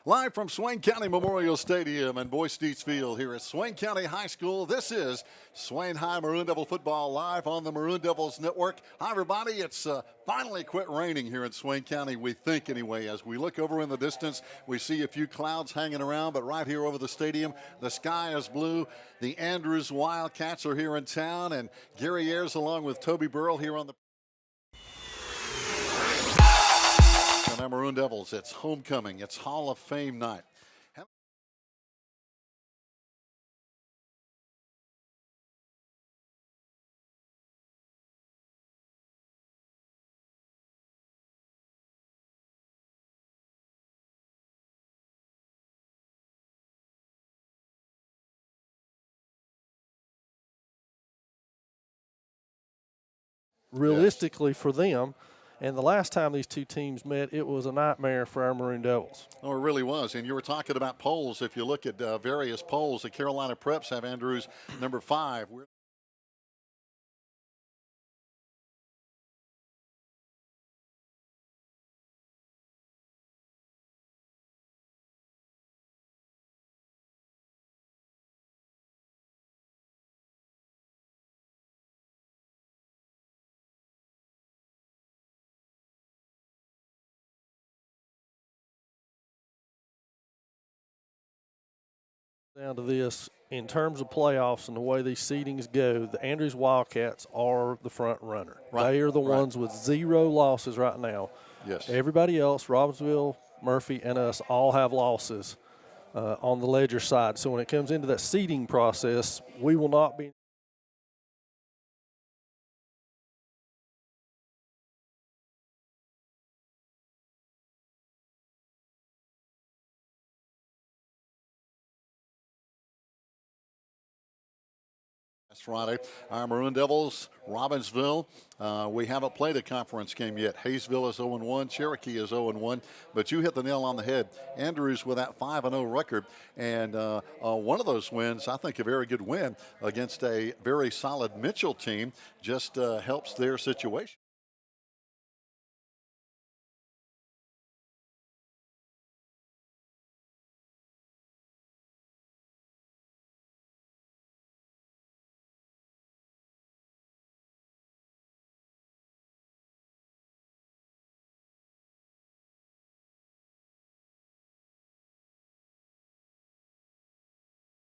Live from Swain County Memorial Stadium and Boy Steeds Field here at Swain County High School. This is Swain High Maroon Devil football live on the Maroon Devils Network. Hi, everybody. It's finally quit raining here in Swain County, we think anyway. As we look over in the distance, we see a few clouds hanging around, but right here over the stadium, the sky is blue. The Andrews Wildcats are here in town, and Gary Ayers along with Toby Burrell here on the and Maroon Devils. It's homecoming. It's Hall of Fame night. Realistically for them. And the last time these two teams met, it was a nightmare for our Maroon Devils. Oh, it really was. And you were talking about polls. If you look at various polls, the Carolina Preps have Andrews number 5. Down to this, in terms of playoffs and the way these seedings go, the Andrews Wildcats are the front runner. Right. They are the ones with 0 losses right now. Yes. Everybody else, Robbinsville, Murphy, and us all have losses on the ledger side. So when it comes into that seeding process, we will not be. Friday. Our Maroon Devils, Robbinsville. We haven't played a conference game yet. Hayesville is 0-1. Cherokee is 0-1. But you hit the nail on the head. Andrews with that 5-0 record. And one of those wins, I think a very good win against a very solid Mitchell team, just helps their situation.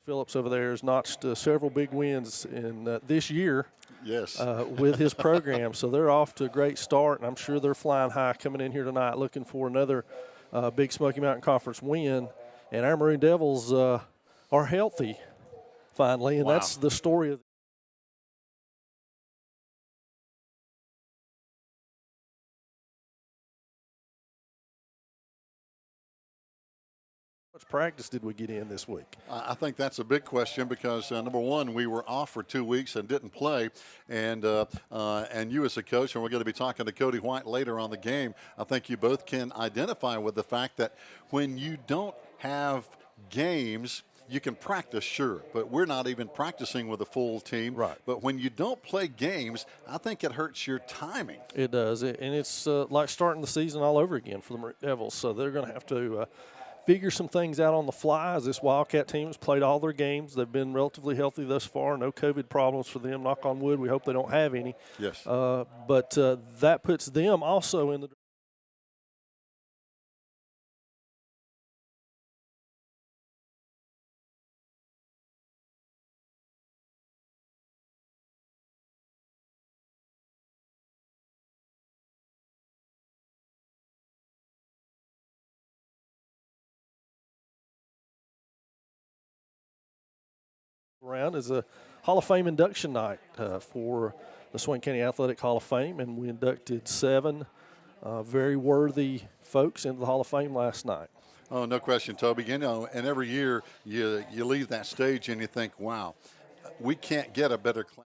Phillips over there has notched several big wins in this year. Yes. With his program. So they're off to a great start, and I'm sure they're flying high coming in here tonight looking for another big Smoky Mountain Conference win. And our Maroon Devils are healthy finally, and that's the story of How much practice did we get in this week? I think that's a big question because, number one, we were off for 2 weeks and didn't play. And you as a coach, and we're going to be talking to Cody White later on the game, I think you both can identify with the fact that when you don't have games, you can practice, sure, but we're not even practicing with a full team. Right. But when you don't play games, I think it hurts your timing. It does, and it's like starting the season all over again for the Maroon Devils. So they're going to have to figure some things out on the fly as this Wildcat team has played all their games. They've been relatively healthy thus far. No COVID problems for them. Knock on wood. We hope they don't have any. Yes. But that puts them also in the round is a Hall of Fame induction night for the Swain County Athletic Hall of Fame, and we inducted 7 very worthy folks into the Hall of Fame last night. Oh, no question, Toby. You know, and every year you leave that stage and you think, wow, we can't get a better class.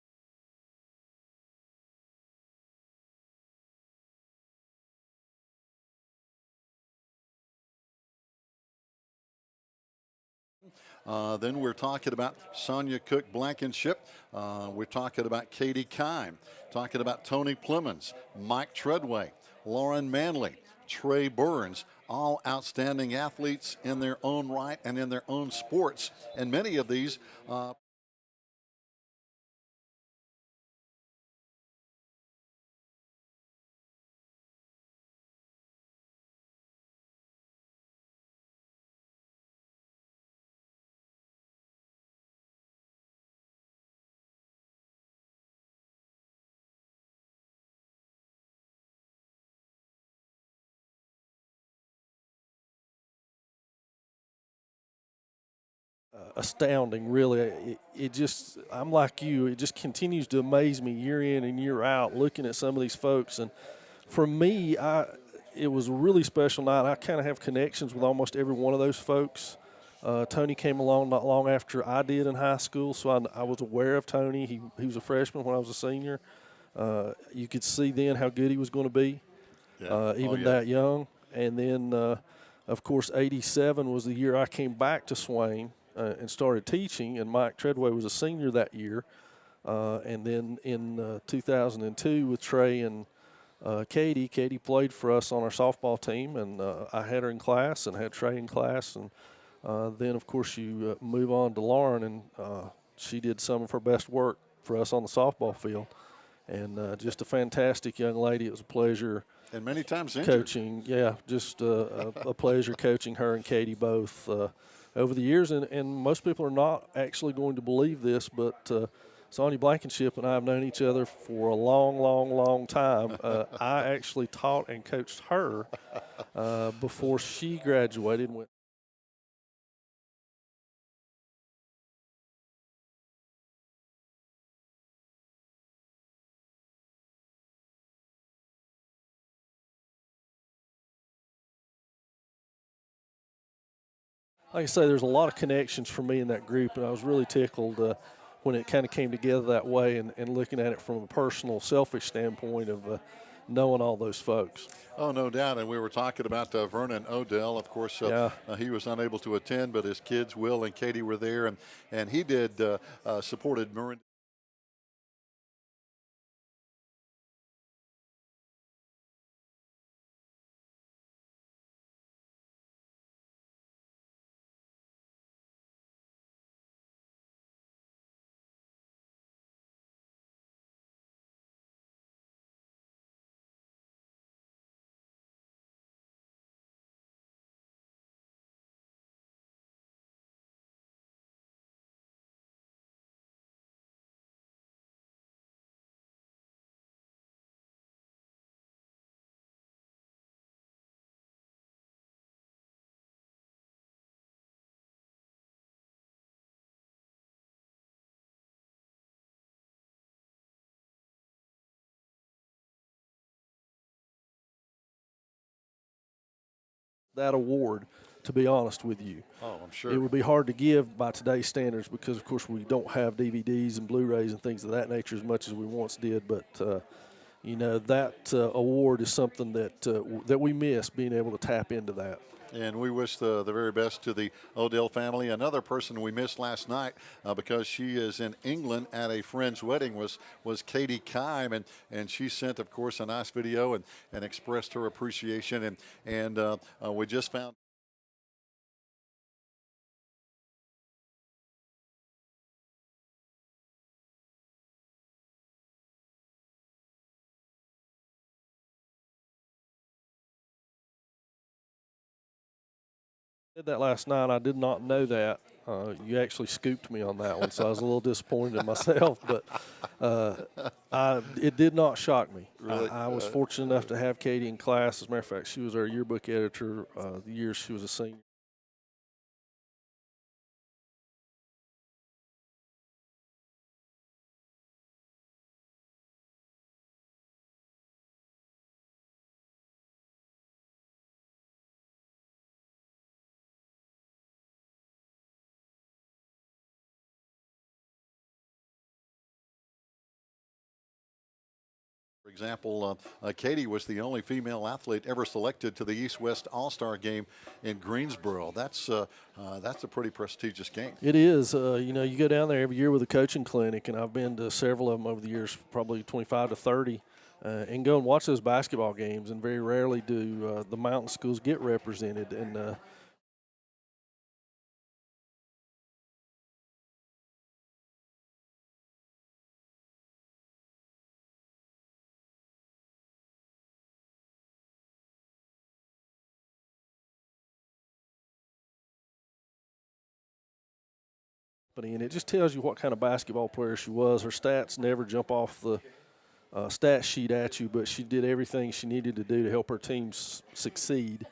Then we're talking about Sonia Cook Blankenship. We're talking about Katie Kime, talking about Tony Plemons, Mike Treadway, Lauren Manley, Trey Burns, all outstanding athletes in their own right and in their own sports. And many of these astounding, really. I'm like you, it just continues to amaze me year in and year out looking at some of these folks. And for me, it was a really special night. I kind of have connections with almost every one of those folks. Tony came along not long after I did in high school, so I was aware of Tony. He was a freshman when I was a senior. You could see then how good he was going to be, that young. And then, of course, 87 was the year I came back to Swain and started teaching, and Mike Treadway was a senior that year. And then in 2002 with Trey and Katie played for us on our softball team, and I had her in class and had Trey in class. And then, of course, you move on to Lauren, and she did some of her best work for us on the softball field. And just a fantastic young lady. It was a pleasure. And many times coaching. Yeah, just a pleasure coaching her and Katie both over the years. And most people are not actually going to believe this, but Sonia Blankenship and I have known each other for a long, long, long time. I actually taught and coached her before she graduated and went. Like I say, there's a lot of connections for me in that group, and I was really tickled when it kind of came together that way and looking at it from a personal, selfish standpoint of knowing all those folks. Oh, no doubt. And we were talking about Vernon Odell. Of course, he was unable to attend, but his kids, Will and Katie, were there, and he did supported Maroon. That award, to be honest with you. Oh, I'm sure. It would be hard to give by today's standards because, of course, we don't have DVDs and Blu-rays and things of that nature as much as we once did. But, that award is something that we miss, being able to tap into that. And we wish the very best to the Odell family. Another person we missed last night because she is in England at a friend's wedding was Katie Kime, and she sent, of course, a nice video and expressed her appreciation. And we just found. Did that last night. I did not know that. You actually scooped me on that one, so I was a little disappointed in myself. But it did not shock me. Really? I was fortunate enough to have Katie in class. As a matter of fact, she was our yearbook editor the year she was a senior. For example, Katie was the only female athlete ever selected to the East-West All-Star game in Greensboro. That's a pretty prestigious game. It is. You go down there every year with a coaching clinic, and I've been to several of them over the years, probably 25 to 30. and go and watch those basketball games. And very rarely do the mountain schools get represented. And and it just tells you what kind of basketball player she was. Her stats never jump off the stat sheet at you, but she did everything she needed to do to help her team succeed,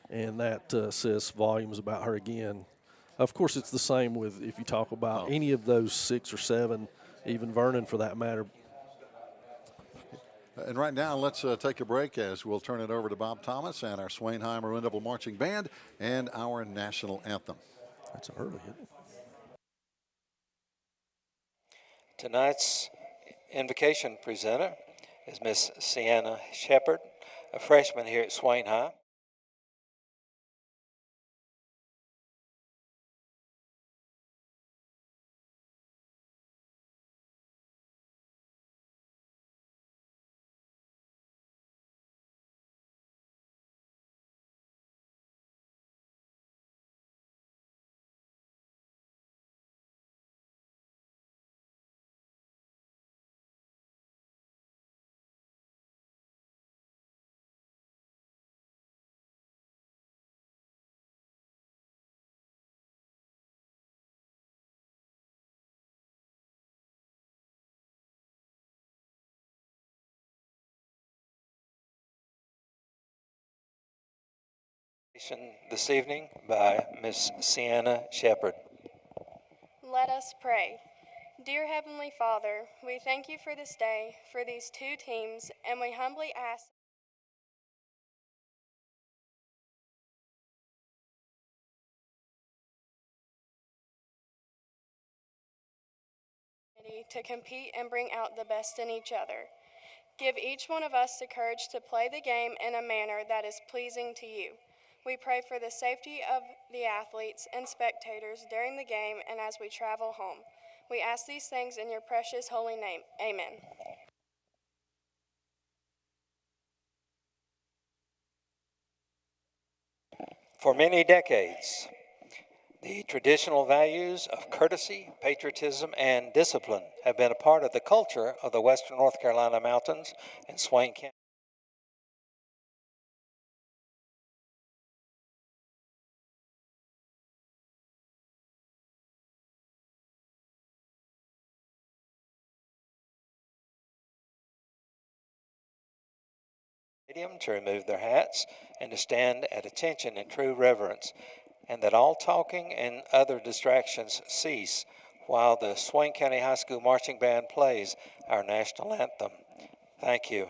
and that says volumes about her again. Of course, it's the same with if you talk about any of those 6 or 7, even Vernon for that matter. And right now, let's take a break as we'll turn it over to Bob Thomas and our Swain High Maroon Devil Marching Band and our national anthem. That's early, isn't it? Tonight's invocation presenter is Miss Sienna Shepard, a freshman here at Swain High. This evening by Miss Sienna Shepard. Let us pray. Dear Heavenly Father, we thank you for this day, for these 2 teams, and we humbly ask to compete and bring out the best in each other. Give each one of us the courage to play the game in a manner that is pleasing to you. We pray for the safety of the athletes and spectators during the game and as we travel home. We ask these things in your precious holy name. Amen. For many decades, the traditional values of courtesy, patriotism, and discipline have been a part of the culture of the Western North Carolina mountains and Swain County. To remove their hats and to stand at attention in true reverence, and that all talking and other distractions cease while the Swain County High School Marching Band plays our national anthem. Thank you.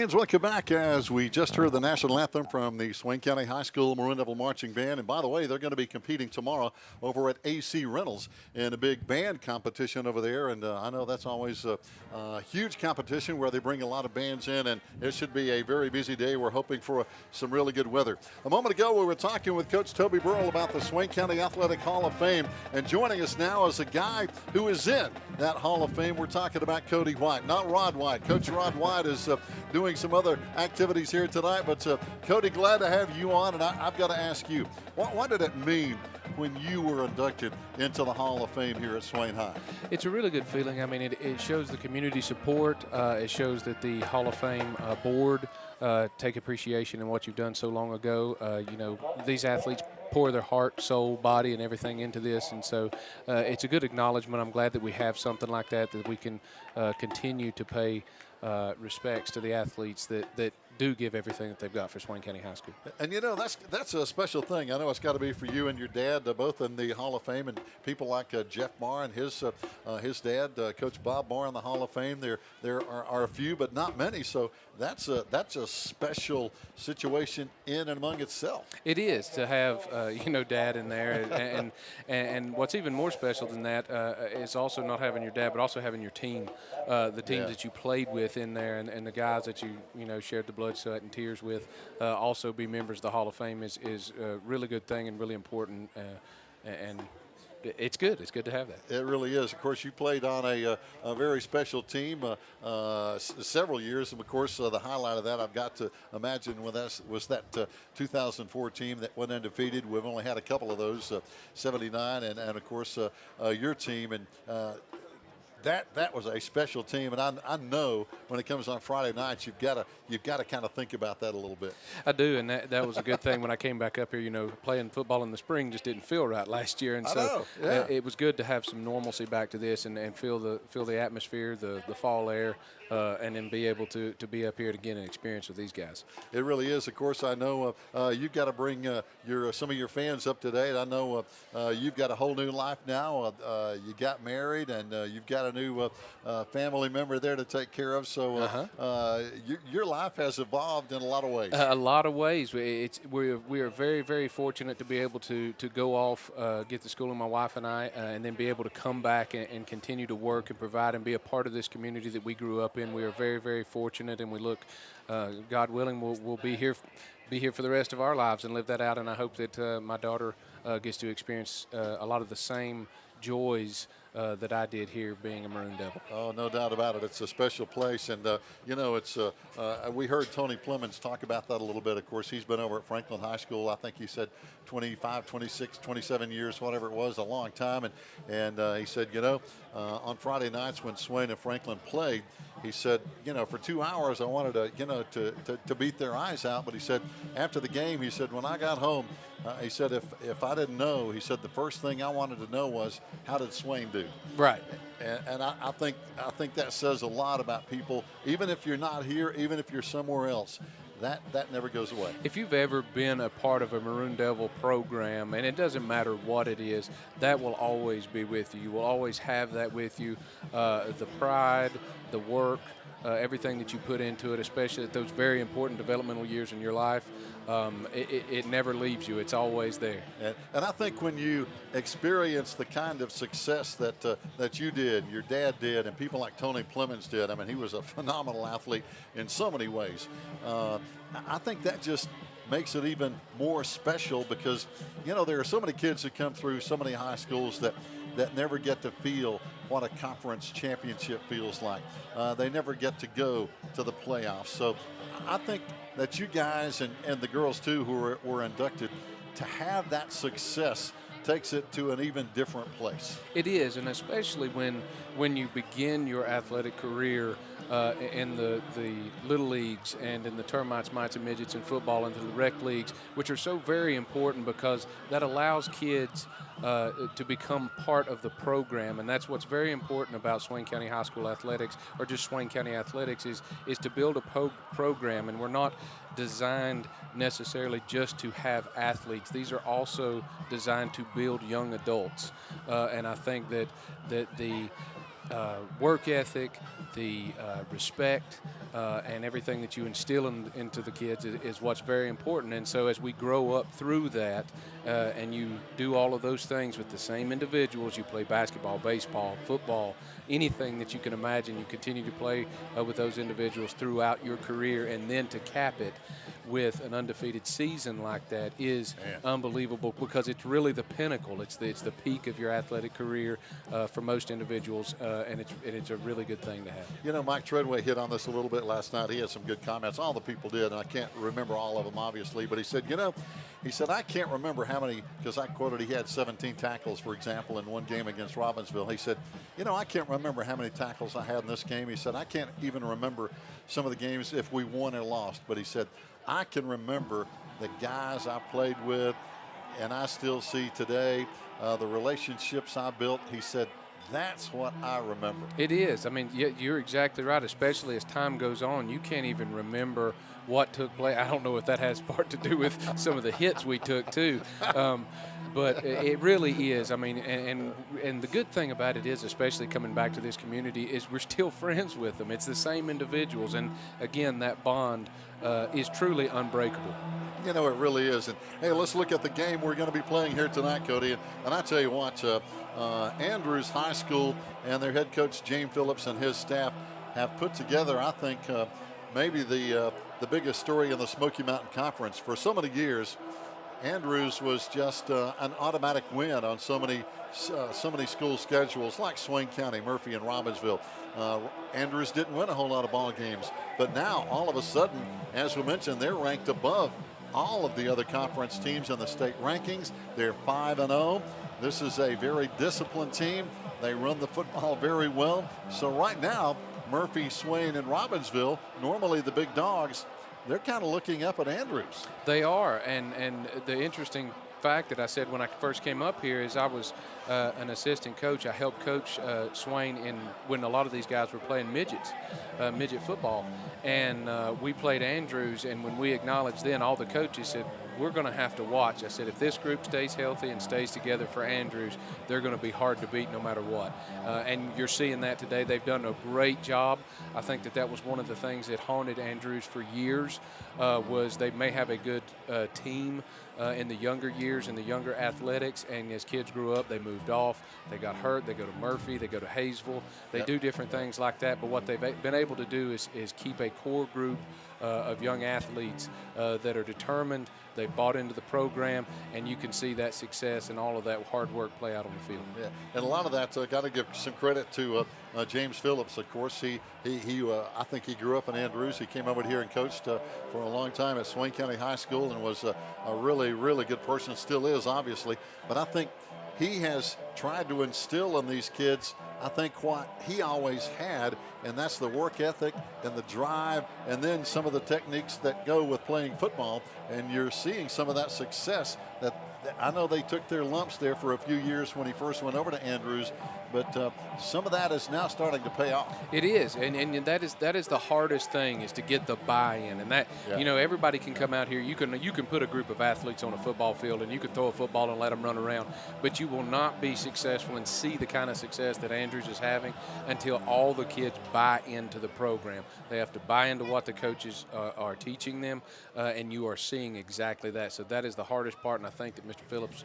Fans, welcome back as we just heard the national anthem from the Swain County High School Maroon Devil Marching Band. And by the way, they're going to be competing tomorrow over at AC Reynolds in a big band competition over there. And I know that's always a huge competition where they bring a lot of bands in, and it should be a very busy day. We're hoping for some really good weather. A moment ago, we were talking with Coach Toby Burrell about the Swain County Athletic Hall of Fame. And joining us now is a guy who is in that Hall of Fame. We're talking about Cody White, not Rod White. Coach Rod White is doing some other activities here tonight. But Cody, glad to have you on. And I've got to ask you, what did it mean when you were inducted into the Hall of Fame here at Swain High? It's a really good feeling. I mean, it shows the community support. It shows that the Hall of Fame board take appreciation in what you've done so long ago. You know, these athletes pour their heart, soul, body, and everything into this, and so it's a good acknowledgement. I'm glad that we have something like that we can continue to pay respects to the athletes that do give everything that they've got for Swain County High School. And you know, that's a special thing. I know it's got to be for you and your dad, both in the Hall of Fame, and people like Jeff Marr and his dad, Coach Bob Marr in the Hall of Fame. There are a few, but not many. So that's a special situation in and among itself. It is to have Dad in there, and what's even more special than that is also not having your dad, but also having your team, the teams that you played with in there, and the guys that you shared the blood, sweat, and tears with, also be members of the Hall of Fame is a really good thing and really important, and it's good. It's good to have that. It really is. Of course, you played on a very special team several years, and of course, the highlight of that I've got to imagine was that 2004 team that went undefeated. We've only had a couple of those, 79, and of course your team, and that was a special team, and I know when it comes on Friday nights, you've got to kind of think about that a little bit. I do, and that was a good thing when I came back up here. Playing football in the spring just didn't feel right last year, and so it was good to have some normalcy back to this and feel the atmosphere, the fall air, and then be able to be up here again and experience with these guys. It really is. Of course, I know you've got to bring some of your fans up to date. I know you've got a whole new life now. You got married, and you've got a new family member there to take care of. So your life has evolved in a lot of ways. A lot of ways. We are very, very fortunate to be able to go off, get to school, and my wife and I, and then be able to come back and continue to work and provide and be a part of this community that we grew up in. We are very, very fortunate, and we look, God willing, we'll be here for the rest of our lives and live that out. And I hope that my daughter gets to experience a lot of the same joys that I did here being a Maroon Devil. Oh, no doubt about it. It's a special place. And, it's we heard Tony Plemons talk about that a little bit. Of course, he's been over at Franklin High School. I think he said 25, 26, 27 years, whatever it was, a long time. And he said, on Friday nights when Swain and Franklin played, he said, for 2 hours I wanted to beat their eyes out. But he said after the game, he said, when I got home, he said, if I didn't know, he said the first thing I wanted to know was, how did Swain do? Right. And I think that says a lot about people, even if you're not here, even if you're somewhere else. That never goes away. If you've ever been a part of a Maroon Devil program, and it doesn't matter what it is, that will always be with you. You will always have that with you, the pride, the work, everything that you put into it, especially at those very important developmental years in your life. It never leaves you. It's always there. And I think when you experience the kind of success that you did, your dad did, and people like Tony Plemons did, I mean, he was a phenomenal athlete in so many ways. I think that just makes it even more special because, there are so many kids that come through so many high schools that never get to feel what a conference championship feels like. They never get to go to the playoffs. So I think that you guys and the girls too who were inducted, to have that success takes it to an even different place. It is, and especially when you begin your athletic career in the little leagues and in the termites, mites, and midgets in football and the rec leagues, which are so very important because that allows kids to become part of the program. And that's what's very important about Swain County High School athletics, or just Swain County athletics, is to build a program. And we're not designed necessarily just to have athletes. These are also designed to build young adults. And I think that the work ethic, the respect, and everything that you instill into the kids is what's very important. And so as we grow up through that, and you do all of those things with the same individuals, you play basketball, baseball, football, anything that you can imagine, you continue to play with those individuals throughout your career, and then to cap it with an undefeated season like that is unbelievable, because it's really the pinnacle. It's the peak of your athletic career for most individuals, and it's a really good thing to have. You know, Mike Treadway hit on this a little bit last night. He had some good comments. All the people did, and I can't remember all of them, obviously. But he said, I can't remember how many, because I quoted he had 17 tackles, for example, in one game against Robbinsville. He said, I can't remember how many tackles I had in this game. He said, I can't even remember some of the games if we won or lost. But he said, I can remember the guys I played with, and I still see today the relationships I built. He said, that's what I remember. It is. I mean, you're exactly right, especially as time goes on. You can't even remember what took place. I don't know if that has part to do with some of the hits we took, too. But it really is. I mean, and the good thing about it is, especially coming back to this community, is we're still friends with them. It's the same individuals. And, again, that bond is truly unbreakable. It really is. And, hey, let's look at the game we're going to be playing here tonight, Cody. And I tell you what, Andrews High School and their head coach, James Phillips, and his staff have put together, I think, maybe the biggest story in the Smoky Mountain Conference. For so many years, Andrews was just an automatic win on so many school schedules like Swain County, Murphy, and Robbinsville. Andrews didn't win a whole lot of ball games, but now all of a sudden, as we mentioned, they're ranked above all of the other conference teams in the state rankings. They're 5-0. This is a very disciplined team. They run the football very well. So right now, Murphy, Swain, and Robbinsville, normally the big dogs, they're kind of looking up at Andrews. They are, and the interesting fact that I said when I first came up here is I was an assistant coach. I helped coach Swain when a lot of these guys were playing midget football, and we played Andrews, and when we acknowledged then, all the coaches said, we're going to have to watch. I said, if this group stays healthy and stays together for Andrews, they're going to be hard to beat no matter what. And you're seeing that today. They've done a great job. I think that was one of the things that haunted Andrews for years, was they may have a good team in the younger years, in the younger athletics, and as kids grew up, they moved off. They got hurt. They go to Murphy. They go to Hayesville. They do different things like that, but what they've been able to do is keep a core group of young athletes that are determined. They've bought into the program, and you can see that success and all of that hard work play out on the field. Yeah, and a lot of that, got to give some credit to James Phillips. Of course, he I think he grew up in Andrews. He came over here and coached for a long time at Swain County High School, and was a really, really good person. Still is, obviously. But I think he has tried to instill in these kids, I think, what he always had, and that's the work ethic and the drive, and then some of the techniques that go with playing football. And you're seeing some of that success. That I know they took their lumps there for a few years when he first went over to Andrews, but some of that is now starting to pay off. It is, and that is the hardest thing, is to get the buy-in, and that everybody can come out here. You can put a group of athletes on a football field, and you can throw a football and let them run around, but you will not be successful and see the kind of success that Andrews is having until all the kids buy into the program. They have to buy into what the coaches are teaching them, and you are seeing exactly that. So that is the hardest part, and I think that Mr. Phillips,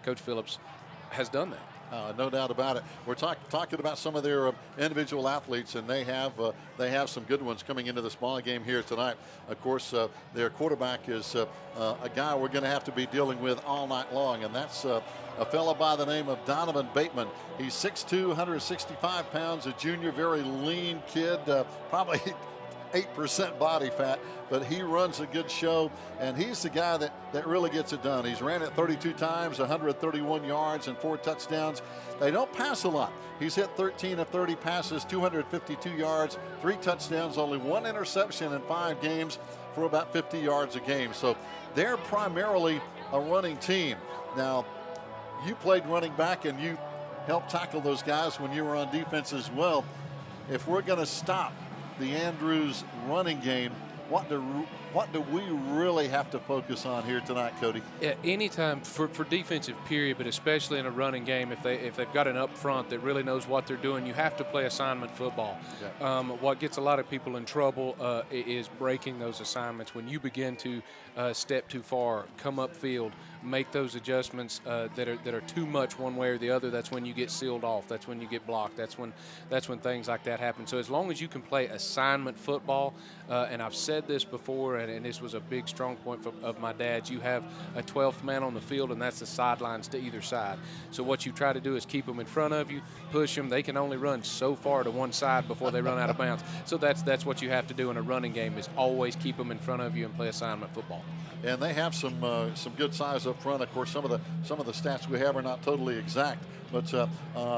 Coach Phillips, has done that. No doubt about it. We're talking about some of their individual athletes, and they have some good ones coming into this ball game here tonight. Of course, their quarterback is a guy we're going to have to be dealing with all night long, and that's a fellow by the name of Donovan Bateman. He's 6'2", 165 pounds, a junior, very lean kid, probably 8% body fat, but he runs a good show, and he's the guy that really gets it done. He's ran it 32 times, 131 yards, and 4 touchdowns. They don't pass a lot. He's hit 13 of 30 passes, 252 yards, 3 touchdowns, only 1 interception in 5 games for about 50 yards a game. So they're primarily a running team. Now, you played running back, and you helped tackle those guys when you were on defense as well. If we're going to stop the Andrews running game, what do we really have to focus on here tonight, Cody? Anytime for defensive period, but especially in a running game, if they've got an up front that really knows what they're doing, you have to play assignment football. Yeah. What gets a lot of people in trouble is breaking those assignments. When you begin to step too far, come upfield, make those adjustments that are too much one way or the other, that's when you get sealed off. That's when you get blocked. That's when things like that happen. So as long as you can play assignment football, and I've said this before, and this was a big strong point of my dad's, you have a 12th man on the field, and that's the sidelines to either side. So what you try to do is keep them in front of you, push them. They can only run so far to one side before they run out of bounds. So that's what you have to do in a running game, is always keep them in front of you and play assignment football. And they have some good size up front. Of course, some of the stats we have are not totally exact. But,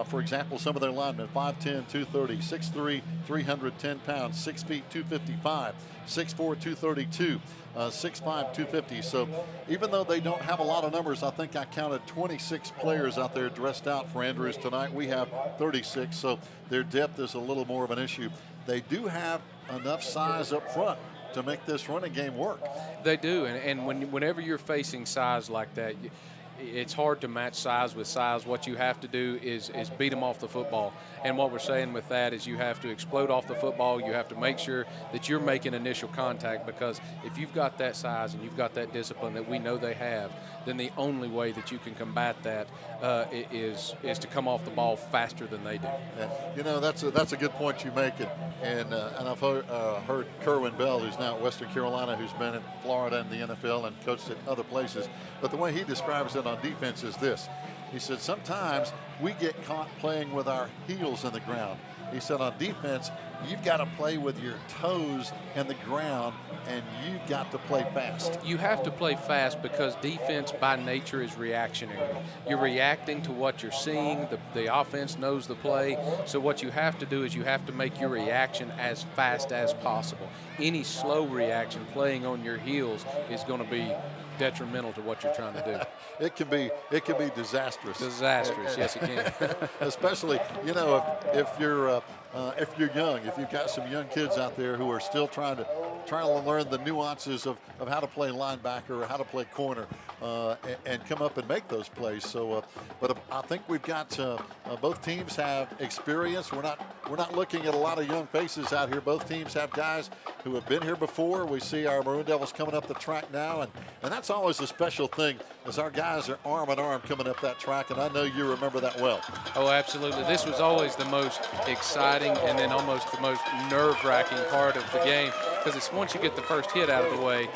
for example, some of their linemen, 5'10", 230, 6'3", 310 pounds, 6 feet, 255, 6'4", 232, 6'5", 250. So even though they don't have a lot of numbers, I think I counted 26 players out there dressed out for Andrews tonight. We have 36, so their depth is a little more of an issue. They do have enough size up front to make this running game work. They do, and whenever you're facing size like that, it's hard to match size with size. What you have to do is beat them off the football. And what we're saying with that is you have to explode off the football. You have to make sure that you're making initial contact, because if you've got that size and you've got that discipline that we know they have, then the only way that you can combat that is to come off the ball faster than they do. And, you know, that's a good point you make. And I've heard Kerwin Bell, who's now at Western Carolina, who's been in Florida and the NFL and coached at other places. But the way he describes it on defense is this. He said, sometimes we get caught playing with our heels in the ground. He said, on defense, you've got to play with your toes in the ground, and you've got to play fast. You have to play fast because defense by nature is reactionary. You're reacting to what you're seeing. The offense knows the play. So what you have to do is you have to make your reaction as fast as possible. Any slow reaction playing on your heels is going to be detrimental to what you're trying to do. It can be disastrous. Disastrous, yes, it can. Especially, you know, if you're young, if you've got some young kids out there who are still trying to learn the nuances of how to play linebacker or how to play corner, and come up and make those plays. So, but I think we've got both teams have experience. We're not looking at a lot of young faces out here. Both teams have guys who have been here before. We see our Maroon Devils coming up the track now, and that's always a special thing, as our guys are arm in arm coming up that track, and I know you remember that well. Oh, absolutely. This was always the most exciting and then almost the most nerve-wracking part of the game, because it's once you get the first hit out of the way,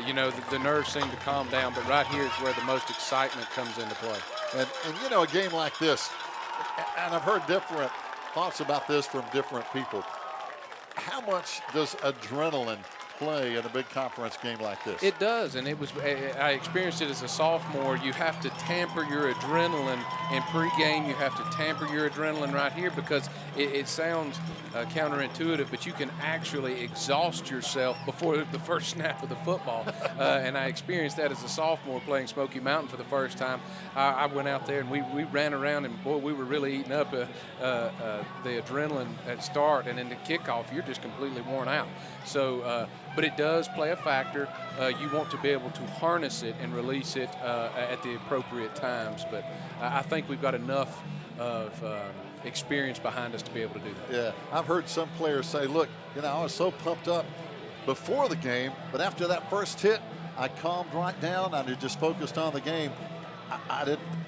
you know, the nerves seem to calm down, but right here is where the most excitement comes into play. And you know, a game like this, and I've heard different thoughts about this from different people. How much does adrenaline play in a big conference game like this? It does, and I experienced it as a sophomore. You have to tamper your adrenaline in pregame. You have to tamper your adrenaline right here, because it sounds counterintuitive, but you can actually exhaust yourself before the first snap of the football. And I experienced that as a sophomore playing Smoky Mountain for the first time. I went out there and we ran around, and boy, we were really eating up the adrenaline at start, and in the kickoff, you're just completely worn out. So, but it does play a factor. You want to be able to harness it and release it at the appropriate times. But I think we've got enough of experience behind us to be able to do that. Yeah, I've heard some players say, look, you know, I was so pumped up before the game, but after that first hit, I calmed right down. I just focused on the game.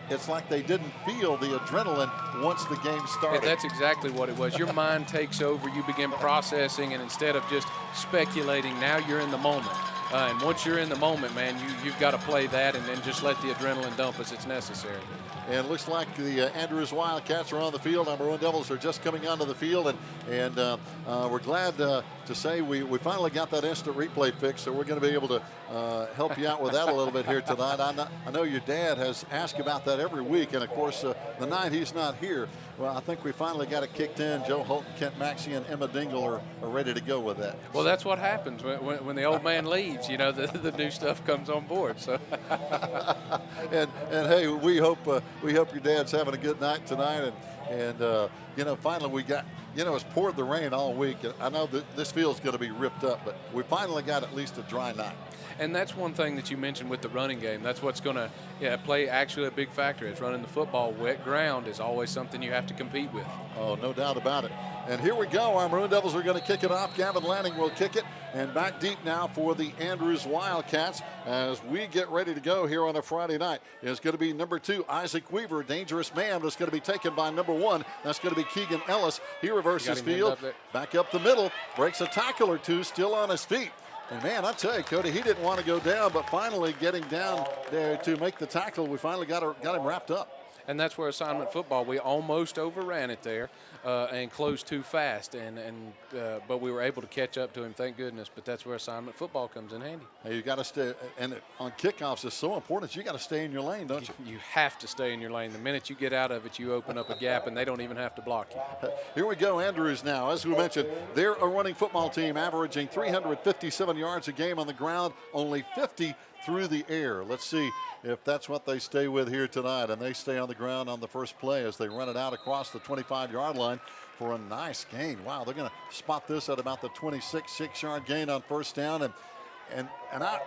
It's like they didn't feel the adrenaline once the game started. That's exactly what it was. Your mind takes over. You begin processing, and instead of just speculating, now you're in the moment. And once you're in the moment, man, you've got to play that, and then just let the adrenaline dump as it's necessary. And it looks like the Andrews Wildcats are on the field. Our Maroon Devils are just coming onto the field, and we're glad to say we finally got that instant replay fixed, so we're going to be able to help you out with that a little bit here tonight. I know your dad has asked about that every week, and of course the night he's not here, well, I think we finally got it kicked in. Joe Holton, Kent Maxey, and Emma Dingle are ready to go with that. Well, that's what happens when the old man leaves. You know, the new stuff comes on board. So, and hey, we hope your dad's having a good night tonight, and you know, finally we got You know, it's poured the rain all week. I know that this field's going to be ripped up, but we finally got at least a dry night. And that's one thing that you mentioned with the running game. That's what's going to play actually a big factor. Is running the football. Wet ground is always something you have to compete with. Oh, no doubt about it. And here we go. Our Maroon Devils are going to kick it off. Gavin Lanning will kick it. And back deep now for the Andrews Wildcats as we get ready to go here on a Friday night is going to be number 2, Isaac Weaver, dangerous man. That's going to be taken by number 1. That's going to be Keegan Ellis. He reverses field. Back up the middle. Breaks a tackle or two. Still on his feet. And, man, I tell you, Cody, he didn't want to go down, but finally getting down there to make the tackle, we finally got him wrapped up. And that's where assignment football, we almost overran it there and closed too fast, but we were able to catch up to him, thank goodness. But that's where assignment football comes in handy. Hey, you got to stay, and on kickoffs it's so important. You got to stay in your lane, don't you? You have to stay in your lane. The minute you get out of it, you open up a gap, and they don't even have to block you. Here we go, Andrews now. As we mentioned, they're a running football team averaging 357 yards a game on the ground, only 50 through the air. Let's see if that's what they stay with here tonight. And they stay on the ground on the first play as they run it out across the 25-yard line for a nice gain. Wow, they're going to spot this at about the 26, 6-yard gain on first down. And I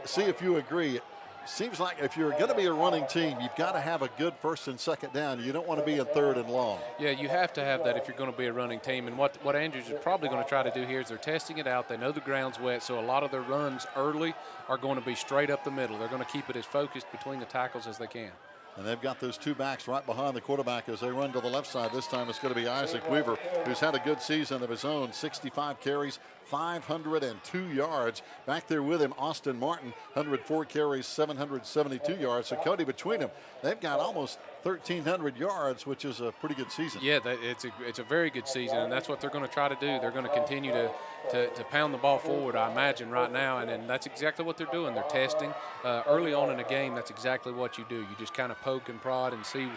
see if you agree. Seems like if you're going to be a running team, you've got to have a good first and second down. You don't want to be in third and long. Yeah, you have to have that if you're going to be a running team. And what Andrews is probably going to try to do here is they're testing it out. They know the ground's wet, so a lot of their runs early are going to be straight up the middle. They're going to keep it as focused between the tackles as they can. And they've got those 2 backs right behind the quarterback as they run to the left side. This time it's going to be Isaac Weaver, who's had a good season of his own. 65 carries, 502 yards. Back there with him, Austin Martin, 104 carries, 772 yards. So, Cody, between them, they've got almost 1,300 yards, which is a pretty good season. Yeah, it's a very good season, and that's what they're going to try to do. They're going to continue to pound the ball forward, I imagine, right now, and that's exactly what they're doing. They're testing. Early on in a game, that's exactly what you do. You just kind of poke and prod and see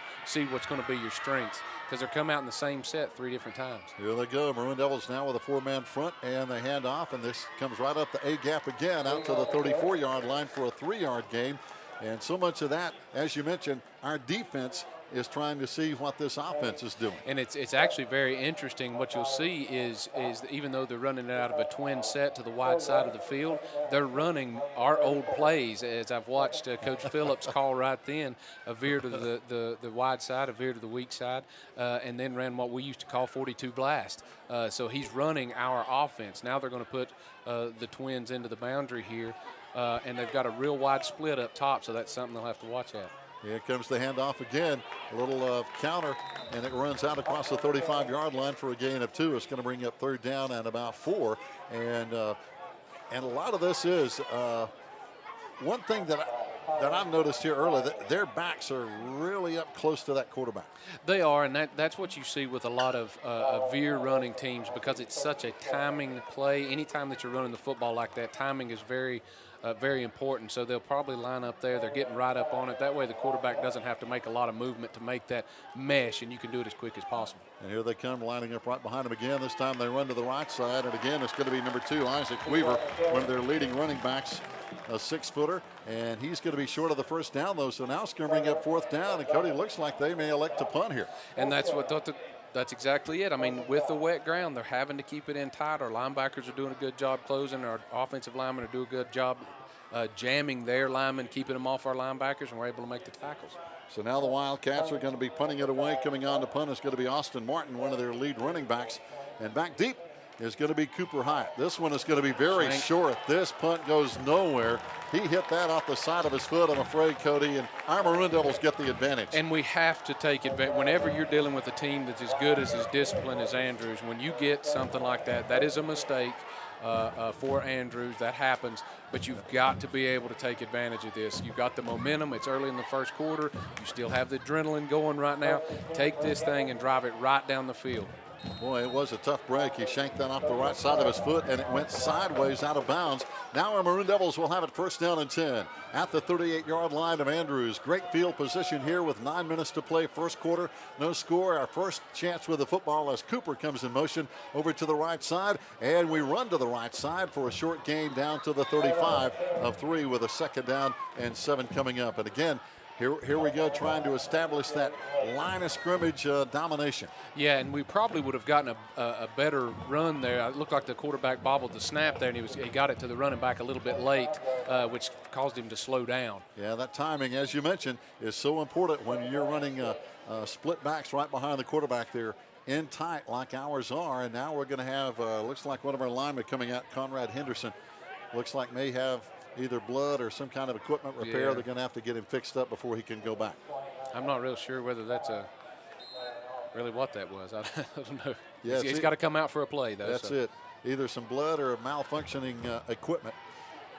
what's going to be your strengths, because they're come out in the same set 3 different times. Here they go. Maroon Devils now with a 4-man front, and they hand off, and this comes right up the A-gap again out to the 34-yard line for a 3-yard gain. And so much of that, as you mentioned, our defense is trying to see what this offense is doing. And it's actually very interesting. What you'll see is even though they're running it out of a twin set to the wide side of the field, they're running our old plays. As I've watched Coach Phillips call right then, a veer to the wide side, a veer to the weak side, and then ran what we used to call 42 blast. So he's running our offense. Now they're going to put the twins into the boundary here, and they've got a real wide split up top, so that's something they'll have to watch at. Here comes the handoff again. A little counter, and it runs out across the 35-yard line for a gain of 2. It's going to bring up 3rd down and about 4. And a lot of this is one thing that I've noticed here early, that their backs are really up close to that quarterback. They are, and that's what you see with a lot of veer running teams, because it's such a timing play. Anytime that you're running the football like that, timing is very important. So they'll probably line up there. They're getting right up on it. That way the quarterback doesn't have to make a lot of movement to make that mesh, and you can do it as quick as possible. And here they come, lining up right behind him again. This time they run to the right side, and again it's going to be number 2, Isaac Weaver, one of their leading running backs, a 6-footer, and he's going to be short of the first down, though. So now it's going to bring up 4th down, and Cody, looks like they may elect to punt here. And that's exactly it. I mean, with the wet ground, they're having to keep it in tight. Our linebackers are doing a good job closing. Our offensive linemen are doing a good job jamming their linemen, keeping them off our linebackers, and we're able to make the tackles. So now the Wildcats are going to be punting it away. Coming on to punt is going to be Austin Martin, one of their lead running backs. And back deep is going to be Cooper Hyatt. This one is going to be very short. This punt goes nowhere. He hit that off the side of his foot, I'm afraid, Cody, and our Maroon Devils get the advantage. And we have to take advantage. Whenever you're dealing with a team that's as good as disciplined as Andrews, when you get something like that, that is a mistake for Andrews. That happens, but you've got to be able to take advantage of this. You've got the momentum. It's early in the first quarter. You still have the adrenaline going right now. Take this thing and drive it right down the field. Boy, it was a tough break. He shanked that off the right side of his foot, and it went sideways out of bounds. Now our Maroon Devils will have it 1st down and 10 at the 38-yard line of Andrews. Great field position here with 9 minutes to play, first quarter. No score. Our first chance with the football as Cooper comes in motion over to the right side, and we run to the right side for a short gain down to the 35 of 3 with a 2nd down and 7 coming up. And again, here we go, trying to establish that line of scrimmage domination. Yeah, and we probably would have gotten a better run there. It looked like the quarterback bobbled the snap there, and he got it to the running back a little bit late, which caused him to slow down. Yeah, that timing, as you mentioned, is so important when you're running split backs right behind the quarterback there in tight like ours are. And now we're going to have, looks like one of our linemen coming out, Conrad Henderson, looks like may have either blood or some kind of equipment repair. Yeah. They're going to have to get him fixed up before he can go back. I'm not real sure whether that's really what that was. I don't know. Yeah, he's got to come out for a play, though. That's it. Either some blood or malfunctioning equipment.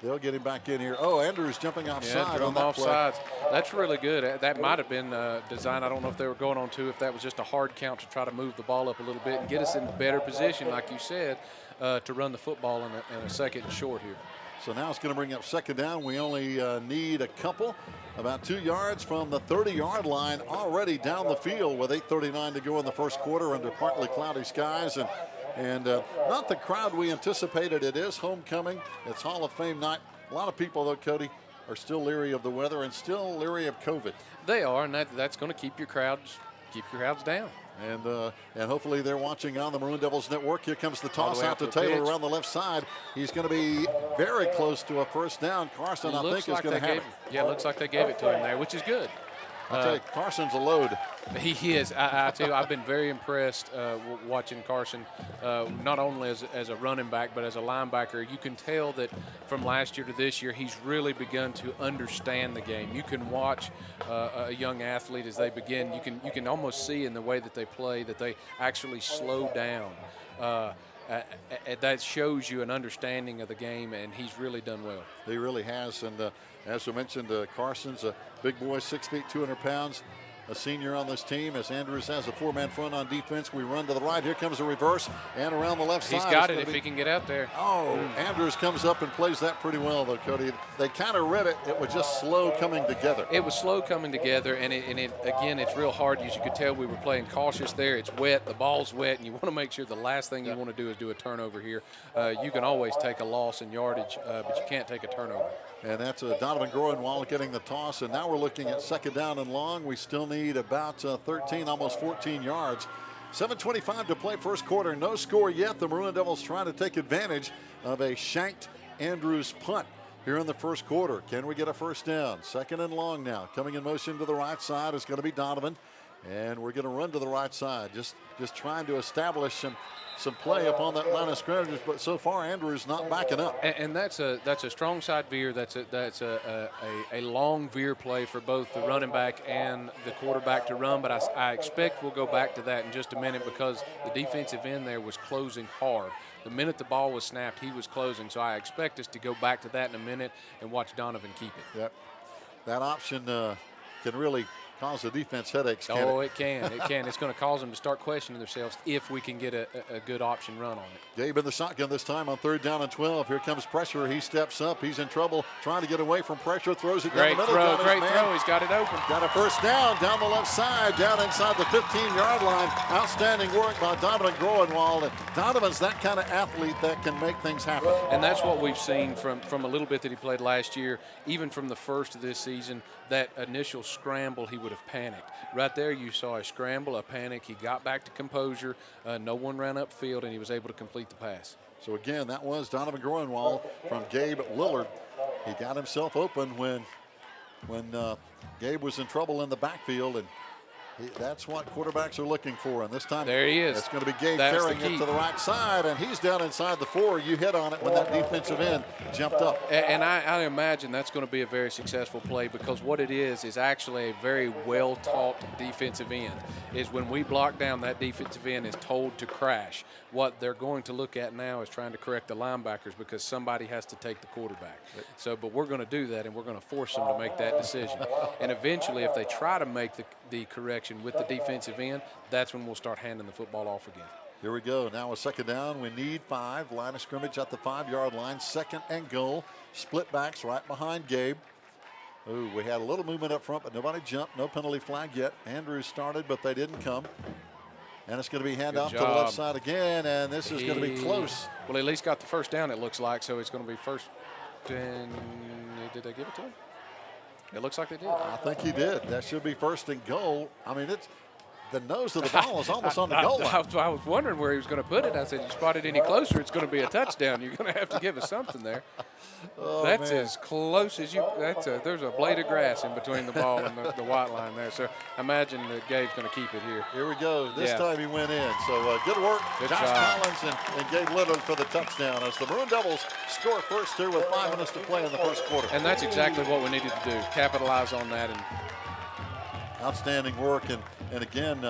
They'll get him back in here. Oh, Andrews jumping offside on that play. Offsides. That's really good. That might have been designed. I don't know if they were going on to, if that was just a hard count to try to move the ball up a little bit and get us in better position, like you said, to run the football in a second and short here. So now it's going to bring up second down. We only need a couple, about 2 yards from the 30-yard line, already down the field with 8:39 to go in the first quarter under partly cloudy skies. And not the crowd we anticipated. It is homecoming. It's Hall of Fame night. A lot of people, though, Cody, are still leery of the weather and still leery of COVID. They are, and that's going to keep your crowds down. And hopefully they're watching on the Maroon Devils Network. Here comes the toss out to the Taylor pitch. around the left side. He's going to be very close to a first down. Carson, I think, is going to have it. Yeah, looks like they gave it to him there, which is good. I'll tell you, Carson's a load. He is. I tell you, I've been very impressed watching Carson, not only as a running back, but as a linebacker. You can tell that from last year to this year, he's really begun to understand the game. You can watch a young athlete as they begin. You can almost see in the way that they play that they actually slow down. That shows you an understanding of the game, and he's really done well. He really has. And as we mentioned, Carson's a big boy, 6 feet, 200 pounds. A senior on this team, as Andrews has a four-man front on defense. We run to the right. Here comes a reverse and around the left side. He's got it if he can get out there. Oh, Andrews comes up and plays that pretty well, though, Cody. They kind of read it. It was just slow coming together. It was slow coming together, and again, it's real hard. As you could tell, we were playing cautious there. It's wet. The ball's wet, and you want to make sure the last thing you want to do is do a turnover here. You can always take a loss in yardage, but you can't take a turnover. And that's Donovan Groenwald getting the toss. And now we're looking at second down and long. We still need about 13, almost 14 yards. 7:25 to play first quarter. No score yet. The Maroon Devils trying to take advantage of a shanked Andrews punt here in the first quarter. Can we get a first down? Second and long now. Coming in motion to the right side is going to be Donovan. And we're going to run to the right side. Just trying to establish some play upon that line of scrimmage, but so far Andrews not backing up. And that's a strong side veer. That's a long veer play for both the running back and the quarterback to run. But I expect we'll go back to that in just a minute because the defensive end there was closing hard. The minute the ball was snapped, he was closing. So I expect us to go back to that in a minute and watch Donovan keep it. Yep. That option can really cause the defense headaches. It can. It can. It's going to cause them to start questioning themselves if we can get a good option run on it. Gabe in the shotgun this time on 3rd down and 12. Here comes pressure. He steps up. He's in trouble trying to get away from pressure. Throws it down the middle. Great throw. He's got it open. Got a first down the left side, down inside the 15-yard line. Outstanding work by Donovan Groenwald. And Donovan's that kind of athlete that can make things happen. And that's what we've seen from a little bit that he played last year, even from the first of this season. That initial scramble, he would have panicked. Right there, you saw a scramble, a panic. He got back to composure. No one ran upfield, and he was able to complete the pass. So, again, that was Donovan Groenwald from Gabe Lillard. He got himself open when Gabe was in trouble in the backfield, and that's what quarterbacks are looking for. And this time, there he is. It's going to be Gabe carrying it to the right side, and he's down inside the 4. You hit on it when that defensive end jumped up. And I imagine that's going to be a very successful play because what it is actually a very well-taught defensive end. Is when we block down, that defensive end is told to crash. What they're going to look at now is trying to correct the linebackers because somebody has to take the quarterback. But we're going to do that, and we're going to force them to make that decision. And eventually, if they try to make the correction with the defensive end, that's when we'll start handing the football off again. Here we go. Now a second down. We need 5. Line of scrimmage at the 5-yard line. Second and goal. Split backs right behind Gabe. Ooh, we had a little movement up front, but nobody jumped. No penalty flag yet. Andrews started, but they didn't come. And it's going to be handoff to the left side again, and this is going to be close. Well, at least got the first down, it looks like, so it's going to be first. And did they give it to him? It looks like they did. I think he did. That should be first and goal. I mean, it's the nose of the ball is almost on the goal line. I was wondering where he was going to put it. I said, you spot it any closer, it's going to be a touchdown. You're going to have to give us something there. That's man. as close as you. There's a blade of grass in between the ball and the white line there. So imagine that Gabe's going to keep it here. Here we go. This Yeah. time he went in. So good work, Good Josh job. Collins and Gabe Little for the touchdown as the Maroon Devils score first here with 5 minutes to play in the first quarter. And that's exactly what we needed to do. Capitalize on that. And Outstanding work, and again,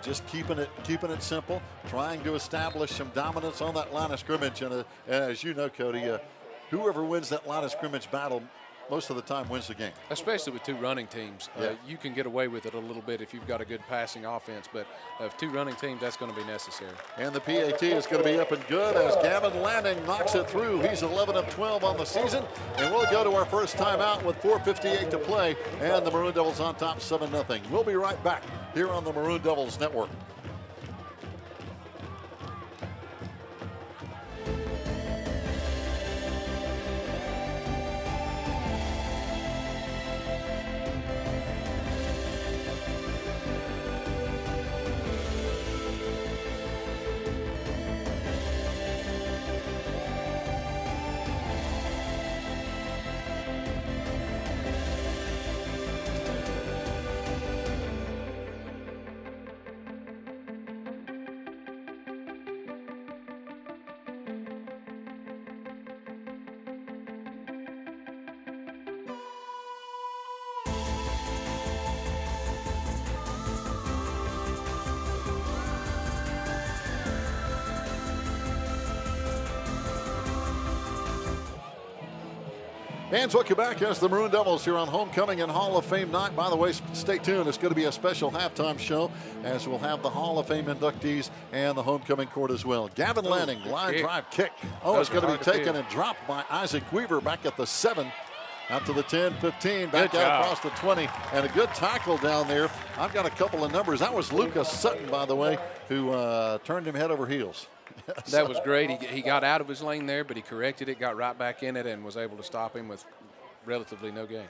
just keeping it simple, trying to establish some dominance on that line of scrimmage. And as you know, Cody, whoever wins that line of scrimmage battle most of the time wins the game. especially with two running teams, Yeah. you can get away with it a little bit if you've got a good passing offense. But of two running teams, that's going to be necessary. And the PAT is going to be up and good as Gavin Lanning knocks it through. He's 11 of 12 on the season. And we'll go to our first timeout with 4:58 to play. And the Maroon Devils on top 7-0. We'll be right back here on the Maroon Devils Network. And welcome back as the Maroon Devils here on Homecoming and Hall of Fame night. By the way, stay tuned. It's going to be a special halftime show as we'll have the Hall of Fame inductees and the homecoming court as well. Gavin Lanning, line kick. drive kick. Oh, it's Those going to are be hard to taken feel. and dropped by Isaac Weaver back at the 7. Out to the 10, 15, back Good out job. across the 20, and a good tackle down there. I've got a couple of numbers. That was Lucas Sutton, by the way, who turned him head over heels. That was great. He got out of his lane there, but he corrected it, got right back in it, and was able to stop him with relatively no gain.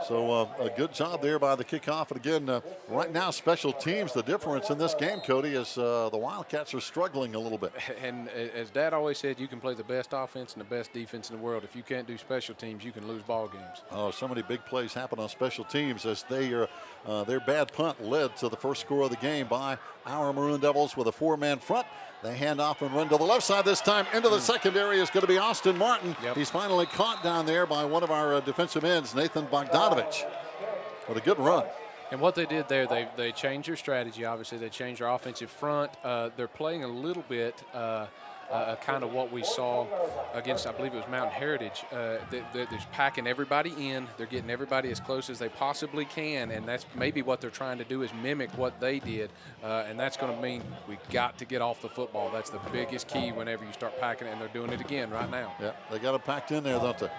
So a good job there by the kickoff. And again, right now, special teams, the difference in this game, Cody, is the Wildcats are struggling a little bit. And as Dad always said, you can play the best offense and the best defense in the world. If you can't do special teams, you can lose ball games. Oh, so many big plays happen on special teams as they are, their bad punt led to the first score of the game by our Maroon Devils with a 4-man front. They hand off and run to the left side this time. Into the secondary is going to be Austin Martin. Yep. He's finally caught down there by one of our defensive ends, Nathan Bogdanovich. What a good run. And what they did there, they changed their strategy. Obviously, they changed their offensive front. They're playing a little bit kind of what we saw against, I believe it was Mountain Heritage. They're just packing everybody in. They're getting everybody as close as they possibly can, and that's maybe what they're trying to do is mimic what they did, and that's going to mean we got to get off the football. That's the biggest key whenever you start packing it, and they're doing it again right now. Yeah, they got it packed in there, don't they?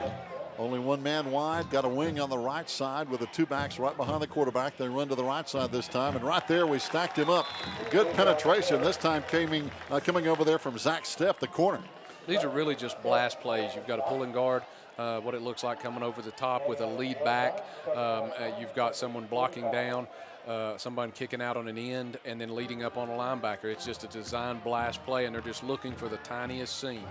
Only one man wide, got a wing on the right side with the two backs right behind the quarterback. They run to the right side this time, and right there we stacked him up. Good penetration this time coming over there from Zach Stepp, the corner. These are really just blast plays. You've got a pulling guard, what it looks like coming over the top with a lead back. You've got someone blocking down, somebody kicking out on an end, and then leading up on a linebacker. It's just a design blast play, and they're just looking for the tiniest seam.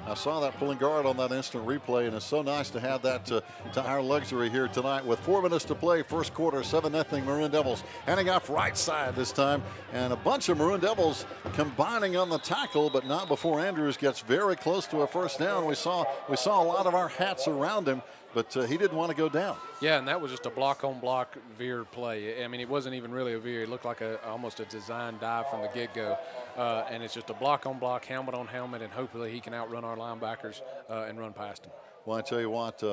I saw that pulling guard on that instant replay, and it's so nice to have that to our luxury here tonight. With 4 minutes to play, first quarter, 7-0 Maroon Devils. Handing off right side this time, and a bunch of Maroon Devils combining on the tackle, but not before Andrews gets very close to a first down. We saw a lot of our hats around him, but he didn't want to go down. Yeah, and that was just a block-on-block veer play. I mean, it wasn't even really a veer. It looked like almost a design dive from the get-go. And it's just a block-on-block, helmet-on-helmet, and hopefully he can outrun our linebackers and run past them. Well, I tell you what,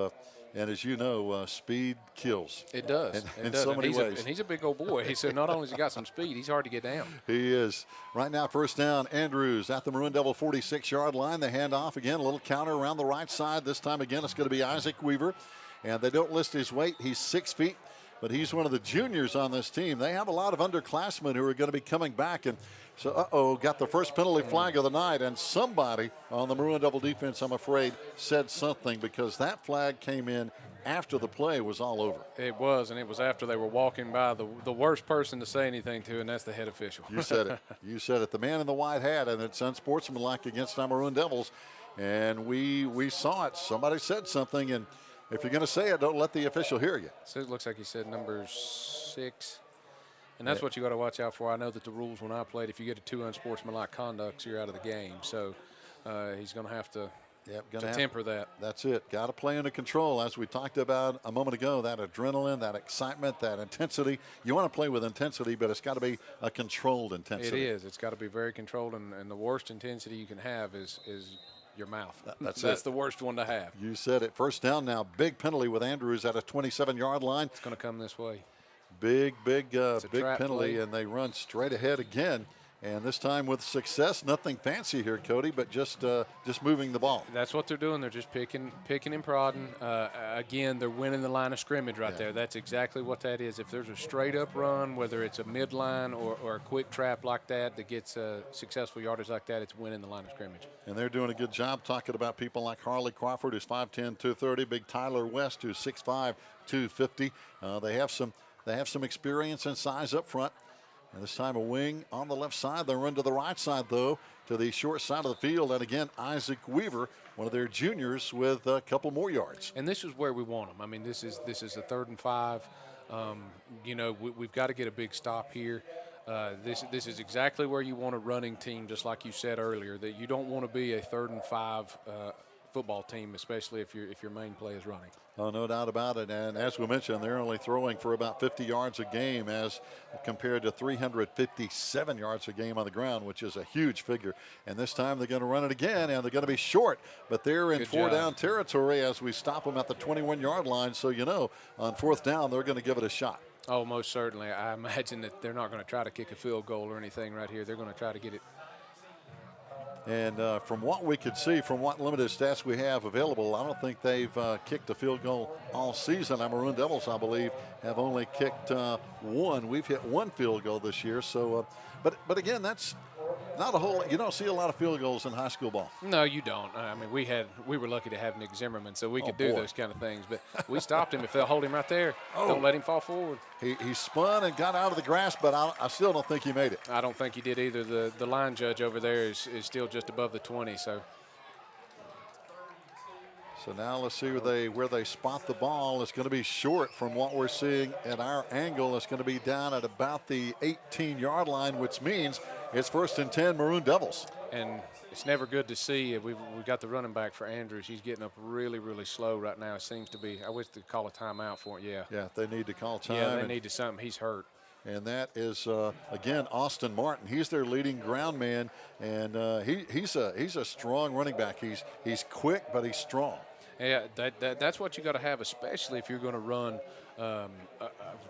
and as you know, speed kills. It does. In so many ways. And he's a big old boy. So not only has he got some speed, he's hard to get down. He is. Right now, first down, Andrews at the Maroon Devil 46-yard line. They hand off again, a little counter around the right side. This time again, it's going to be Isaac Weaver. And they don't list his weight. He's 6 feet, but he's one of the juniors on this team. They have a lot of underclassmen who are going to be coming back. And so, got the first penalty flag of the night. And somebody on the Maroon Devil defense, I'm afraid, said something because that flag came in after the play was all over. It was, and it was after they were walking by the worst person to say anything to, and that's the head official. You said it. You said it. The man in the white hat, and it's unsportsmanlike against our Maroon Devils. And we saw it. Somebody said something, and if you're going to say it, don't let the official hear you. So it looks like he said number 6. And that's what you got to watch out for. I know that the rules when I played, if you get a 2 unsportsmanlike conducts, you're out of the game. So he's going to have to temper that. That's it. Got to play under control, as we talked about a moment ago. That adrenaline, that excitement, that intensity. You want to play with intensity, but it's got to be a controlled intensity. It is. It's got to be very controlled, and the worst intensity you can have is your mouth. That's the worst one to have. You said it. First down now. Big penalty with Andrews at a 27-yard line. It's going to come this way. Big penalty, play. and they run straight ahead again. And this time with success. Nothing fancy here, Cody, but just moving the ball. That's what they're doing. They're just picking and prodding. Again, they're winning the line of scrimmage right there. That's exactly what that is. If there's a straight-up run, whether it's a midline or a quick trap like that gets successful yardage like that, it's winning the line of scrimmage. And they're doing a good job talking about people like Harley Crawford, who's 5'10", 230, big Tyler West, who's 6'5", 250. They have some experience and size up front. And this time a wing on the left side. They run to the right side, though, to the short side of the field. And again, Isaac Weaver, one of their juniors, with a couple more yards. And this is where we want them. I mean, this is a 3rd and 5. We've got to get a big stop here. This is exactly where you want a running team, just like you said earlier, that you don't want to be a 3rd and 5 football team, especially if your main play is running. Oh, no doubt about it. And as we mentioned, they're only throwing for about 50 yards a game as compared to 357 yards a game on the ground, which is a huge figure. And this time they're going to run it again, and they're going to be short. But they're in four-down territory as we stop them at the 21-yard line. So, on 4th down, they're going to give it a shot. Oh, most certainly. I imagine that they're not going to try to kick a field goal or anything right here. They're going to try to get it. And from what we could see, from what limited stats we have available, I don't think they've kicked a field goal all season. Our Maroon Devils, I believe, have only kicked one. We've hit one field goal this year. So, but again, that's not a whole. You don't see a lot of field goals in high school ball. No, you don't. I mean, we were lucky to have Nick Zimmerman, so we could do those kind of things. But we stopped him. If they'll hold him right there, don't let him fall forward. He spun and got out of the grass, but I still don't think he made it. I don't think he did either. The line judge over there is still just above the 20. So now let's see where they spot the ball. It's going to be short from what we're seeing at our angle. It's going to be down at about the 18-yard line, which means it's 1st and 10 Maroon Devils. And it's never good to see. We've got the running back for Andrews. He's getting up really, really slow right now. It seems to be. I wish they'd call a timeout for it. Yeah, they need to call time. Yeah, they need to something. He's hurt. And that is, again, Austin Martin. He's their leading ground man, and he's a strong running back. He's quick, but he's strong. Yeah, that's what you got to have, especially if you're going to run a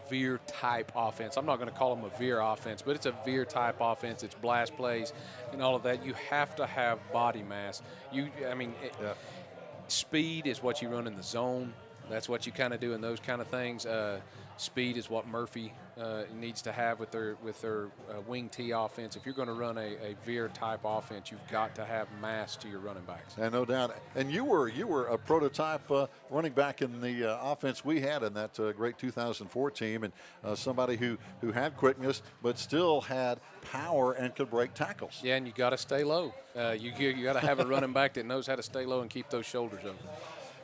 veer-type offense. I'm not going to call them a veer offense, but it's a veer-type offense. It's blast plays and all of that. You have to have body mass. Speed is what you run in the zone. That's what you kind of do in those kind of things. Speed is what Murphy needs to have with their wing T offense. If you're going to run a veer type offense, you've got to have mass to your running backs. And no doubt. And you were a prototype running back in the offense we had in that great 2004 team, and somebody who had quickness but still had power and could break tackles. Yeah, and you got to stay low. You got to have a running back that knows how to stay low and keep those shoulders up.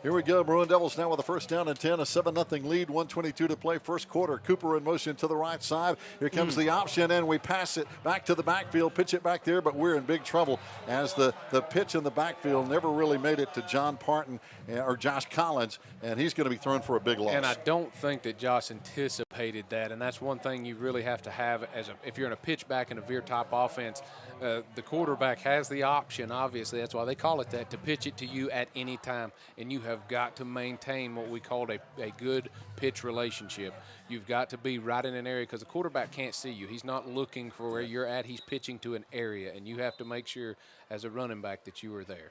Here we go. Maroon Devils now with a 1st down and 10, a 7-0 lead, 1:22 to play. First quarter. Cooper in motion to the right side. Here comes the option, and we pass it back to the backfield, pitch it back there, but we're in big trouble as the pitch in the backfield never really made it to John Parton or Josh Collins, and he's going to be thrown for a big loss. And I don't think that Josh anticipated that, and that's one thing you really have to have if you're in a pitch back in a veer type offense. The quarterback has the option, obviously, that's why they call it that, to pitch it to you at any time, and you have got to maintain what we call a good pitch relationship. You've got to be right in an area because the quarterback can't see you. He's not looking for where you're at. He's pitching to an area, and you have to make sure as a running back that you are there.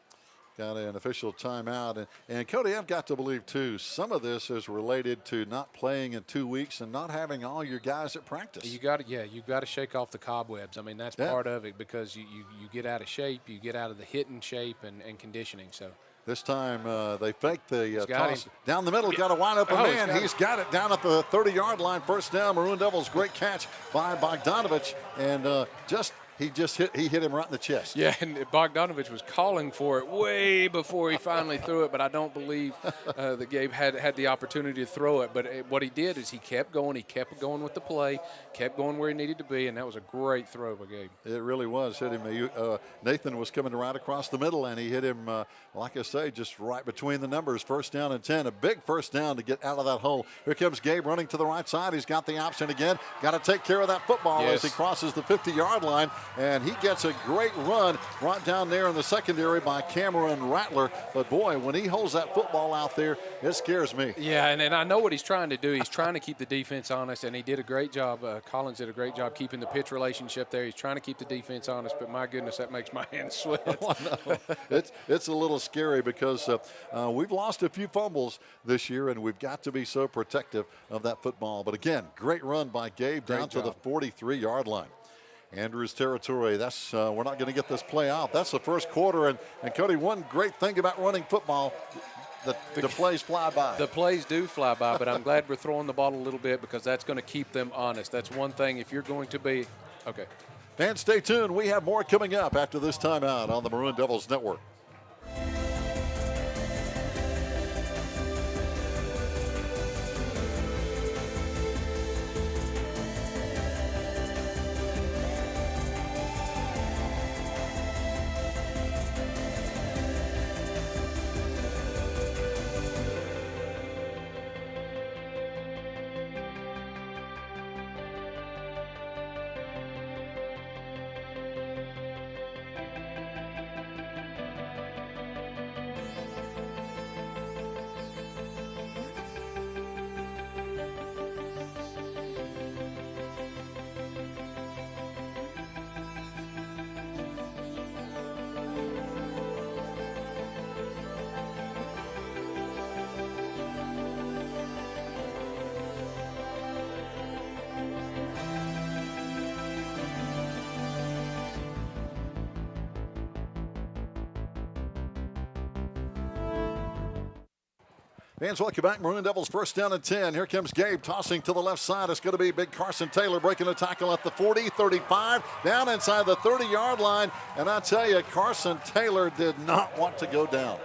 Got an official timeout. And Cody, I've got to believe, too, some of this is related to not playing in 2 weeks and not having all your guys at practice. You've got to shake off the cobwebs. I mean, that's part of it because you get out of shape, you get out of the hitting shape and conditioning. So This time they fake the toss him. down the middle. Got a wide open man. He's got it down at the 30-yard line. First down. Maroon Devils. Great catch by Bogdanovich, and he hit him right in the chest. Yeah, and Bogdanovich was calling for it way before he finally threw it, but I don't believe that Gabe had the opportunity to throw it. But what he did is he kept going. He kept going with the play, kept going where he needed to be, and that was a great throw by Gabe. It really was. Hit him. Nathan was coming right across the middle, and he hit him, like I say, just right between the numbers. First down and 10. A big first down to get out of that hole. Here comes Gabe running to the right side. He's got the option again. Got to take care of that football as he crosses the 50-yard line, and he gets a great run right down there in the secondary by Cameron Rattler. But, boy, when he holds that football out there, it scares me. Yeah, and I know what he's trying to do. He's trying to keep the defense honest, and he did a great job. Collins did a great job keeping the pitch relationship there. He's trying to keep the defense honest, but, my goodness, that makes my hands sweat. Oh, no. It's a little scary because we've lost a few fumbles this year, and we've got to be so protective of that football. But, again, great run by Gabe down to the 43-yard line. Andrews territory. That's we're not going to get this play out. That's the first quarter. And Cody, one great thing about running football, the plays fly by. The plays do fly by, but I'm glad we're throwing the ball a little bit because that's going to keep them honest. That's one thing. If you're going to be – okay. Fans, stay tuned. We have more coming up after this timeout on the Maroon Devils Network. Fans, welcome back. Maroon Devils first down and 10. Here comes Gabe tossing to the left side. It's going to be big Carson Taylor breaking a tackle at the 40, 35, down inside the 30-yard line. And I tell you, Carson Taylor did not want to go down.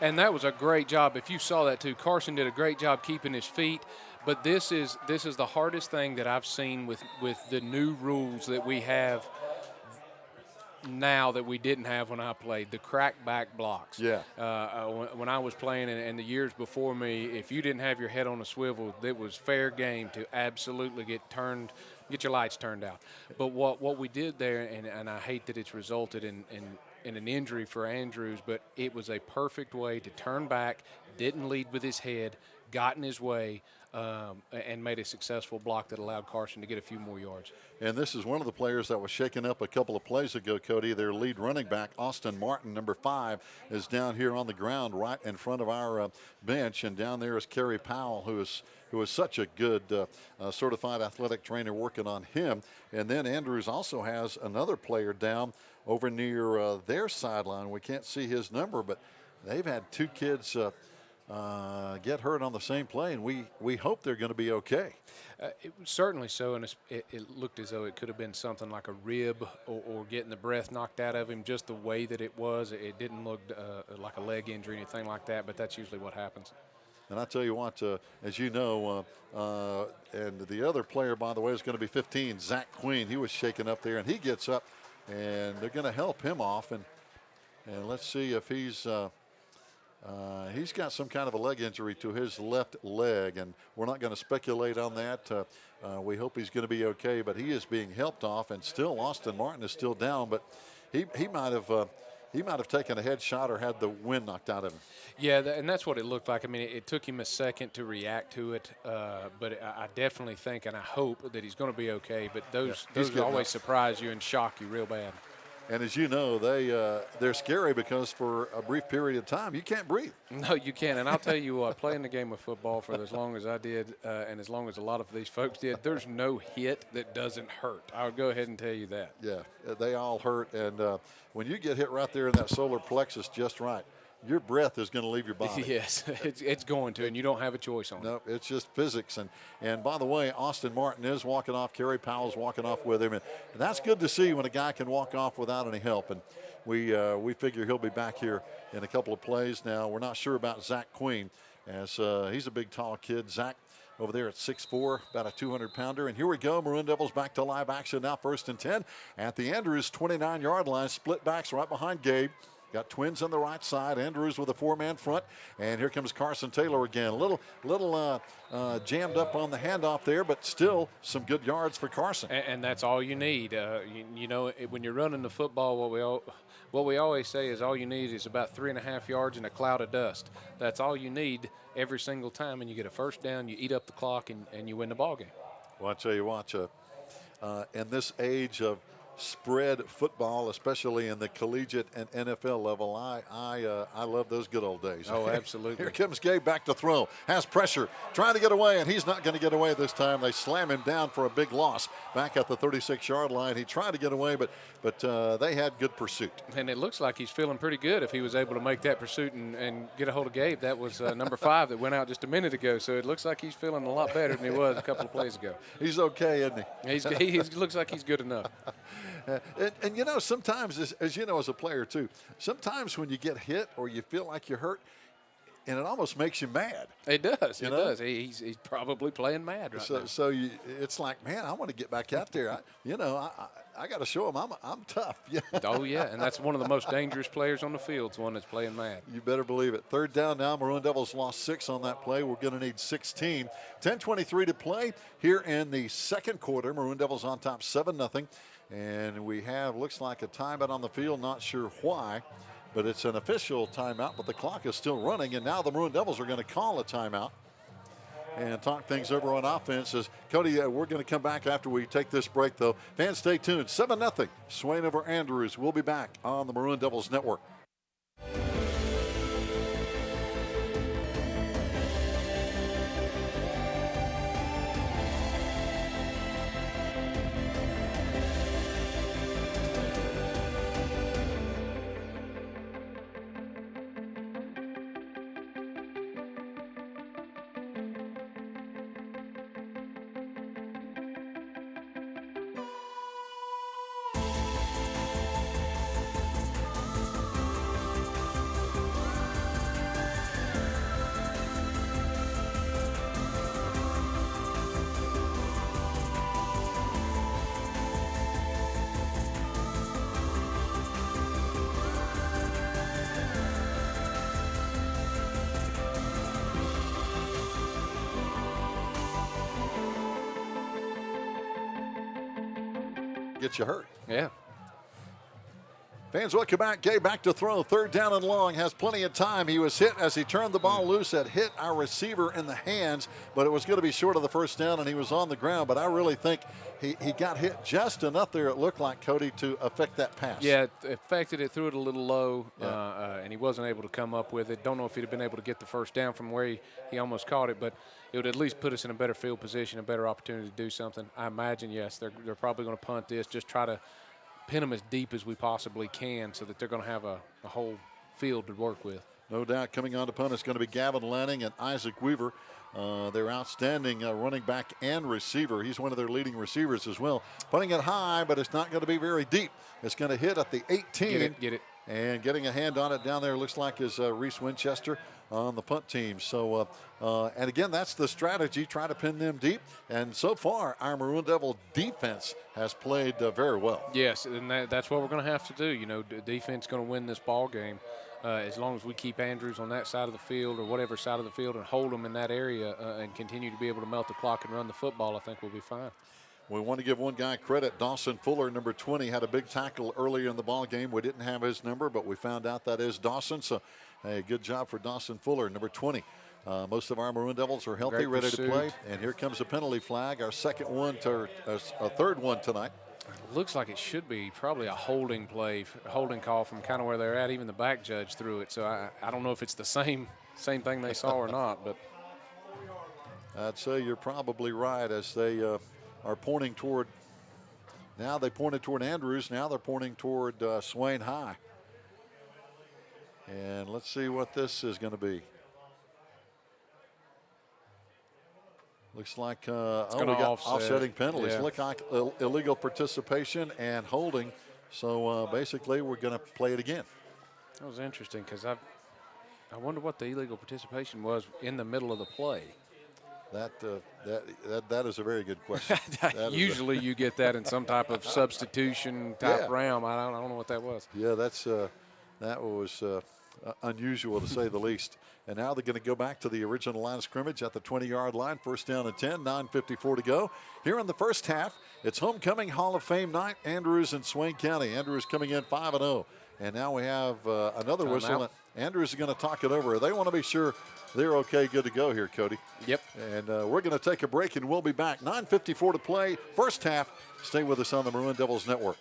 And that was a great job. If you saw that too, Carson did a great job keeping his feet. But this is the hardest thing that I've seen with the new rules that we have now that we didn't have when I played, the crack back blocks. Yeah. When I was playing and the years before me, if you didn't have your head on a swivel, it was fair game to absolutely get your lights turned out. But what we did there, and I hate that it's resulted in an injury for Andrews, but it was a perfect way to turn back, didn't lead with his head, got in his way, and made a successful block that allowed Carson to get a few more yards. And this is one of the players that was shaken up a couple of plays ago, Cody. Their lead running back, Austin Martin, number 5, is down here on the ground right in front of our bench. And down there is Kerry Powell, who is such a good certified athletic trainer working on him. And then Andrews also has another player down over near their sideline. We can't see his number, but they've had 2 kids get hurt on the same play, and we hope they're going to be okay. Certainly so, and it looked as though it could have been something like a rib or getting the breath knocked out of him, just the way that it was. It didn't look like a leg injury or anything like that, but that's usually what happens. And I tell you what, as you know, and the other player, by the way, is going to be 15, Zach Queen. He was shaken up there, and he gets up, and they're going to help him off. And let's see if he's got some kind of a leg injury to his left leg, and we're not going to speculate on that. We hope he's going to be okay, but he is being helped off, and still Austin Martin is still down, but he might have taken a headshot or had the wind knocked out of him. Yeah, and that's what it looked like. I mean, it took him a second to react to it, but I definitely think and I hope that he's going to be okay, but those always surprise you and shock you real bad. And as you know, they're scary because for a brief period of time, you can't breathe. No, you can't. And I'll tell you what, playing the game of football for as long as I did and as long as a lot of these folks did, there's no hit that doesn't hurt. I'll go ahead and tell you that. Yeah, they all hurt. And when you get hit right there in that solar plexus just right, your breath is going to leave your body. Yes, it's going to, and you don't have a choice on it. No, it's just physics. And by the way, Austin Martin is walking off. Kerry Powell's walking off with him. And that's good to see when a guy can walk off without any help. And we figure he'll be back here in a couple of plays. Now, we're not sure about Zach Queen, as he's a big, tall kid. Zach over there at 6'4", about a 200-pounder. And here we go. Maroon Devils back to live action now, 1st and 10 at the Andrews 29-yard line. Split backs right behind Gabe. Got twins on the right side. Andrews with a 4-man front. And here comes Carson Taylor again. A little jammed up on the handoff there, but still some good yards for Carson. And that's all you need. You know, when you're running the football, what we always say is all you need is about 3.5 yards and a cloud of dust. That's all you need every single time, and you get a first down, you eat up the clock, and you win the ball game. Well, I tell you what, in this age of spread football, especially in the collegiate and NFL level, I love those good old days. Oh, absolutely. Here comes Gabe back to throw. Has pressure, trying to get away, and he's not going to get away this time. They slam him down for a big loss back at the 36-yard line. He tried to get away, but they had good pursuit. And it looks like he's feeling pretty good if he was able to make that pursuit and get a hold of Gabe. That was number 5 that went out just a minute ago, so it looks like he's feeling a lot better than he was a couple of plays ago. He's okay, isn't he? He looks like he's good enough. And you know, sometimes, as you know, as a player too, sometimes when you get hit or you feel like you're hurt, and it almost makes you mad. It does. You it know? does. He's probably playing mad right now. So it's like, man, I want to get back out there. I got to show him I'm tough. Yeah. Oh, yeah, and that's one of the most dangerous players on the field, one that's playing mad. You better believe it. 3rd down now. Maroon Devils lost 6 on that play. We're going to need 16. 10:23 to play here in the second quarter. Maroon Devils on top 7-0. And we have, looks like a timeout on the field. Not sure why, but it's an official timeout, but the clock is still running. And now the Maroon Devils are going to call a timeout and talk things over on offense. As Cody, we're going to come back after we take this break, though. Fans, stay tuned. 7-0. Swain over Andrews. We'll be back on the Maroon Devils Network. Get you hurt. Yeah. Fans, welcome back. Gabe back to throw. 3rd down and long. Has plenty of time. He was hit as he turned the ball loose. Had hit our receiver in the hands, but it was going to be short of the first down, and he was on the ground. But I really think he got hit just enough there, it looked like, Cody, to affect that pass. Yeah, it affected it, threw it a little low, Yeah. and he wasn't able to come up with it. Don't know if he'd have been able to get the first down from where he almost caught it, but it would at least put us in a better field position, a better opportunity to do something. I imagine, yes, they're probably going to punt this, just try to pin them as deep as we possibly can so that they're going to have a whole field to work with. No doubt coming on to punt is going to be Gavin Lanning and Isaac Weaver. Their outstanding running back and receiver. He's one of their leading receivers as well. Punting it high, but it's not going to be very deep. It's going to hit at the 18. Get it. And getting a hand on it down there looks like is Reese Winchester on the punt team. So, and again, that's the strategy, try to pin them deep. And so far, our Maroon Devil defense has played very well. Yes, and that's what we're going to have to do. You know, defense going to win this ball game. As long as we keep Andrews on that side of the field or whatever side of the field and hold them in that area and continue to be able to melt the clock and run the football, I think we'll be fine. We want to give one guy credit. Dawson Fuller, number 20, had a big tackle earlier in the ball game. We didn't have his number, but we found out that is Dawson. So, hey, good job for Dawson Fuller, number 20. Most of our Maroon Devils are healthy, ready to play. And here comes a penalty flag, our second one to a third one tonight. Looks like it should be probably a holding play, a holding call from kind of where they're at. Even the back judge threw it. So I don't know if it's the same thing they saw or not. But I'd say you're probably right as they are pointing toward. Now they pointed toward Andrews. Now they're pointing toward Swain High. And let's see what this is going to be. Looks like we got offsetting penalties. Yeah. Look like illegal participation and holding. So basically, we're going to play it again. That was interesting because I wonder what the illegal participation was in the middle of the play. That is a very good question. Usually you get that in some type of substitution type realm. I don't know what that was. Yeah, that was unusual to say the least. And now they're going to go back to the original line of scrimmage at the 20-yard line. First down and 10, 9:54 to go. Here in the first half, it's homecoming Hall of Fame night, Andrews and Swain County. Andrews coming in 5-0. And now we have another whistle. Out. Andrews is going to talk it over. They want to be sure they're okay, good to go here, Cody. Yep. And we're going to take a break, and we'll be back. 9:54 to play, first half. Stay with us on the Maroon Devils Network.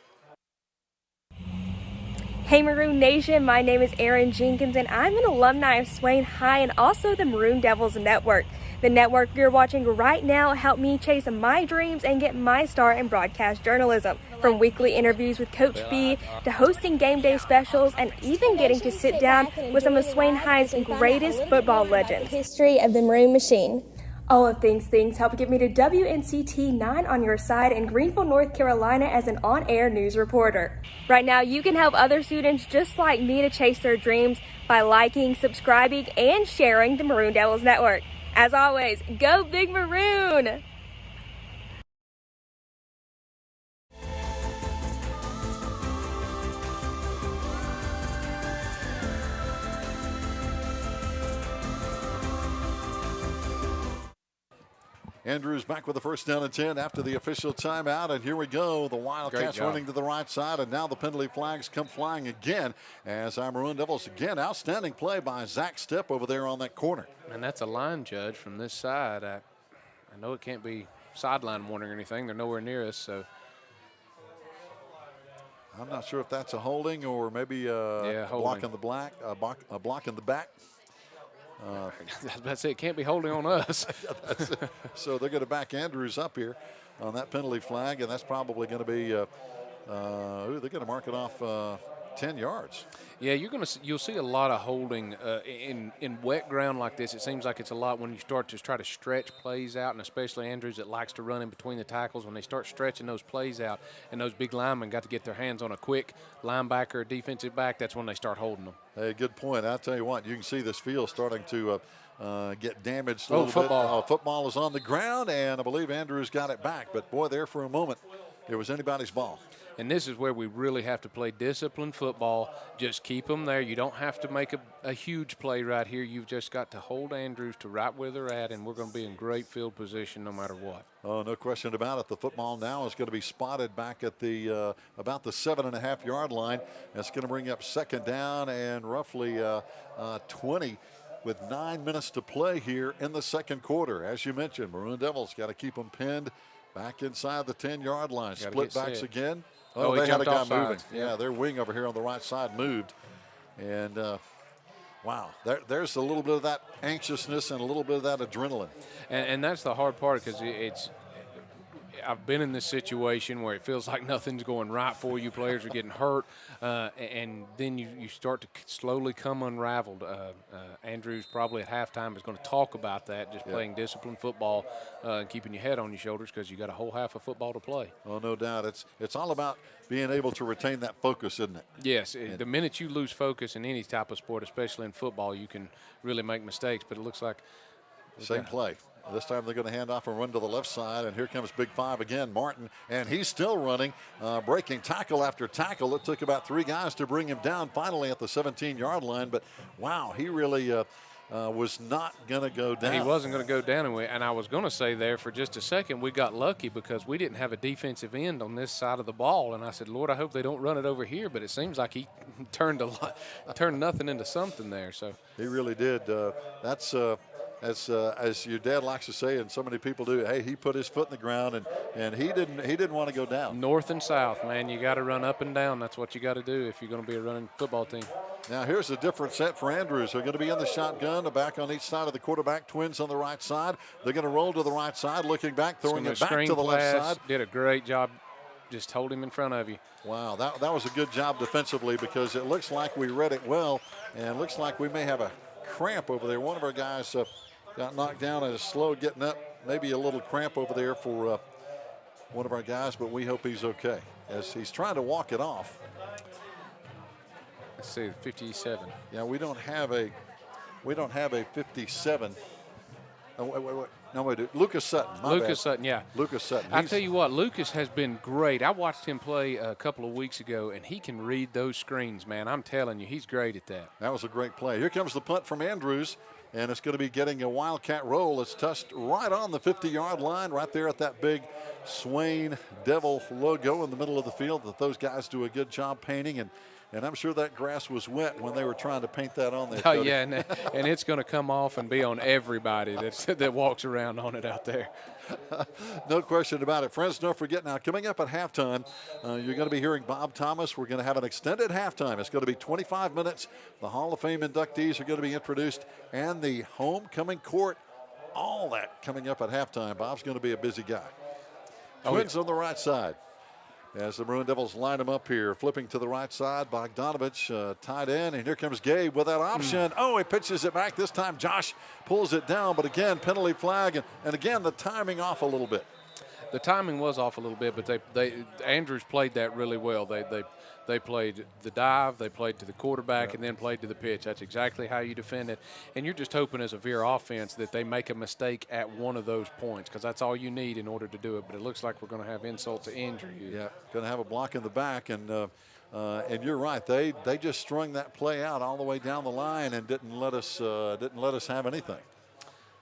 Hey Maroon Nation, my name is Erin Jenkins and I'm an alumni of Swain High and also the Maroon Devils Network. The network you're watching right now helped me chase my dreams and get my start in broadcast journalism. From weekly interviews with Coach B to hosting game day specials and even getting to sit down with some of Swain High's greatest football legends. History of the Maroon Machine. All of things help get me to WNCT 9 on your side in Greenville, North Carolina as an on-air news reporter. Right now, you can help other students just like me to chase their dreams by liking, subscribing, and sharing the Maroon Devils Network. As always, go Big Maroon! Andrews back with the first down and 10 after the official timeout. And here we go. The Wildcats running to the right side. And now the penalty flags come flying again as our Maroon Devils again. Outstanding play by Zach Stepp over there on that corner. And that's a line judge from this side. I know it can't be sideline warning or anything. They're nowhere near us. So I'm not sure if that's a holding or maybe a block in the black, a block in the back. I was about to say it can't be holding on us. So they're going to back Andrews up here on that penalty flag, and that's probably going to be they're going to mark it off 10 yards. Yeah, you'll see a lot of holding in wet ground like this. It seems like it's a lot when you start to try to stretch plays out, and especially Andrews that likes to run in between the tackles. When they start stretching those plays out, and those big linemen got to get their hands on a quick linebacker or defensive back, that's when they start holding them. Hey, good point. I'll tell you what, you can see this field starting to get damaged a little football. bit. Football is on the ground, and I believe Andrews got it back. But, boy, there for a moment, it was anybody's ball. And this is where we really have to play disciplined football. Just keep them there. You don't have to make a huge play right here. You've just got to hold Andrews to right where they're at, and we're going to be in great field position no matter what. Oh, no question about it. The football now is going to be spotted back at the about the 7.5-yard line. That's going to bring up second down and roughly 20 with 9 minutes to play here in the second quarter. As you mentioned, Maroon Devils got to keep them pinned back inside the 10-yard line. Split backs again. Oh, they had a guy moving. Yeah, their wing over here on the right side moved. And, wow, there's a little bit of that anxiousness and a little bit of that adrenaline. And that's the hard part because I've been in this situation where it feels like nothing's going right for you. Players are getting hurt, and then you start to slowly come unraveled. Andrews probably at halftime is going to talk about that, just playing disciplined football and keeping your head on your shoulders because you got a whole half of football to play. Oh, no doubt. It's all about being able to retain that focus, isn't it? Yes. The minute you lose focus in any type of sport, especially in football, you can really make mistakes. But it looks like same play. This time they're going to hand off and run to the left side, and here comes Big Five again, Martin, and he's still running, breaking tackle after tackle. It took about 3 guys to bring him down finally at the 17-yard line, but wow, he really was not going to go down. He wasn't going to go down, and I was going to say there for just a second, we got lucky because we didn't have a defensive end on this side of the ball, and I said, Lord, I hope they don't run it over here, but it seems like he turned nothing into something there. So he really did. That's as your dad likes to say, and so many people do. Hey, he put his foot in the ground, and he didn't want to go down. North and south, man, you got to run up and down. That's what you got to do if you're going to be a running football team. Now here's a different set for Andrews. They're going to be in the shotgun, a back on each side of the quarterback, twins on the right side. They're going to roll to the right side, looking back, throwing it back to the left side. Did a great job just hold him in front of you. Wow, that was a good job defensively, because it looks like we read it well, and it looks like we may have a cramp over there. One of our guys got knocked down and is slow getting up. Maybe a little cramp over there for one of our guys, but we hope he's okay as he's trying to walk it off. Let's see, 57. Yeah, we don't have a 57. Oh, wait. No, wait. Lucas Sutton. Lucas Sutton, yeah. Lucas Sutton. I tell you what, Lucas has been great. I watched him play a couple of weeks ago, and he can read those screens, man. I'm telling you, he's great at that. That was a great play. Here comes the punt from Andrews, and it's going to be getting a Wildcat roll. It's touched right on the 50-yard line, right there at that big Swain Devil logo in the middle of the field that those guys do a good job painting. And I'm sure that grass was wet when they were trying to paint that on there. Oh, yeah, and it's going to come off and be on everybody that walks around on it out there. No question about it. Friends, don't forget now, coming up at halftime, you're going to be hearing Bob Thomas. We're going to have an extended halftime. It's going to be 25 minutes. The Hall of Fame inductees are going to be introduced, and the homecoming court, all that coming up at halftime. Bob's going to be a busy guy. Twins on the right side. As the Maroon Devils line them up here, flipping to the right side, Bogdanovich tied in, and here comes Gabe with that option. Oh, he pitches it back. This time Josh pulls it down, but again, penalty flag, and again, the timing off a little bit. The timing was off a little bit, but Andrews played that really well. They played the dive, they played to the quarterback, and then played to the pitch. That's exactly how you defend it. And you're just hoping as a Veer offense that they make a mistake at one of those points, because that's all you need in order to do it. But it looks like we're going to have insult to injury. Yeah, going to have a block in the back, and you're right. They just strung that play out all the way down the line and didn't let us have anything.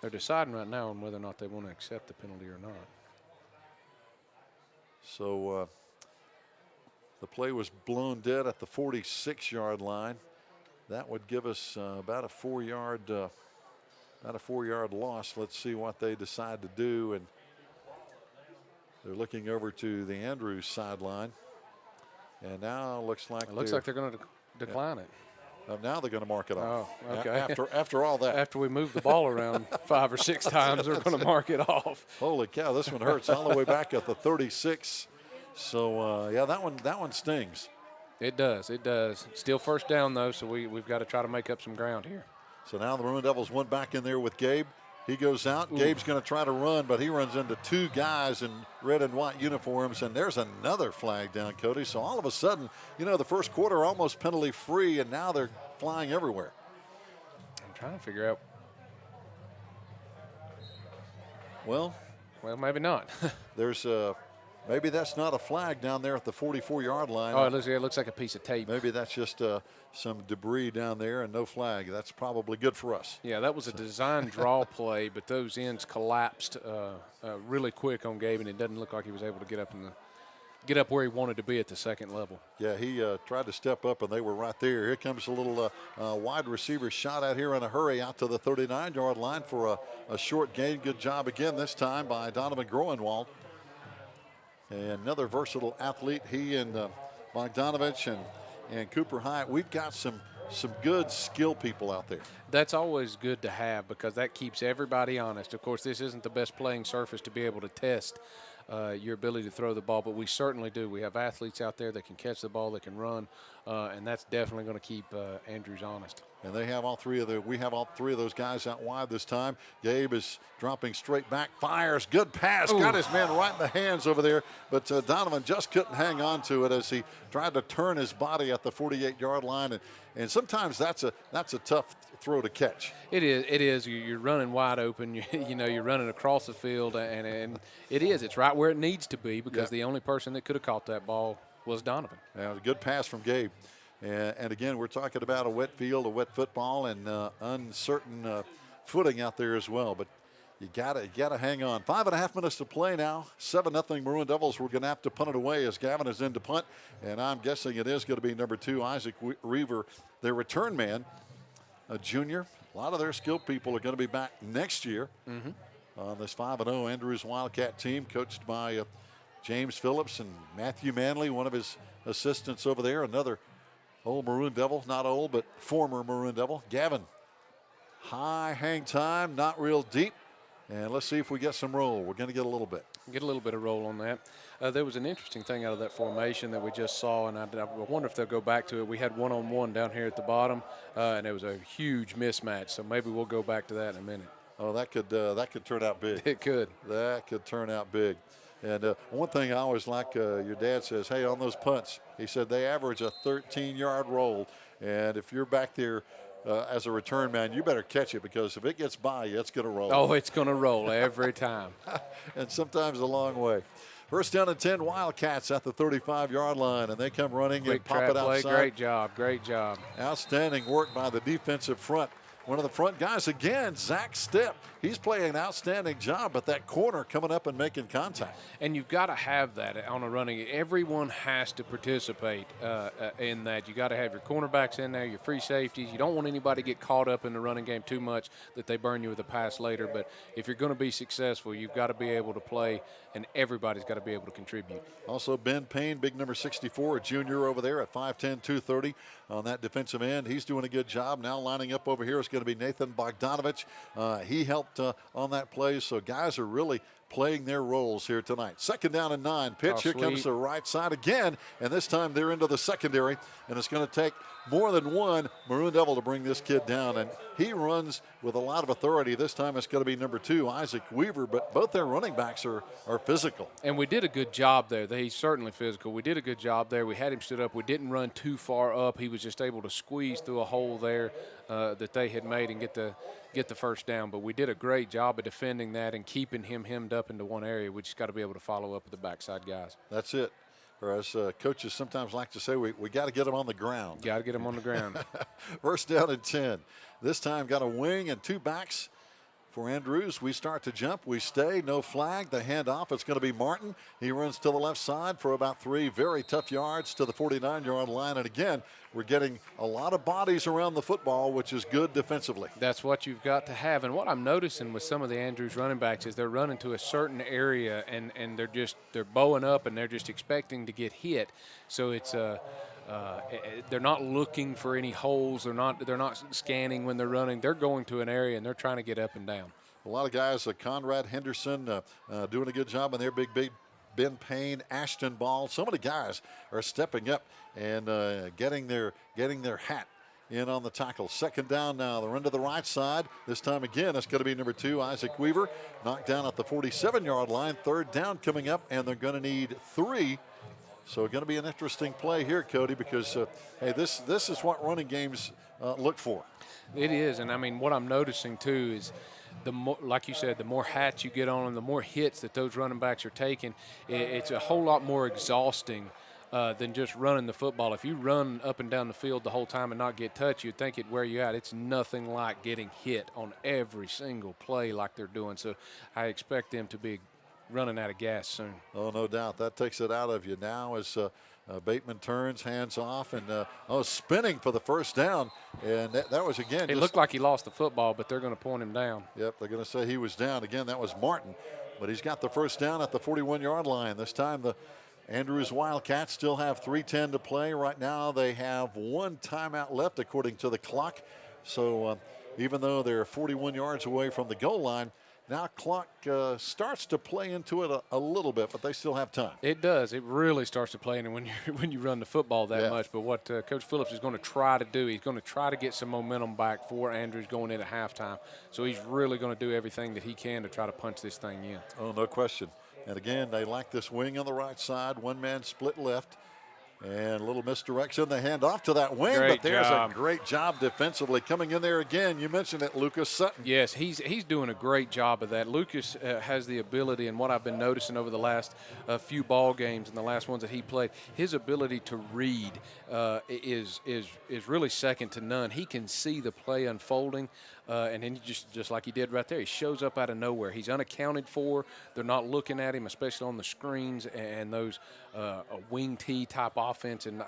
They're deciding right now on whether or not they want to accept the penalty or not. So the play was blown dead at the 46-yard line. That would give us about a 4-yard loss. Let's see what they decide to do. And they're looking over to the Andrews sideline. And now it looks like they're going to decline it. Now they're going to mark it off. Oh, okay. After all that. After we move the ball around 5 or 6 times, they're going to mark it off. Holy cow, this one hurts all the way back at the 36. So, yeah, that one stings. It does. Still first down, though, so we've got to try to make up some ground here. So now the Maroon Devils went back in there with Gabe. He goes out. Ooh. Gabe's going to try to run, but he runs into 2 guys in red and white uniforms, and there's another flag down, Cody. So all of a sudden, the first quarter almost penalty-free, and now they're flying everywhere. I'm trying to figure out. Well, maybe not. There's maybe that's not a flag down there at the 44-yard line. Oh, it looks like a piece of tape. Maybe that's just some debris down there and no flag. That's probably good for us. Yeah, that was a design draw play, but those ends collapsed really quick on Gabe, and it doesn't look like he was able to get up where he wanted to be at the second level. Yeah, he tried to step up, and they were right there. Here comes a little wide receiver shot out here in a hurry out to the 39-yard line for a short gain. Good job again this time by Donovan Groenwald. And another versatile athlete. He and Bogdanovich and Cooper High. We've got some good skill people out there. That's always good to have because that keeps everybody honest. Of course, this isn't the best playing surface to be able to test your ability to throw the ball, but we certainly do. We have athletes out there that can catch the ball, that can run, and that's definitely going to keep Andrews honest. And we have all three of those guys out wide this time. Gabe is dropping straight back, fires, good pass, got his man right in the hands over there, but Donovan just couldn't hang on to it as he tried to turn his body at the 48-yard line, and sometimes that's a tough throw to catch. It is. You're running wide open. You're running across the field, and it is. It's right where it needs to be because the only person that could have caught that ball was Donovan. Yeah, it was a good pass from Gabe. And again, we're talking about a wet field, a wet football, and uncertain footing out there as well. But you gotta hang on. 5.5 minutes to play now. 7-0 Maroon Devils. We're gonna have to punt it away as Gavin is in to punt, and I'm guessing it is going to be number 2, Isaac Reaver, their return man, a junior. A lot of their skilled people are going to be back next year on this 5-0 Andrews Wildcat team, coached by James Phillips and Matthew Manley, one of his assistants over there. Another old Maroon Devil, not old, but former Maroon Devil. Gavin, high hang time, not real deep. And let's see if we get some roll. We're going to get a little bit. Get a little bit of roll on that. There was an interesting thing out of that formation that we just saw, and I wonder if they'll go back to it. We had one-on-one down here at the bottom, and it was a huge mismatch. So maybe we'll go back to that in a minute. Oh, that could turn out big. It could. That could turn out big. And one thing I always like, your dad says, hey, on those punts, he said they average a 13-yard roll. And if you're back there as a return man, you better catch it, because if it gets by you, it's going to roll. Oh, it's going to roll every time. And sometimes a long way. First down and 10, Wildcats at the 35-yard line, and they come running Quick and pop it outside. play. Great job, great job. Outstanding work by the defensive front. One of the front guys again, Zach Stepp. He's playing an outstanding job at that corner, coming up and making contact. And you've got to have that on a running. Everyone has to participate in that. You got to have your cornerbacks in there, your free safeties. You don't want anybody to get caught up in the running game too much that they burn you with a pass later. But if you're going to be successful, you've got to be able to play, and everybody's got to be able to contribute. Also, Ben Payne, big number 64, a junior over there at 5'10", 230 on that defensive end. He's doing a good job. Now lining up over here is going to be Nathan Bogdanovich. He helped on that play, so guys are really playing their roles here tonight. Second down and 9. Pitch. Here comes the right side again, and this time they're into the secondary, and it's going to take more than one Maroon Devil to bring this kid down, and he runs with a lot of authority. This time it's going to be number 2, Isaac Weaver, but both their running backs are physical. And we did a good job there. He's certainly physical. We did a good job there. We had him stood up. We didn't run too far up. He was just able to squeeze through a hole there that they had made and get the first down. But we did a great job of defending that and keeping him hemmed up into one area. We just got to be able to follow up with the backside guys. That's it. Or as coaches sometimes like to say, we got to get them on the ground. Got to get them on the ground. First down and 10. This time got a wing and 2 backs for Andrews. We start to jump. We stay. No flag. The handoff. It's going to be Martin. He runs to the left side for about 3 very tough yards to the 49-yard line. And again, we're getting a lot of bodies around the football, which is good defensively. That's what you've got to have. And what I'm noticing with some of the Andrews running backs is they're running to a certain area and they're bowing up and they're just expecting to get hit. So it's they're not looking for any holes. They're not scanning when they're running. They're going to an area and they're trying to get up and down. A lot of guys, Conrad Henderson doing a good job in their big Ben Payne, Ashton Ball. So many guys are stepping up and getting their hat in on the tackle. Second down now. They're into the right side. This time again, it's going to be number 2, Isaac Weaver, knocked down at the 47-yard line. Third down coming up, and they're going to need 3. So going to be an interesting play here, Cody, because, hey, this is what running games look for. It is, and I mean, what I'm noticing too is like you said, the more hats you get on them, the more hits that those running backs are taking. It's a whole lot more exhausting than just running the football. If you run up and down the field the whole time and not get touched, you'd think it'd wear you out. It's nothing like getting hit on every single play like they're doing. So I expect them to be running out of gas soon. Oh, no doubt. That takes it out of you now as Bateman turns, hands off, and spinning for the first down. And that was, again, it looked like he lost the football, but they're going to point him down. Yep, they're going to say he was down. Again, that was Martin. But he's got the first down at the 41-yard line. This time the Andrews Wildcats still have 3:10 to play. Right now they have 1 timeout left according to the clock. So even though they're 41 yards away from the goal line, now clock starts to play into it a little bit, but they still have time. It does. It really starts to play in when you run the football that much. But what Coach Phillips is going to try to do, he's going to try to get some momentum back for Andrews going in at halftime. So he's really going to do everything that he can to try to punch this thing in. Oh, no question. And again, they like this wing on the right side, 1-man split left. And a little misdirection. They hand off to that wing, but there's a great job defensively coming in there again. You mentioned it, Lucas Sutton. Yes, he's doing a great job of that. Lucas has the ability, and what I've been noticing over the last few ball games and the last ones that he played, his ability to read is really second to none. He can see the play unfolding. And then just like he did right there, he shows up out of nowhere. He's unaccounted for. They're not looking at him, especially on the screens and those wing T type offense and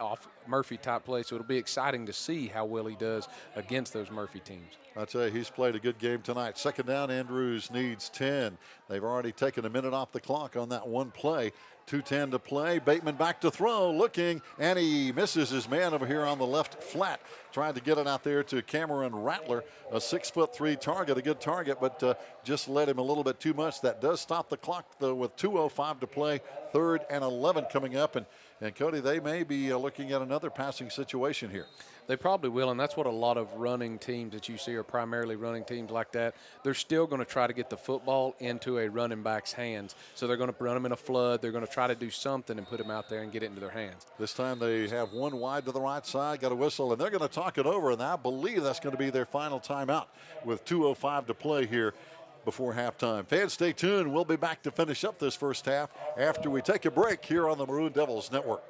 Murphy type plays. So it'll be exciting to see how well he does against those Murphy teams. I'll tell you, he's played a good game tonight. Second down, Andrews needs 10. They've already taken a minute off the clock on that one play. 2:10 to play. Bateman back to throw, looking, and he misses his man over here on the left flat. Tried to get it out there to Cameron Rattler, a 6'3" target, a good target, but just led him a little bit too much. That does stop the clock, though, with 2:05 to play. 3rd and 11 coming up, and Cody, they may be looking at another passing situation here. They probably will, and that's what a lot of running teams that you see are primarily running teams like that. They're still going to try to get the football into a running back's hands. So they're going to run them in a flood. They're going to try to do something and put them out there and get it into their hands. This time they have one wide to the right side, got a whistle, and they're going to talk it over, and I believe that's going to be their final timeout with 2:05 to play here before halftime. Fans, stay tuned. We'll be back to finish up this first half after we take a break here on the Maroon Devils Network.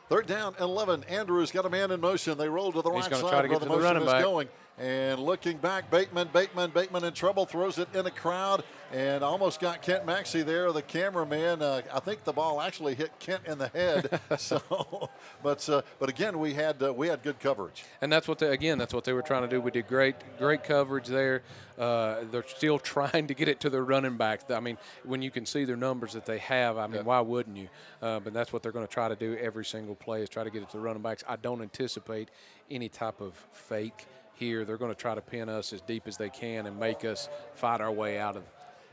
Third down, 11. Andrews got a man in motion. They roll to the right side try to get where to the the motion running is back. going. And looking back, Bateman in trouble, throws it in a crowd, and almost got Kent Maxey there, the cameraman. I think the ball actually hit Kent in the head. But again, we had good coverage. And that's what they were trying to do. We did great coverage there. They're still trying to get it to their running back. I mean, when you can see their numbers that they have, I mean, why wouldn't you? But that's what they're going to try to do every single play, is try to get it to the running backs. I don't anticipate any type of fake here. They're going to try to pin us as deep as they can and make us fight our way out of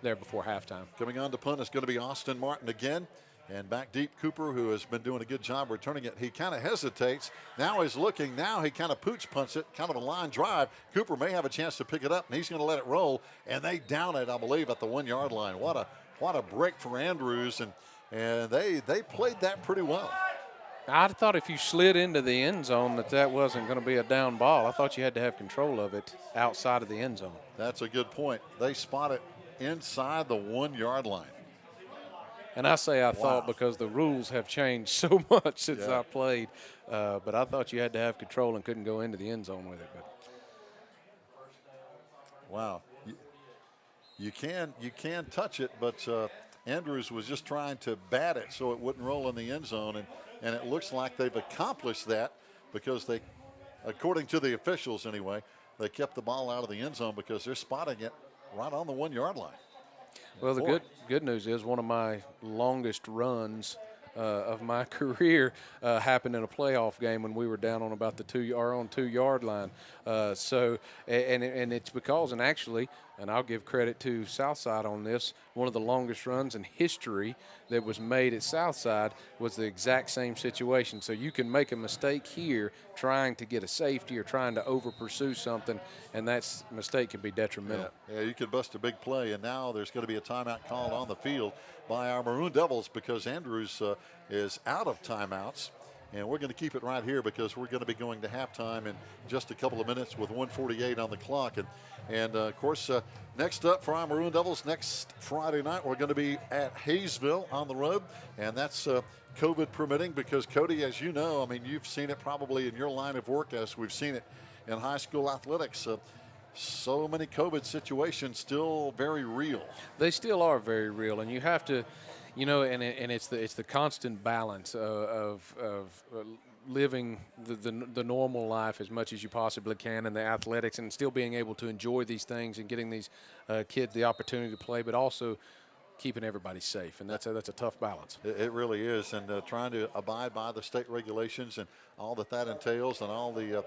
there before halftime. Coming on to punt is going to be Austin Martin again. And back deep, Cooper, who has been doing a good job returning it. He kind of hesitates. Now he's looking. Now he kind of pooch punts it, kind of a line drive. Cooper may have a chance to pick it up, and he's going to let it roll. And they down it, I believe, at the 1 yard line. What a break for Andrews, and they played that pretty well. I thought if you slid into the end zone that wasn't going to be a down ball. I thought you had to have control of it outside of the end zone. That's a good point. They spot it inside the 1 yard line. And I say I thought because the rules have changed so much since I played. But I thought you had to have control and couldn't go into the end zone with it. But wow. You can touch it, but Andrews was just trying to bat it so it wouldn't roll in the end zone. And it looks like they've accomplished that because they, according to the officials anyway, they kept the ball out of the end zone because they're spotting it right on the 1 yard line. Well, the good news is one of my longest runs of my career happened in a playoff game when we were down on about our own 2 yard line. So it's because, and actually, and I'll give credit to Southside on this, one of the longest runs in history that was made at Southside was the exact same situation. So you can make a mistake here trying to get a safety or trying to over pursue something, and that mistake can be detrimental. Yeah, you could bust a big play, and now there's going to be a timeout called on the field by our Maroon Devils because Andrews is out of timeouts. And we're going to keep it right here because we're going to be going to halftime in just a couple of minutes with 1:48 on the clock. And of course, next up for our Maroon Devils next Friday night, we're going to be at Hayesville on the road. And that's COVID permitting because, Cody, as you know, I mean, you've seen it probably in your line of work as we've seen it in high school athletics. So many COVID situations still very real. They still are very real, and you have to – you know, and it's the constant balance of living the normal life as much as you possibly can in the athletics and still being able to enjoy these things and getting these kids the opportunity to play, but also keeping everybody safe, and that's a tough balance. It really is, and trying to abide by the state regulations and all that entails and all the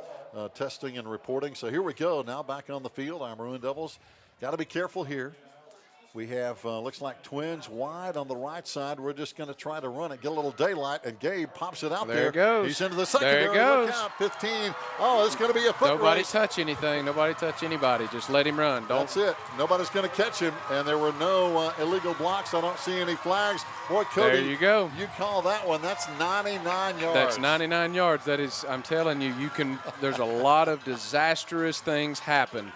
testing and reporting. So here we go, now back on the field. Our Maroon Devils got to be careful here. We have, looks like twins wide on the right side. We're just going to try to run it, get a little daylight, and Gabe pops it out there. There it goes. He's into the secondary. There it goes. Look out, 15. Oh, it's going to be a foot Nobody race. touch anything. Nobody touch anybody. Just let him run. That's it. Nobody's going to catch him, and there were no illegal blocks. I don't see any flags. Boy, Cody, there you go. You call that one. That's 99 yards. That's 99 yards. That is, I'm telling you, there's a lot of disastrous things happen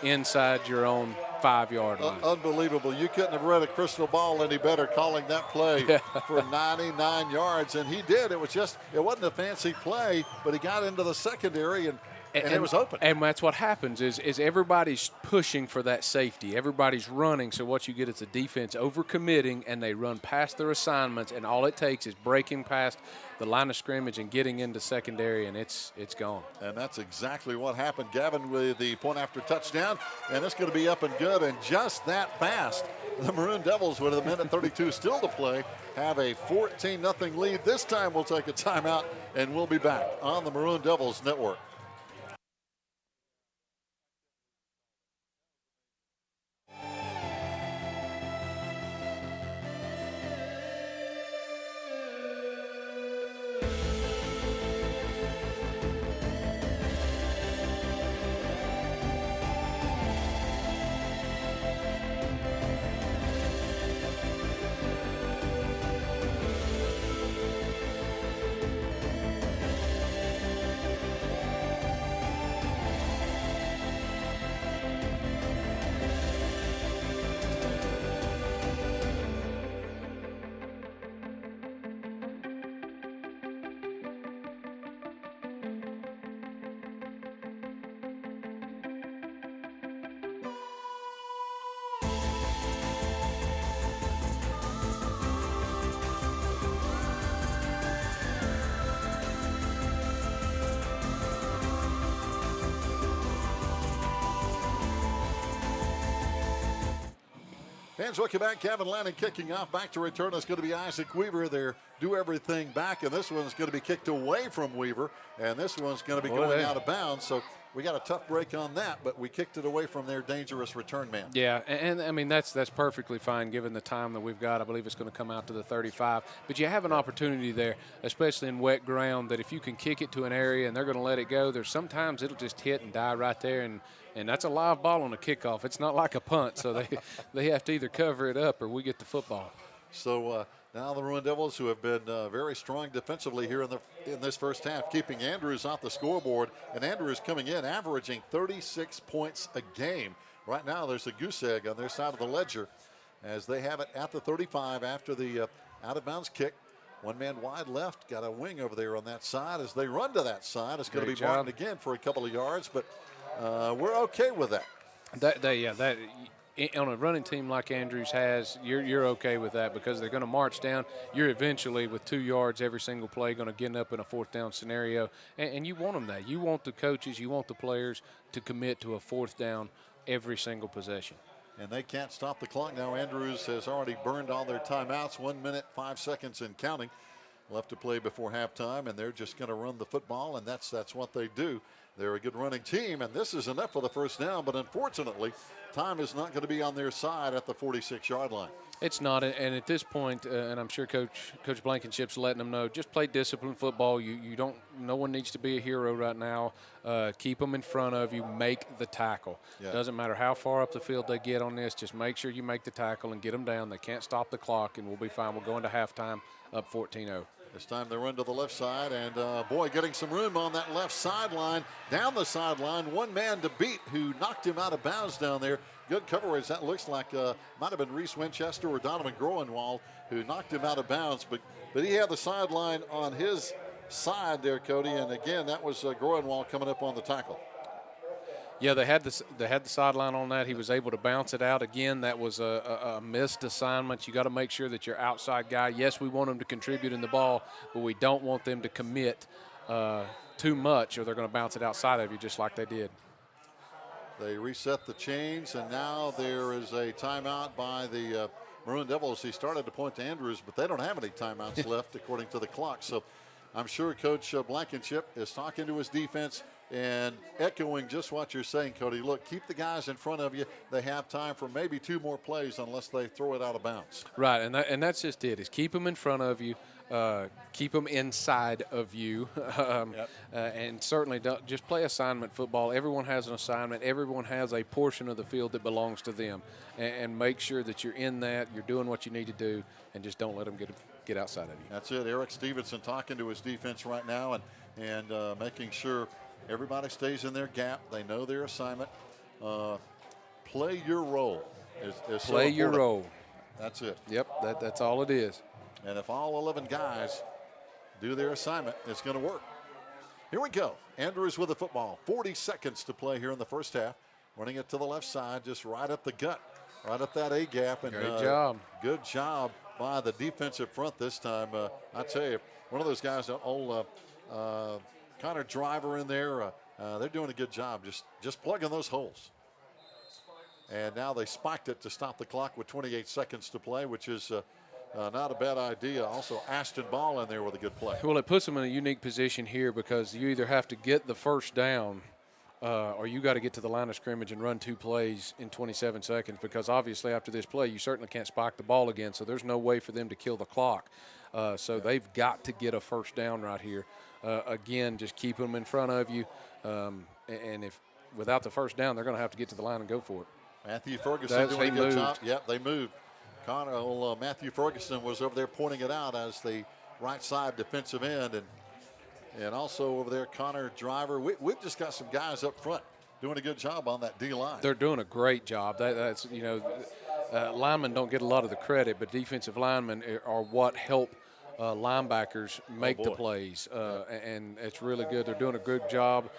inside your own 5-yard line. Unbelievable. You couldn't have read a crystal ball any better calling that play for 99 yards, and he did. It wasn't a fancy play, but he got into the secondary, and it was open. And that's what happens is everybody's pushing for that safety. Everybody's running, so what you get is a defense overcommitting, and they run past their assignments, and all it takes is breaking past the line of scrimmage and getting into secondary, and it's gone. And that's exactly what happened. Gavin with the point after touchdown, and it's going to be up and good. And just that fast, the Maroon Devils, with a minute 32 still to play, have a 14-0 lead. This time we'll take a timeout, and we'll be back on the Maroon Devils Network. Fans, welcome back. Kevin Lanning kicking off. Back to return is going to be Isaac Weaver. They're do everything back, and this one's going to be kicked away from Weaver, and this one's going to be going out of bounds. So we got a tough break on that, but we kicked it away from their dangerous return man. Yeah, and I mean, that's perfectly fine given the time that we've got. I believe it's going to come out to the 35. But you have an opportunity there, especially in wet ground, that if you can kick it to an area and they're going to let it go, there's sometimes it'll just hit and die right there, and that's a live ball on a kickoff. It's not like a punt, so they have to either cover it up or we get the football. So now the Maroon Devils, who have been very strong defensively here in this first half, keeping Andrews off the scoreboard, and Andrews coming in averaging 36 points a game. Right now there's a goose egg on their side of the ledger as they have it at the 35 after the out-of-bounds kick. One man wide left, got a wing over there on that side. As they run to that side, it's going to be Martin again for a couple of yards, but we're okay with that. On a running team like Andrews has, you're okay with that because they're going to march down. You're eventually, with 2 yards every single play, going to get up in a fourth down scenario, and you want them that. You want the coaches, you want the players to commit to a fourth down every single possession. And they can't stop the clock now. Andrews has already burned all their timeouts. 1 minute, 5 seconds and counting left to play before halftime, and they're just going to run the football, and that's what they do. They're a good running team, and this is enough for the first down, but unfortunately, time is not going to be on their side at the 46-yard line. It's not, and at this point, and I'm sure Coach Blankenship's letting them know, just play disciplined football. You don't. No one needs to be a hero right now. Keep them in front of you. Make the tackle. Yeah. Doesn't matter how far up the field they get on this. Just make sure you make the tackle and get them down. They can't stop the clock, and we'll be fine. We'll go into halftime up 14-0. This time they run to the left side, and boy, getting some room on that left sideline. Down the sideline, one man to beat who knocked him out of bounds down there. Good coverage. That looks like might have been Reese Winchester or Donovan Groenwald who knocked him out of bounds, but he had the sideline on his side there, Cody, and again, that was Groenwald coming up on the tackle. Yeah, they had the sideline on that. He was able to bounce it out. Again, that was a missed assignment. You got to make sure that your outside guy, yes, we want them to contribute in the ball, but we don't want them to commit too much or they're going to bounce it outside of you just like they did. They reset the chains, and now there is a timeout by the Maroon Devils. He started to point to Andrews, but they don't have any timeouts left according to the clock. So I'm sure Coach Blankenship is talking to his defense and echoing just what you're saying, Cody. Look, keep the guys in front of you. They have time for maybe 2 more plays unless they throw it out of bounds. Right, and that's just it, is keep them in front of you, keep them inside of you, and certainly don't just play assignment football. Everyone has an assignment. Everyone has a portion of the field that belongs to them, and make sure that you're in that, you're doing what you need to do, and just don't let them get outside of you. That's it. Eric Stevenson talking to his defense right now and making sure everybody stays in their gap. They know their assignment. Play your role. Is so play your important. role. That's it. Yep, that's all it is. And if all 11 guys do their assignment, it's going to work. Here we go. Andrews with the football. 40 seconds to play here in the first half. Running it to the left side, just right up the gut, right up that A gap. And Great job. Good job by the defensive front this time. I tell you, one of those guys, old Connor Driver in there, they're doing a good job just plugging those holes. And now they spiked it to stop the clock with 28 seconds to play, which is not a bad idea. Also, Ashton Ball in there with a good play. Well, it puts them in a unique position here because you either have to get the first down or you got to get to the line of scrimmage and run 2 plays in 27 seconds, because obviously after this play you certainly can't spike the ball again, so there's no way for them to kill the clock. So they've got to get a first down right here. Again, just keep them in front of you, and if without the first down, they're going to have to get to the line and go for it. Matthew Ferguson doing a good job. Yep, they moved. Matthew Ferguson was over there pointing it out as the right side defensive end, and also over there Connor Driver. We've just got some guys up front doing a good job on that D line. They're doing a great job. That's linemen don't get a lot of the credit, but defensive linemen are what help linebackers make the plays, and it's really good. They're doing a good job.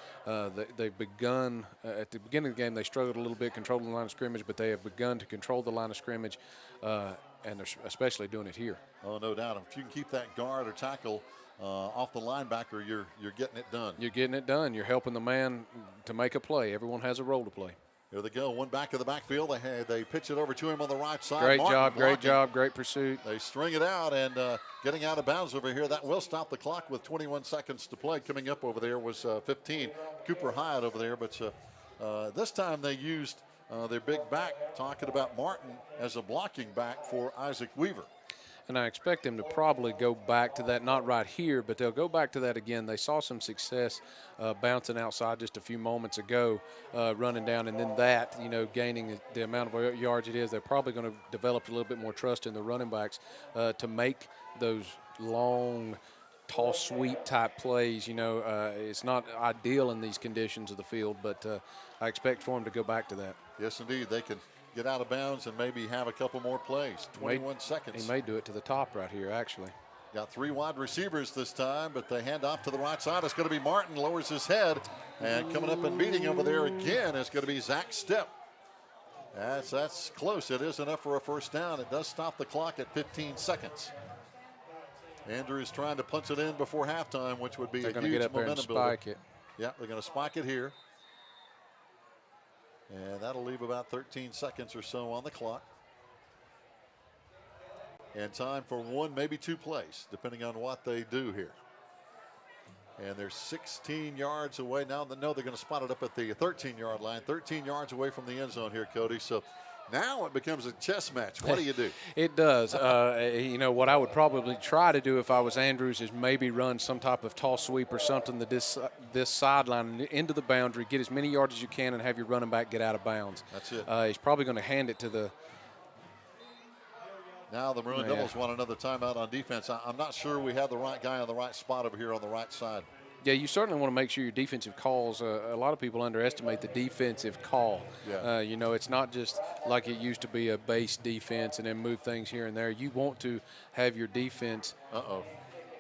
They've begun at the beginning of the game. They struggled a little bit controlling the line of scrimmage, but they have begun to control the line of scrimmage, and they're especially doing it here. Oh, no doubt. If you can keep that guard or tackle off the linebacker, you're getting it done. You're getting it done. You're helping the man to make a play. Everyone has a role to play. Here they go. One back of the backfield. They pitch it over to him on the right side. Great Martin job. blocking. Great job. Great pursuit. They string it out and getting out of bounds over here. That will stop the clock with 21 seconds to play. Coming up over there was 15. Cooper Hyatt over there. But this time they used their big back, talking about Martin as a blocking back for Isaac Weaver. And I expect them to probably go back to that, not right here, but they'll go back to that again. They saw some success bouncing outside just a few moments ago, running down, and then that, gaining the amount of yards it is. They're probably going to develop a little bit more trust in the running backs to make those long, toss sweep type plays. It's not ideal in these conditions of the field, but I expect for them to go back to that. Yes, indeed. They can get out of bounds and maybe have a couple more plays. 21 seconds. He may do it to the top right here, actually. Got 3 wide receivers this time, but they hand off to the right side. It's going to be Martin, lowers his head, and coming up and meeting over there again is going to be Zach Stepp. That's close. It is enough for a first down. It does stop the clock at 15 seconds. Andrews trying to punch it in before halftime, which would be a huge momentum builder. Spike it. Yeah, they're going to spike it here. And that'll leave about 13 seconds or so on the clock. And time for 1, maybe 2 plays, depending on what they do here. And they're 16 yards away now. No, they're going to spot it up at the 13-yard line. 13 yards away from the end zone here, Cody. So now it becomes a chess match. What do you do? It does. What I would probably try to do if I was Andrews is maybe run some type of toss sweep or something that this sideline into the boundary, get as many yards as you can, and have your running back get out of bounds. That's it. He's probably going to hand it to the. Now the Maroon Devils want another timeout on defense. I'm not sure we have the right guy on the right spot over here on the right side. Yeah, you certainly want to make sure your defensive calls, a lot of people underestimate the defensive call. Yeah. It's not just like it used to be a base defense and then move things here and there. You want to have your defense.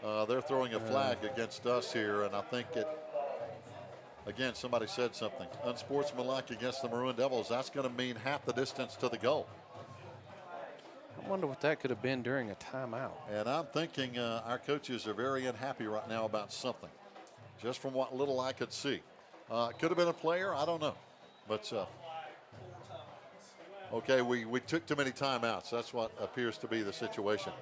They're throwing a flag against us here, and I think again, somebody said something. Unsportsmanlike against the Maroon Devils. That's going to mean half the distance to the goal. I wonder what that could have been during a timeout. And I'm thinking our coaches are very unhappy right now about something, just from what little I could see. Could have been a player, I don't know. But, okay, we took too many timeouts. That's what appears to be the situation.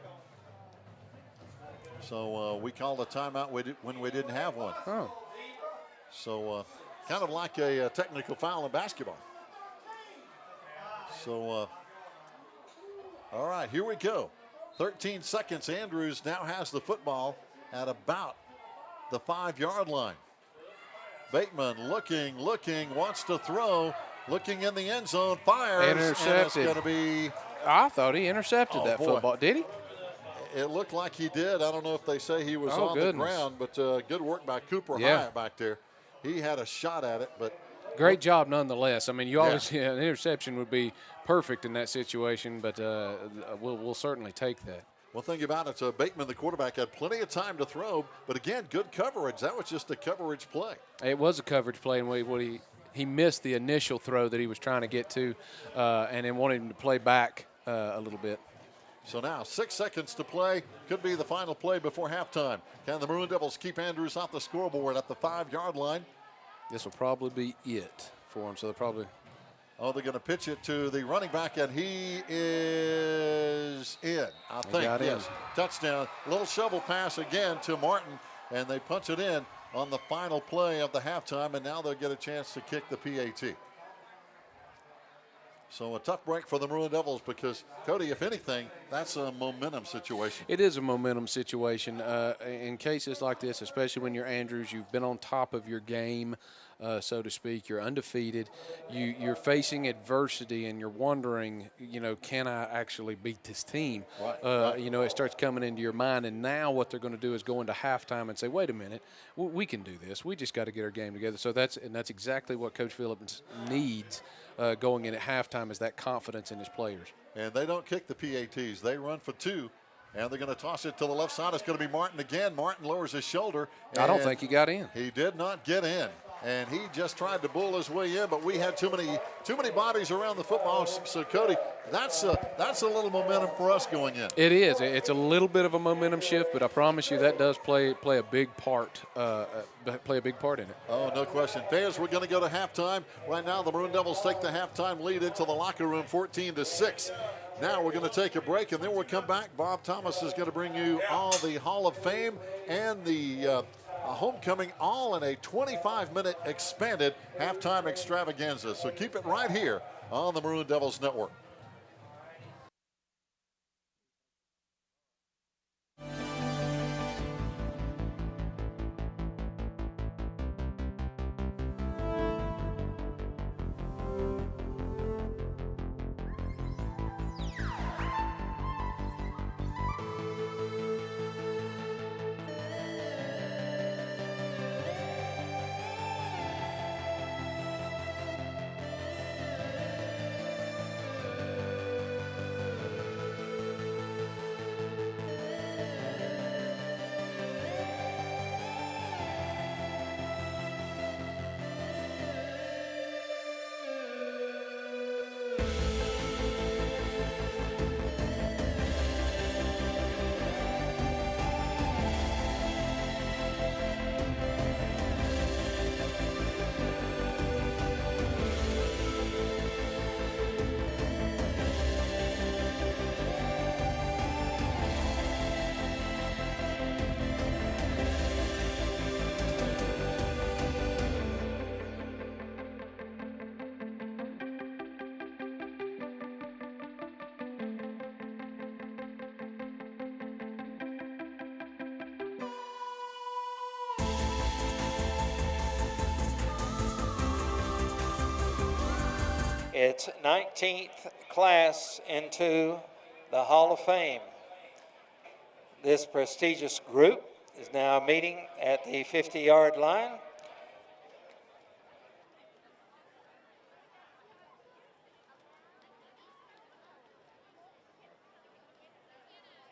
So we called a timeout when we didn't have one. Oh. So kind of like a technical foul in basketball. So, all right, here we go. 13 seconds. Andrews now has the football at about the 5-yard line. Bateman looking, wants to throw, looking in the end zone, fires. Intercepted. And it's going to be. I thought he intercepted that football. Did he? It looked like he did. I don't know if they say he was on the ground, but good work by Cooper Hyatt back there. He had a shot at it, but. Great job nonetheless. I mean, you always an interception would be perfect in that situation, but we'll certainly take that. Well, think about it. Bateman, the quarterback, had plenty of time to throw, but again, good coverage. That was just a coverage play. It was a coverage play, and he missed the initial throw that he was trying to get to, and then wanted him to play back a little bit. So now 6 seconds to play. Could be the final play before halftime. Can the Maroon Devils keep Andrews off the scoreboard at the 5-yard line? This will probably be it for him, so they'll probably. Oh, they're going to pitch it to the running back, and he is in, I think. Yes. Touchdown. Little shovel pass again to Martin, and they punch it in on the final play of the halftime, and now they'll get a chance to kick the PAT. So a tough break for the Maroon Devils because, Cody, if anything, that's a momentum situation. It is a momentum situation. In cases like this, especially when you're Andrews, you've been on top of your game, so to speak. You're undefeated. You're facing adversity, and you're wondering, can I actually beat this team? Right. It starts coming into your mind, and now what they're going to do is go into halftime and say, wait a minute, we can do this. We just got to get our game together. So that's exactly what Coach Phillips needs going in at halftime, is that confidence in his players. And they don't kick the PATs. They run for 2, and they're going to toss it to the left side. It's going to be Martin again. Martin lowers his shoulder. I don't think he got in. He did not get in, and he just tried to bull his way in, but we had too many bodies around the football. So, Cody, that's a little momentum for us going in. It is. It's a little bit of a momentum shift, but I promise you that does play a big part. Play a big part in it. Oh, no question. Fans, we're going to go to halftime. Right now, the Maroon Devils take the halftime lead into the locker room, 14-6. Now we're going to take a break, and then we'll come back. Bob Thomas is going to bring you all the Hall of Fame and the homecoming, all in a 25-minute expanded halftime extravaganza. So keep it right here on the Maroon Devils Network. Its 19th class into the Hall of Fame. This prestigious group is now meeting at the 50-yard line.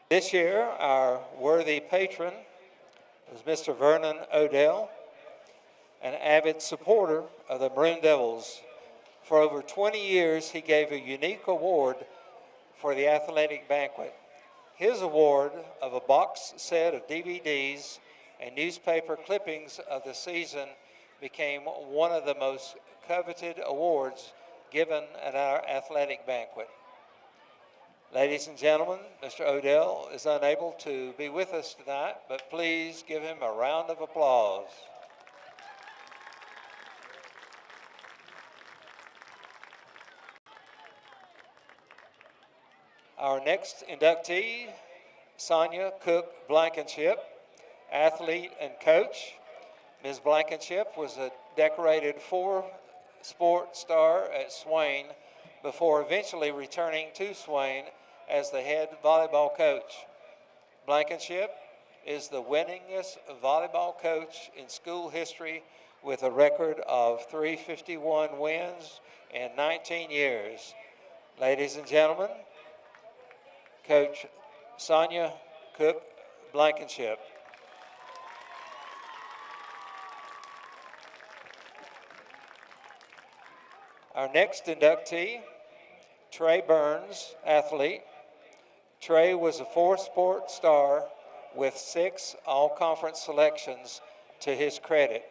This year, our worthy patron is Mr. Vernon Odell, an avid supporter of the Maroon Devils. For over 20 years, he gave a unique award for the athletic banquet. His award of a box set of DVDs and newspaper clippings of the season became one of the most coveted awards given at our athletic banquet. Ladies and gentlemen, Mr. Odell is unable to be with us tonight, but please give him a round of applause. Our next inductee, Sonia Cook Blankenship, athlete and coach. Ms. Blankenship was a decorated four-sport star at Swain before eventually returning to Swain as the head volleyball coach. Blankenship is the winningest volleyball coach in school history with a record of 351 wins in 19 years. Ladies and gentlemen, Coach Sonia Cook Blankenship. Our next inductee, Trey Burns, athlete. Trey was a four-sport star with 6 all-conference selections to his credit.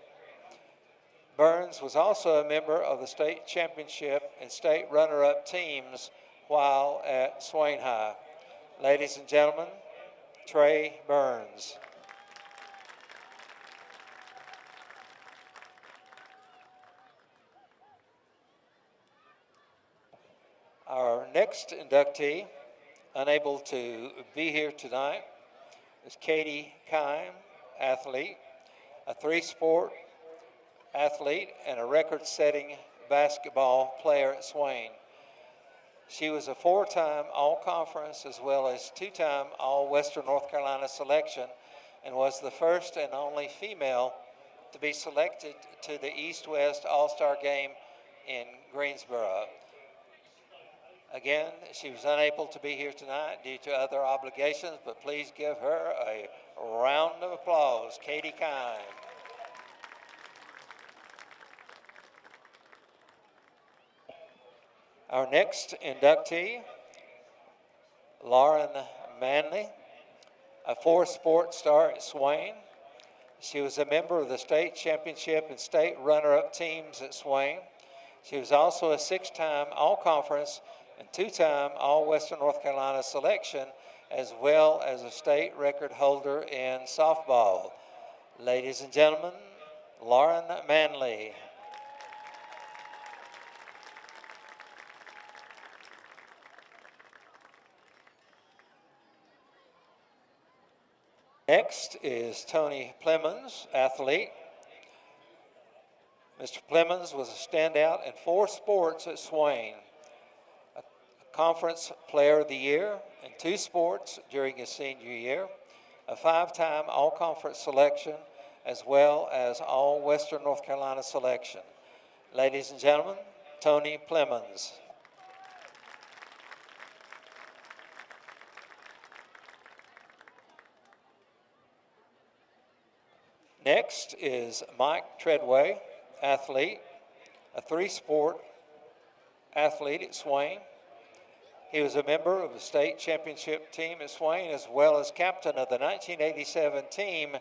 Burns was also a member of the state championship and state runner-up teams while at Swain High. Ladies and gentlemen, Trey Burns. Our next inductee, unable to be here tonight, is Katie Kime, athlete, a 3-sport athlete and a record-setting basketball player at Swain. She was a 4-time All-Conference as well as 2-time All-Western North Carolina selection and was the first and only female to be selected to the East-West All-Star Game in Greensboro. Again, she was unable to be here tonight due to other obligations, but please give her a round of applause. Katie Kime. Our next inductee, Lauren Manley, a 4-sport star at Swain. She was a member of the state championship and state runner-up teams at Swain. She was also a 6-time All-Conference and 2-time All-Western North Carolina selection, as well as a state record holder in softball. Ladies and gentlemen, Lauren Manley. Next is Tony Plemons, athlete. Mr. Plemons was a standout in 4 sports at Swain. A conference player of the year in 2 sports during his senior year, a 5-time all-conference selection, as well as all-Western North Carolina selection. Ladies and gentlemen, Tony Plemons. Next is Mike Treadway, athlete, a 3-sport athlete at Swain. He was a member of the state championship team at Swain, as well as captain of the 1987 team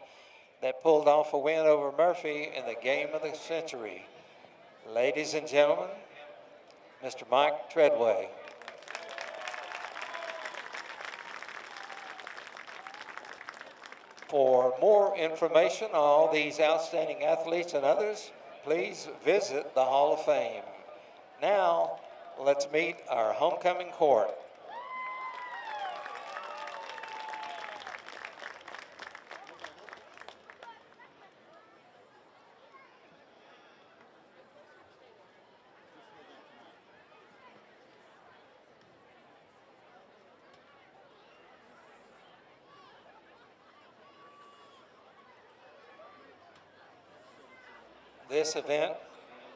that pulled off a win over Murphy in the game of the century. Ladies and gentlemen, Mr. Mike Treadway. For more information on all these outstanding athletes and others, please visit the Hall of Fame. Now, let's meet our homecoming court. This event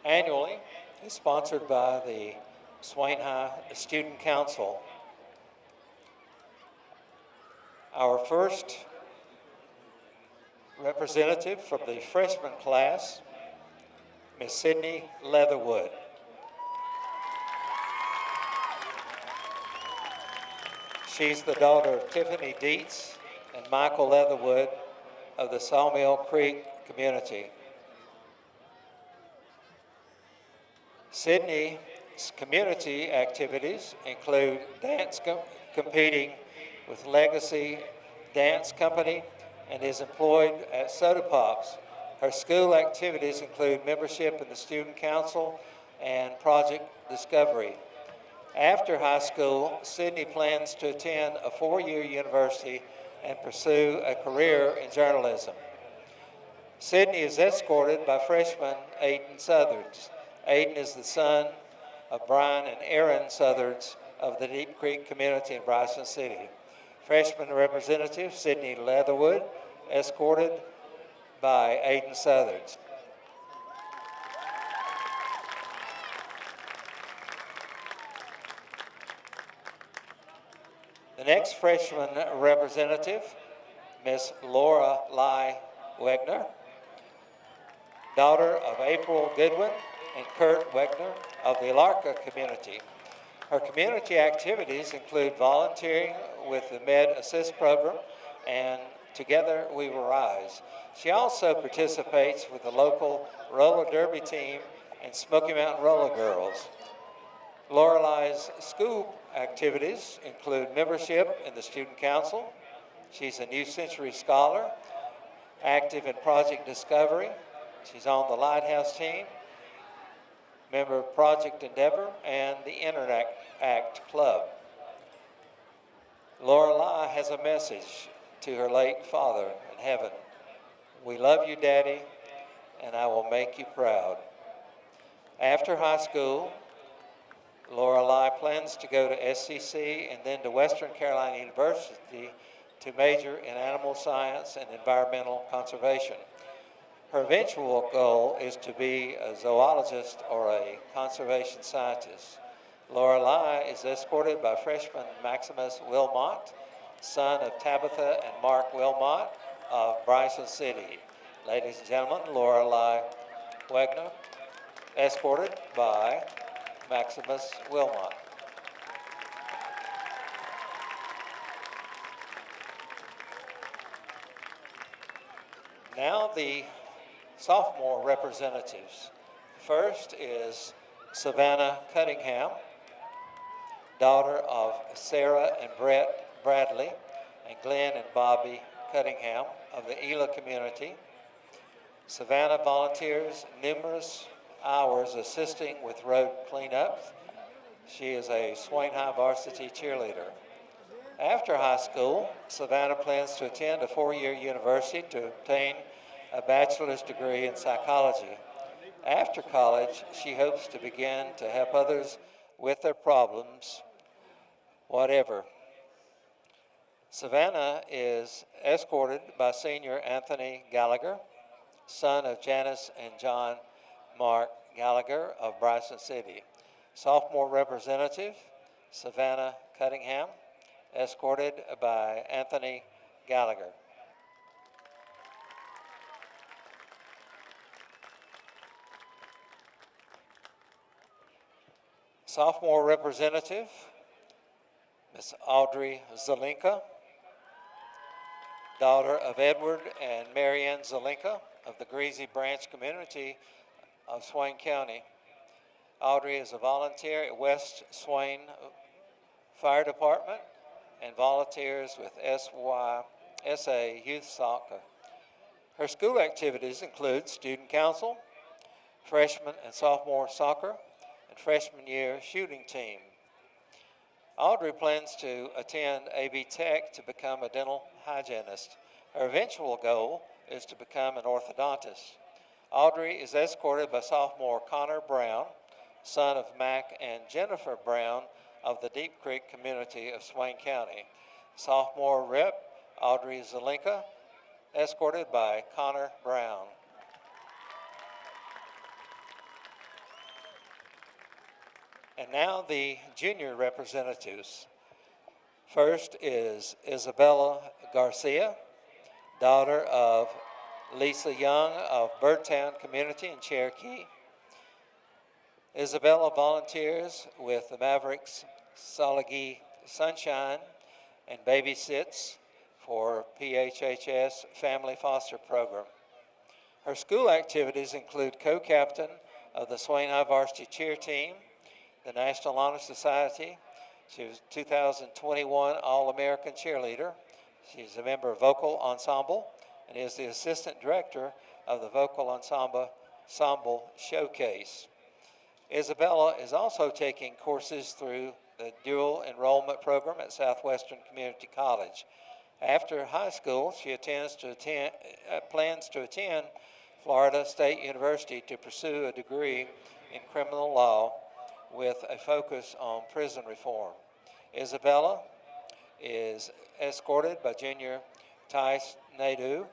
annually is sponsored by the Swain High Student Council. Our first representative from the freshman class, Miss Sydney Leatherwood. She's the daughter of Tiffany Dietz and Michael Leatherwood of the Sawmill Creek community. Sydney's community activities include dance competing with Legacy Dance Company and is employed at Soda Pops. Her school activities include membership in the Student Council and Project Discovery. After high school, Sydney plans to attend a 4-year university and pursue a career in journalism. Sydney is escorted by freshman Aiden Southards. Aiden is the son of Brian and Aaron Southards of the Deep Creek community in Bryson City. Freshman representative Sydney Leatherwood, escorted by Aiden Southards. The next freshman representative, Miss Laura Lai Wegner, daughter of April Goodwin and Kurt Wegner of the Alarka community. Her community activities include volunteering with the Med Assist program and Together We Will Rise. She also participates with the local roller derby team and Smoky Mountain Roller Girls. Lorelai's school activities include membership in the Student Council. She's a New Century Scholar, active in Project Discovery. She's on the Lighthouse team, member of Project Endeavor and the Interact Club. Lorelai has a message to her late father in heaven. We love you, Daddy, and I will make you proud. After high school, Lorelai plans to go to SCC and then to Western Carolina University to major in animal science and environmental conservation. Her eventual goal is to be a zoologist or a conservation scientist. Lorelai is escorted by freshman Maximus Wilmot, son of Tabitha and Mark Wilmot of Bryson City. Ladies and gentlemen, Lorelai Wegner, escorted by Maximus Wilmot. Now the sophomore representatives. First is Savannah Cunningham, daughter of Sarah and Brett Bradley and Glenn and Bobby Cunningham of the Elah community. Savannah volunteers numerous hours assisting with road cleanups. She is a Swain High varsity cheerleader. After high school, Savannah plans to attend a 4-year university to obtain a bachelor's degree in psychology. After college, she hopes to begin to help others with their problems, whatever. Savannah is escorted by senior Anthony Gallagher, son of Janice and John Mark Gallagher of Bryson City. Sophomore representative, Savannah Cunningham, escorted by Anthony Gallagher. Sophomore representative, Miss Audrey Zelinka, daughter of Edward and Marianne Zelinka of the Greasy Branch community of Swain County. Audrey is a volunteer at West Swain Fire Department and volunteers with SA Youth Soccer. Her school activities include student council, freshman and sophomore soccer, and freshman year shooting team. Audrey plans to attend AB Tech to become a dental hygienist. Her eventual goal is to become an orthodontist. Audrey is escorted by sophomore Connor Brown, son of Mac and Jennifer Brown of the Deep Creek community of Swain County. Sophomore rep, Audrey Zelinka, escorted by Connor Brown. And now the junior representatives. First is Isabella Garcia, daughter of Lisa Young of Birdtown Community in Cherokee. Isabella volunteers with the Mavericks Salagi Sunshine and babysits for PHHS Family Foster Program. Her school activities include co-captain of the Swain High Varsity Cheer Team, the National Honor Society, She was 2021 All-American Cheerleader. She's a member of Vocal Ensemble and is the Assistant Director of the Vocal Ensemble Showcase. Isabella is also taking courses through the dual enrollment program at Southwestern Community College. After high school, she plans to attend Florida State University to pursue a degree in criminal law with a focus on prison reform. Isabella is escorted by junior Tice Nadeau,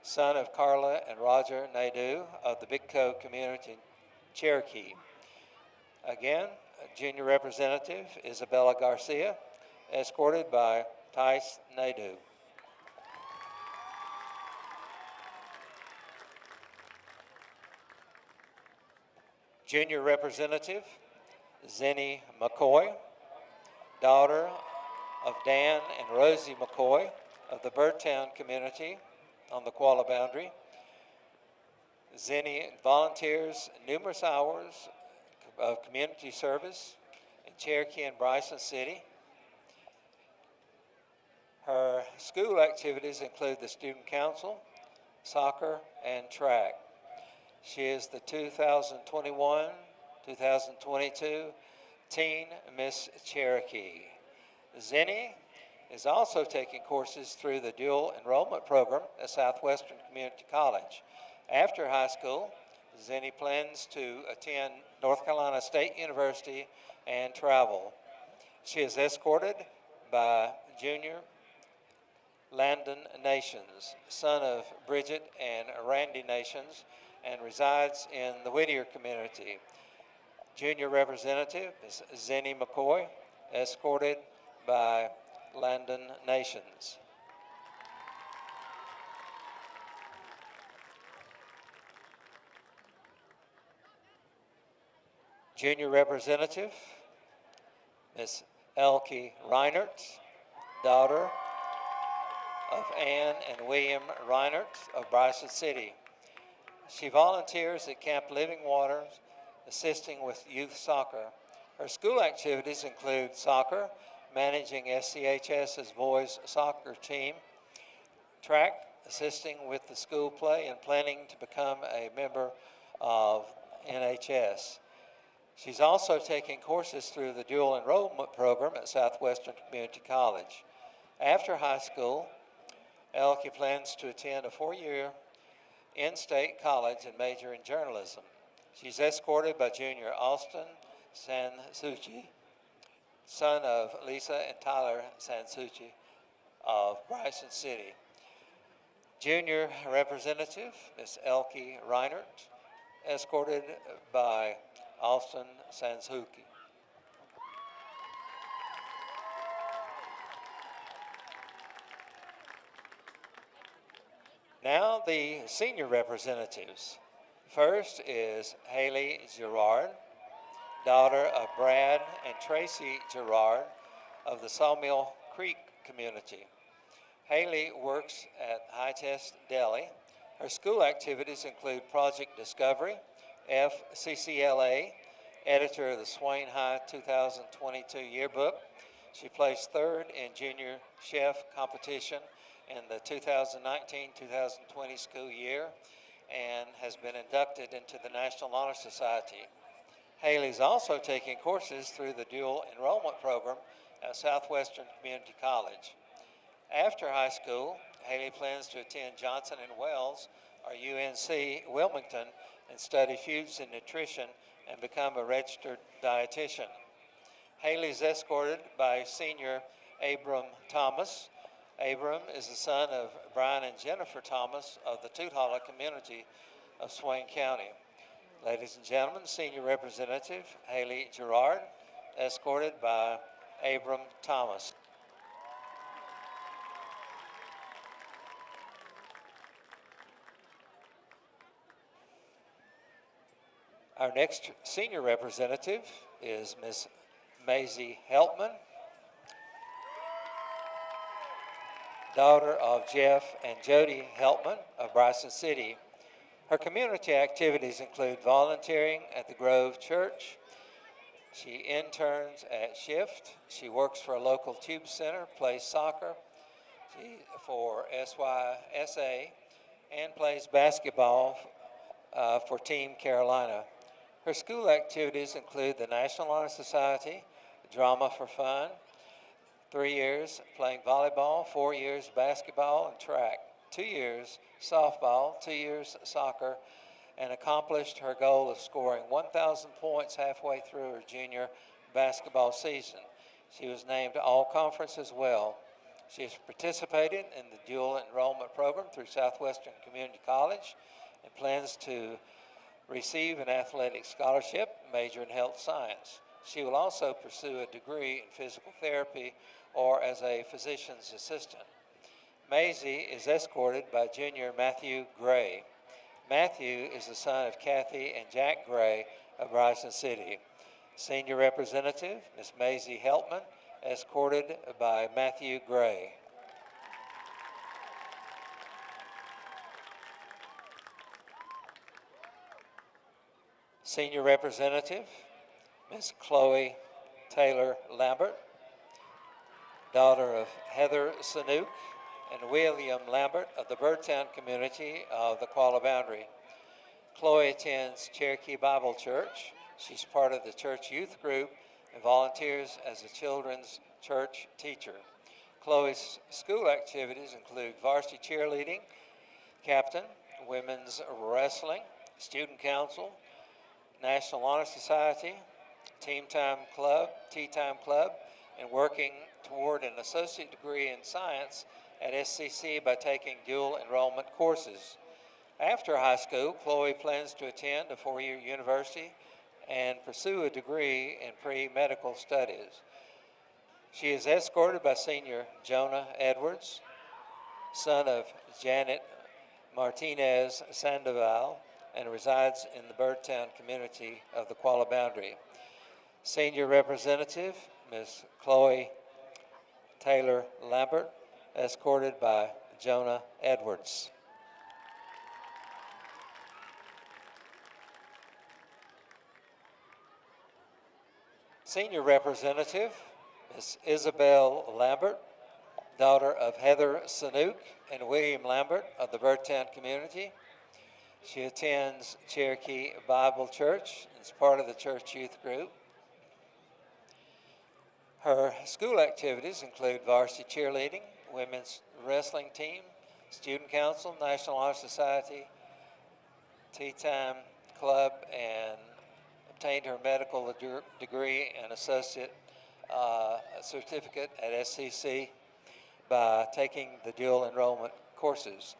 son of Carla and Roger Nadeau of the Big Co community in Cherokee. Again, junior representative Isabella Garcia, escorted by Tice Nadeau. Junior representative Zenny McCoy, daughter of Dan and Rosie McCoy of the Birdtown community on the Qualla boundary. Zenny volunteers numerous hours of community service in Cherokee and Bryson City. Her school activities include the Student Council, soccer, and track. She is the 2021-2022 Teen Miss Cherokee. Zenny is also taking courses through the dual enrollment program at Southwestern Community College. After high school, Zenny plans to attend North Carolina State University and travel. She is escorted by junior Landon Nations, son of Bridget and Randy Nations, and resides in the Whittier community. Junior representative is Zenny McCoy, escorted by Landon Nations. Junior representative, Miss Elke Reinert, daughter of Ann and William Reinert of Bryson City. She volunteers at Camp Living Waters, assisting with youth soccer. Her school activities include soccer, managing SCHS's boys soccer team, track, assisting with the school play, and planning to become a member of NHS. She's also taking courses through the dual enrollment program at Southwestern Community College. After high school, Elke plans to attend a 4-year in-state college and major in journalism. She's escorted by junior Austin Sansucci, son of Lisa and Tyler Sansucci of Bryson City. Junior representative Miss Elke Reinert, escorted by Austin Sansucci. Now the senior representatives. First is Haley Gerard, daughter of Brad and Tracy Gerard of the Sawmill Creek community. Haley works at High Test Deli. Her school activities include Project Discovery, FCCLA, editor of the Swain High 2022 yearbook. She placed third in junior chef competition in the 2019-2020 school year and has been inducted into the National Honor Society. Haley's also taking courses through the dual enrollment program at Southwestern Community College. After high school, Haley plans to attend Johnson & Wells, or UNC Wilmington, and study foods and nutrition and become a registered dietitian. Haley's escorted by senior Abram Thomas. Abram is the son of Brian and Jennifer Thomas of the Toothala community of Swain County. Ladies and gentlemen, senior representative Haley Gerard, escorted by Abram Thomas. Our next senior representative is Ms. Maisie Helpman, daughter of Jeff and Jody Helpman of Bryson City. Her community activities include volunteering at the Grove Church, She interns at Shift. She works for a local tube center, plays soccer for SYSA, and plays basketball for Team Carolina. Her school activities include the National Honor Society, Drama for Fun, 3 years playing volleyball, 4 years basketball and track, 2 years softball, 2 years soccer, and accomplished her goal of scoring 1,000 points halfway through her junior basketball season. She was named All-Conference as well. She has participated in the dual enrollment program through Southwestern Community College and plans to receive an athletic scholarship, major in health science. She will also pursue a degree in physical therapy or as a physician's assistant. Maisie is escorted by junior Matthew Gray. Matthew is the son of Kathy and Jack Gray of Bryson City. Senior representative, Ms. Maisie Heltman, escorted by Matthew Gray. Senior representative, Ms. Chloe Taylor Lambert, daughter of Heather Sanook and William Lambert of the Birdtown community of the Qualla Boundary. Chloe attends Cherokee Bible Church. She's part of the church youth group and volunteers as a children's church teacher. Chloe's school activities include varsity cheerleading, captain, women's wrestling, student council, National Honor Society, Tea Time Club, and working toward an associate degree in science at SCC by taking dual enrollment courses. After high school, Chloe plans to attend a 4-year university and pursue a degree in pre-medical studies. She is escorted by senior Jonah Edwards, son of Janet Martinez Sandoval, and resides in the Birdtown community of the Qualla Boundary. Senior representative, Ms. Chloe Taylor Lambert, escorted by Jonah Edwards. Senior representative, Ms. Isabel Lambert, daughter of Heather Sanook and William Lambert of the Birdtown community. She attends Cherokee Bible Church and is part of the church youth group. Her school activities include varsity cheerleading, women's wrestling team, student council, National Honor Society, Tea Time Club, and obtained her medical degree and associate certificate at SCC by taking the dual enrollment courses.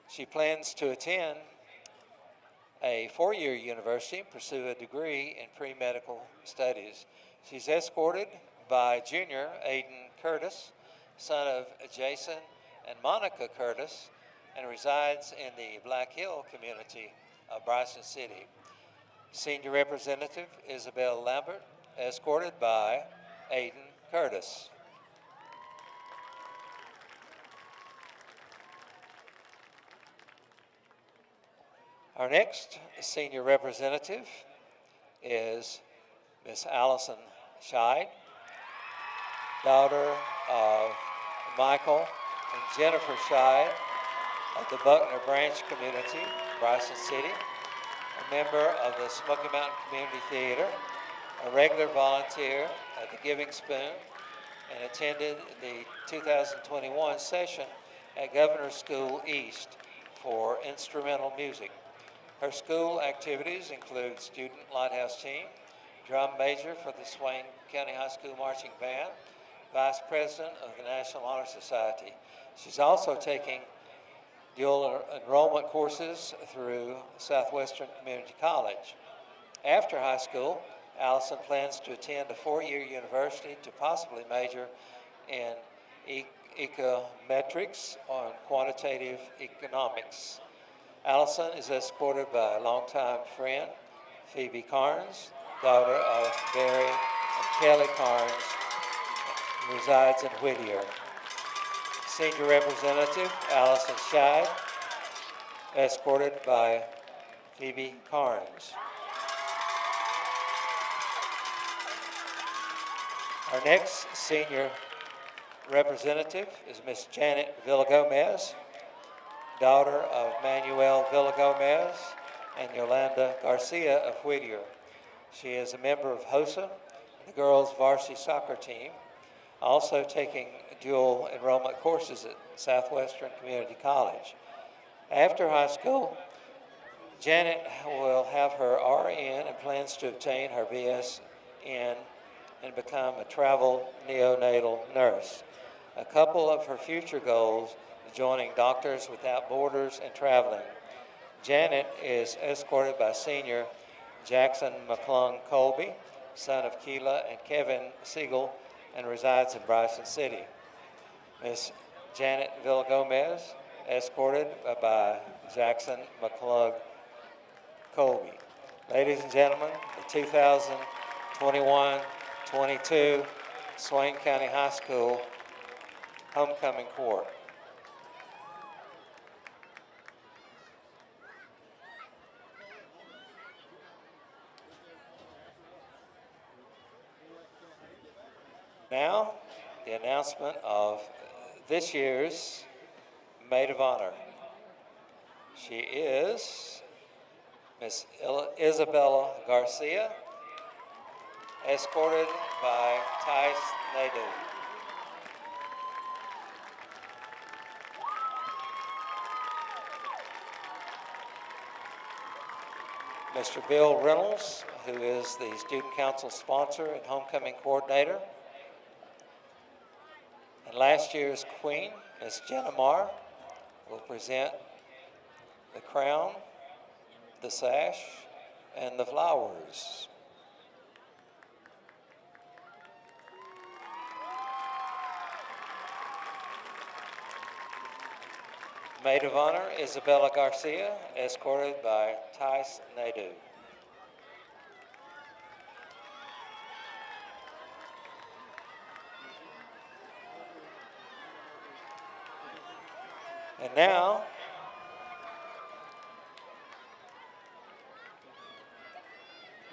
She plans to attend a 4-year university and pursue a degree in pre-medical studies. She's escorted by junior Aiden Curtis, son of Jason and Monica Curtis, and resides in the Black Hill community of Bryson City. Senior representative Isabel Lambert, escorted by Aiden Curtis. Our next senior representative is Miss Allison Scheid, daughter of Michael and Jennifer Scheid of the Buckner Branch community, Bryson City, a member of the Smoky Mountain Community Theater, a regular volunteer at the Giving Spoon, and attended the 2021 session at Governor's School East for instrumental music. Her school activities include student lighthouse team, drum major for the Swain County High School Marching Band, vice president of the National Honor Society. She's also taking dual enrollment courses through Southwestern Community College. After high school, Allison plans to attend a 4-year university to possibly major in econometrics or quantitative economics. Allison is escorted by a longtime friend, Phoebe Carnes, daughter of Barry and Kelly Carnes, and resides in Whittier. Senior representative, Allison Scheid, escorted by Phoebe Carnes. Our next senior representative is Miss Janet Villagomez, daughter of Manuel Villagomez and Yolanda Garcia of Whittier. She is a member of HOSA, the girls' varsity soccer team, also taking dual enrollment courses at Southwestern Community College. After high school, Janet will have her RN and plans to obtain her BSN and become a travel neonatal nurse. A couple of her future goals is joining Doctors Without Borders and traveling. Janet is escorted by senior Jackson McClung Colby, son of Keela and Kevin Siegel, and resides in Bryson City. Miss Janet Villagomez, escorted by Jackson McClung Colby. Ladies and gentlemen, the 2021-22 Swain County High School Homecoming Court. Now, the announcement of this year's Maid of Honor. She is Miss Isabella Garcia, escorted by Tice Nadeau. Mr. Bill Reynolds, who is the Student Council sponsor and homecoming coordinator. And last year's queen, Miss Jenna Marr, will present the crown, the sash, and the flowers. Maid of Honor, Isabella Garcia, escorted by Tice Nadeau. And now,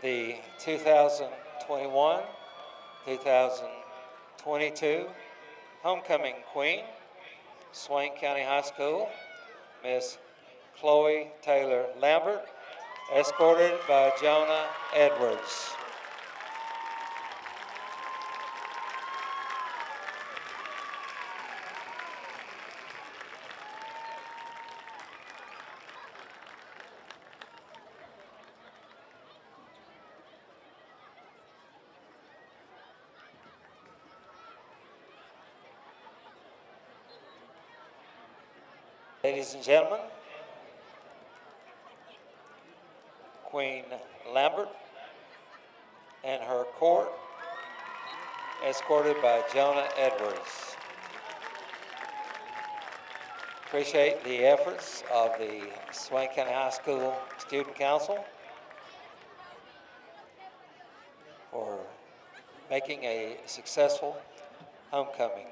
the 2021-2022 Homecoming Queen, Swain County High School, Miss Chloe Taylor Lambert, escorted by Jonah Edwards. Ladies and gentlemen, Queen Lambert and her court, escorted by Jonah Edwards. Appreciate the efforts of the Swain County High School Student Council for making a successful homecoming.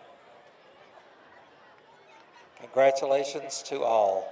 Congratulations to all.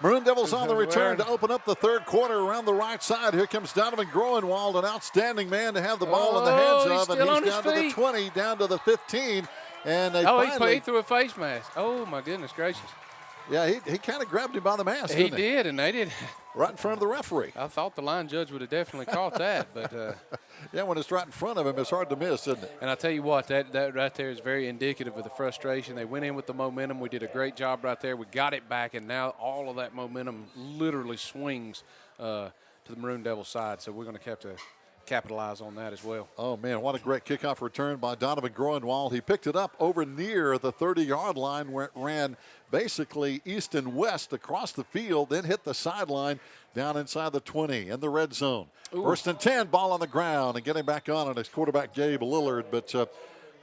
Maroon Devils on the return to open up the third quarter around the right side. Here comes Donovan Groenwald, an outstanding man to have the ball in the hands of. And he's down to the 20, down to the 15. And they he threw a face mask. Oh, my goodness gracious. Yeah, he kind of grabbed him by the mask, He didn't he? did, and they did. Right in front of the referee. I thought the line judge would have definitely caught that. But yeah, when it's right in front of him, it's hard to miss, isn't it? And I tell you what, that right there is very indicative of the frustration. They went in with the momentum. We did a great job right there. We got it back, and now all of that momentum literally swings to the Maroon Devils side. So we're going to have to capitalize on that as well. Oh, man, what a great kickoff return by Donovan Groenwald. He picked it up over near the 30-yard line where it ran basically east and west across the field, then hit the sideline down inside the 20 in the red zone. Ooh. First and 10, ball on the ground, and getting back on it is quarterback Gabe Lillard. But,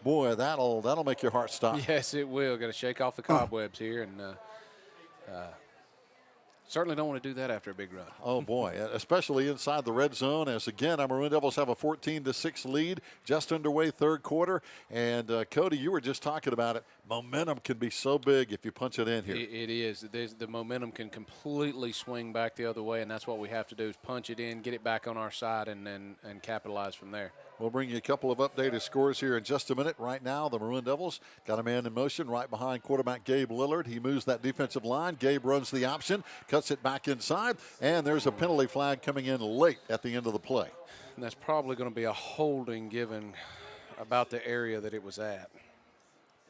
boy, that'll make your heart stop. Yes, it will. Got to shake off the cobwebs here, and certainly don't want to do that after a big run. Oh, boy, especially inside the red zone, as again, our Maroon Devils have a 14-6 lead, just underway third quarter. And, Cody, you were just talking about it. Momentum can be so big if you punch it in here. It is. The momentum can completely swing back the other way, and that's what we have to do is punch it in, get it back on our side, and capitalize from there. We'll bring you a couple of updated scores here in just a minute. Right now, the Maroon Devils got a man in motion right behind quarterback Gabe Lillard. He moves that defensive line. Gabe runs the option, cuts it back inside, and there's a penalty flag coming in late at the end of the play. And that's probably going to be a holding given about the area that it was at.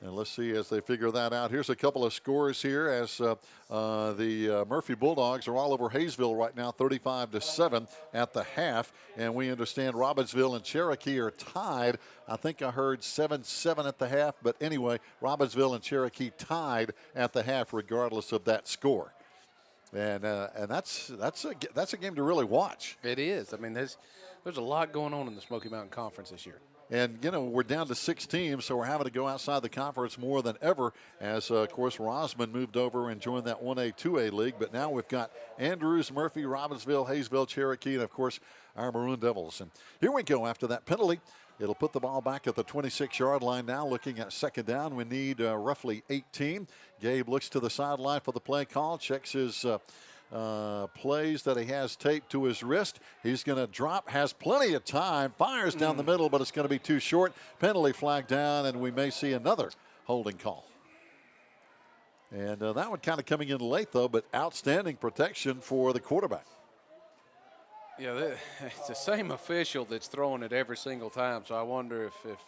And let's see as they figure that out. Here's a couple of scores here as the Murphy Bulldogs are all over Hayesville right now, 35-7 at the half. And we understand Robbinsville and Cherokee are tied. I think I heard 7-7 at the half. But anyway, Robbinsville and Cherokee tied at the half regardless of that score. And that's a game to really watch. It is. I mean, there's a lot going on in the Smoky Mountain Conference this year. And, you know, we're down to 6 teams, so we're having to go outside the conference more than ever as, of course, Rosman moved over and joined that 1A, 2A league. But now we've got Andrews, Murphy, Robbinsville, Hayesville, Cherokee, and, of course, our Maroon Devils. And here we go after that penalty. It'll put the ball back at the 26-yard line now, looking at second down. We need roughly 18. Gabe looks to the sideline for the play call, checks his plays that he has taped to his wrist. He's going to drop, has plenty of time, fires down the middle, but it's going to be too short. Penalty flag down, and we may see another holding call. And that one kind of coming in late, though, but outstanding protection for the quarterback. Yeah, it's the same official that's throwing it every single time, so I wonder if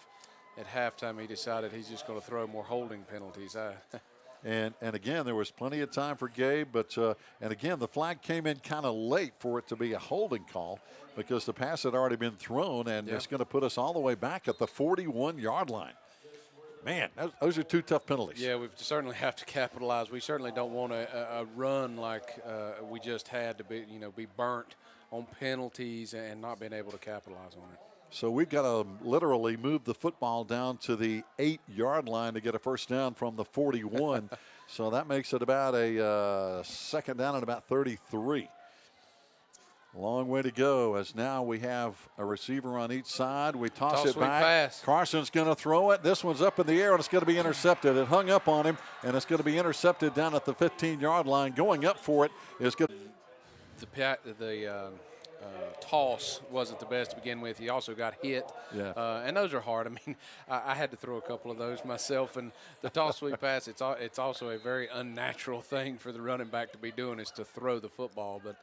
at halftime he decided he's just going to throw more holding penalties. And again, there was plenty of time for Gabe, but and again, the flag came in kind of late for it to be a holding call because the pass had already been thrown, and it's going to put us all the way back at the 41-yard line. Man, those are two tough penalties. Yeah, we certainly have to capitalize. We certainly don't want a run like we just had to be burnt on penalties and not being able to capitalize on it. So we've got to literally move the football down to the 8-yard line to get a first down from the 41. So that makes it about a second down at about 33. Long way to go as now we have a receiver on each side. We toss it back. Pass. Carson's going to throw it. This one's up in the air, and it's going to be intercepted. It hung up on him, and it's going to be intercepted down at the 15-yard line. Going up for it is good. The toss wasn't the best to begin with. He also got hit, and those are hard. I mean, I had to throw a couple of those myself, and the toss sweep pass, it's also a very unnatural thing for the running back to be doing is to throw the football. But,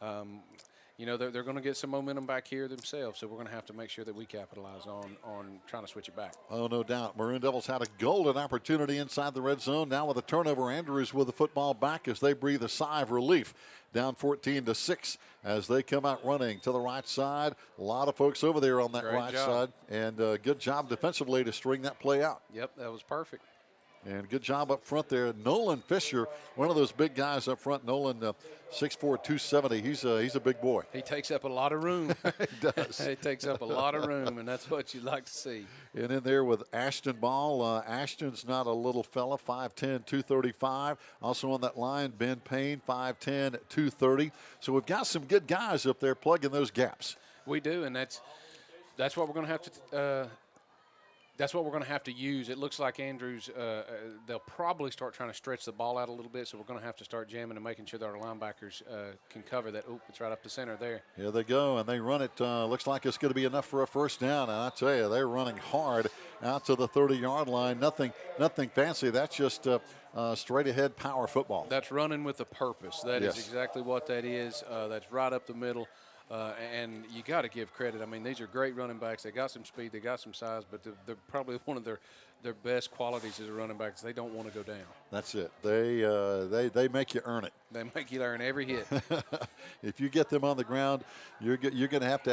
they're going to get some momentum back here themselves, so we're going to have to make sure that we capitalize on trying to switch it back. Oh, no doubt. Maroon Devils had a golden opportunity inside the red zone. Now with a turnover, Andrews with the football back as they breathe a sigh of relief. Down 14-6 as they come out running to the right side. A lot of folks over there on that right side. And good job defensively to string that play out. Yep, that was perfect. And good job up front there. Nolan Fisher, one of those big guys up front. Nolan, 6'4", 270. He's a big boy. He takes up a lot of room. He does. He takes up a lot of room, and that's what you'd like to see. And in there with Ashton Ball. Ashton's not a little fella, 5'10", 235. Also on that line, Ben Payne, 5'10", 230. So we've got some good guys up there plugging those gaps. We do, and that's what we're going to have to That's what we're going to have to use. It looks like Andrews, they'll probably start trying to stretch the ball out a little bit, so we're going to have to start jamming and making sure that our linebackers can cover that. Oh, it's right up the center there. Here they go, and they run it. Looks like it's going to be enough for a first down. And I tell you, they're running hard out to the 30-yard line. Nothing fancy. That's just straight ahead power football. That's running with a purpose. That Yes. is exactly what that is. That's right up the middle. And you got to give credit. I mean, these are great running backs. They got some speed, they got some size, but they're probably one of their best qualities as a running back is they don't want to go down. That's it. They make you earn it. They make you earn every hit. If you get them on the ground, you're going to have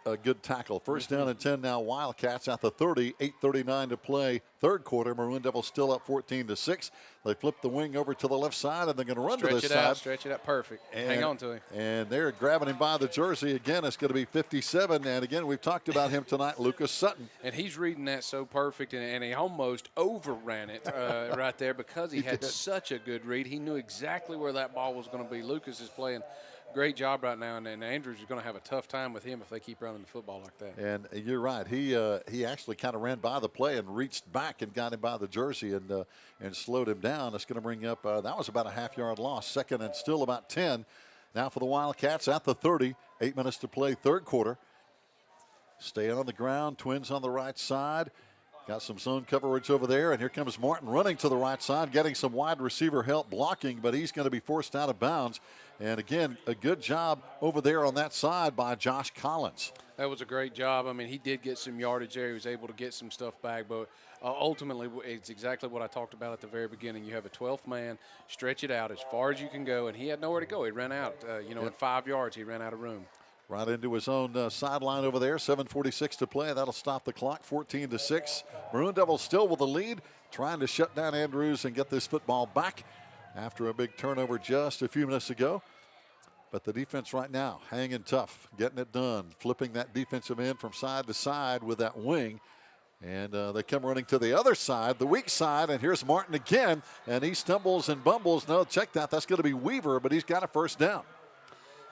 a good tackle. First down and 10 now. Wildcats at the 30. 8:39 to play. Third quarter. Maroon Devils still up 14-6. They flip the wing over to the left side, and they're going to run to this side. Stretch it out. Perfect. And, hang on to him. And they're grabbing him by the jersey. Again, it's going to be 57. And again, we've talked about him tonight, Lucas Sutton. And he's reading that so perfect, and he almost overran it right there because he had such a good read. He knew exactly where that ball was going to be. Lucas is playing a great job right now, and Andrews is going to have a tough time with him if they keep running the football like that. And you're right. He actually kind of ran by the play and reached back and got him by the jersey and slowed him down. It's going to bring up that was about a half-yard loss. Second and still about 10. Now for the Wildcats at the 30. 8 minutes to play, third quarter. Staying on the ground. Twins on the right side. Got some zone coverage over there, and here comes Martin running to the right side, getting some wide receiver help blocking, but he's going to be forced out of bounds. And again, a good job over there on that side by Josh Collins. That was a great job. I mean, he did get some yardage there. He was able to get some stuff back, but ultimately it's exactly what I talked about at the very beginning. You have a 12th man, stretch it out as far as you can go, and he had nowhere to go. He ran out. At 5 yards, he ran out of room. Right into his own sideline over there. 7:46 to play. That'll stop the clock. 14-6. Maroon Devils still with the lead, trying to shut down Andrews and get this football back after a big turnover just a few minutes ago. But the defense right now hanging tough, getting it done, flipping that defensive end from side to side with that wing. And they come running to the other side, the weak side, and here's Martin again, and he stumbles and bumbles. No, check that. That's going to be Weaver, but he's got a first down.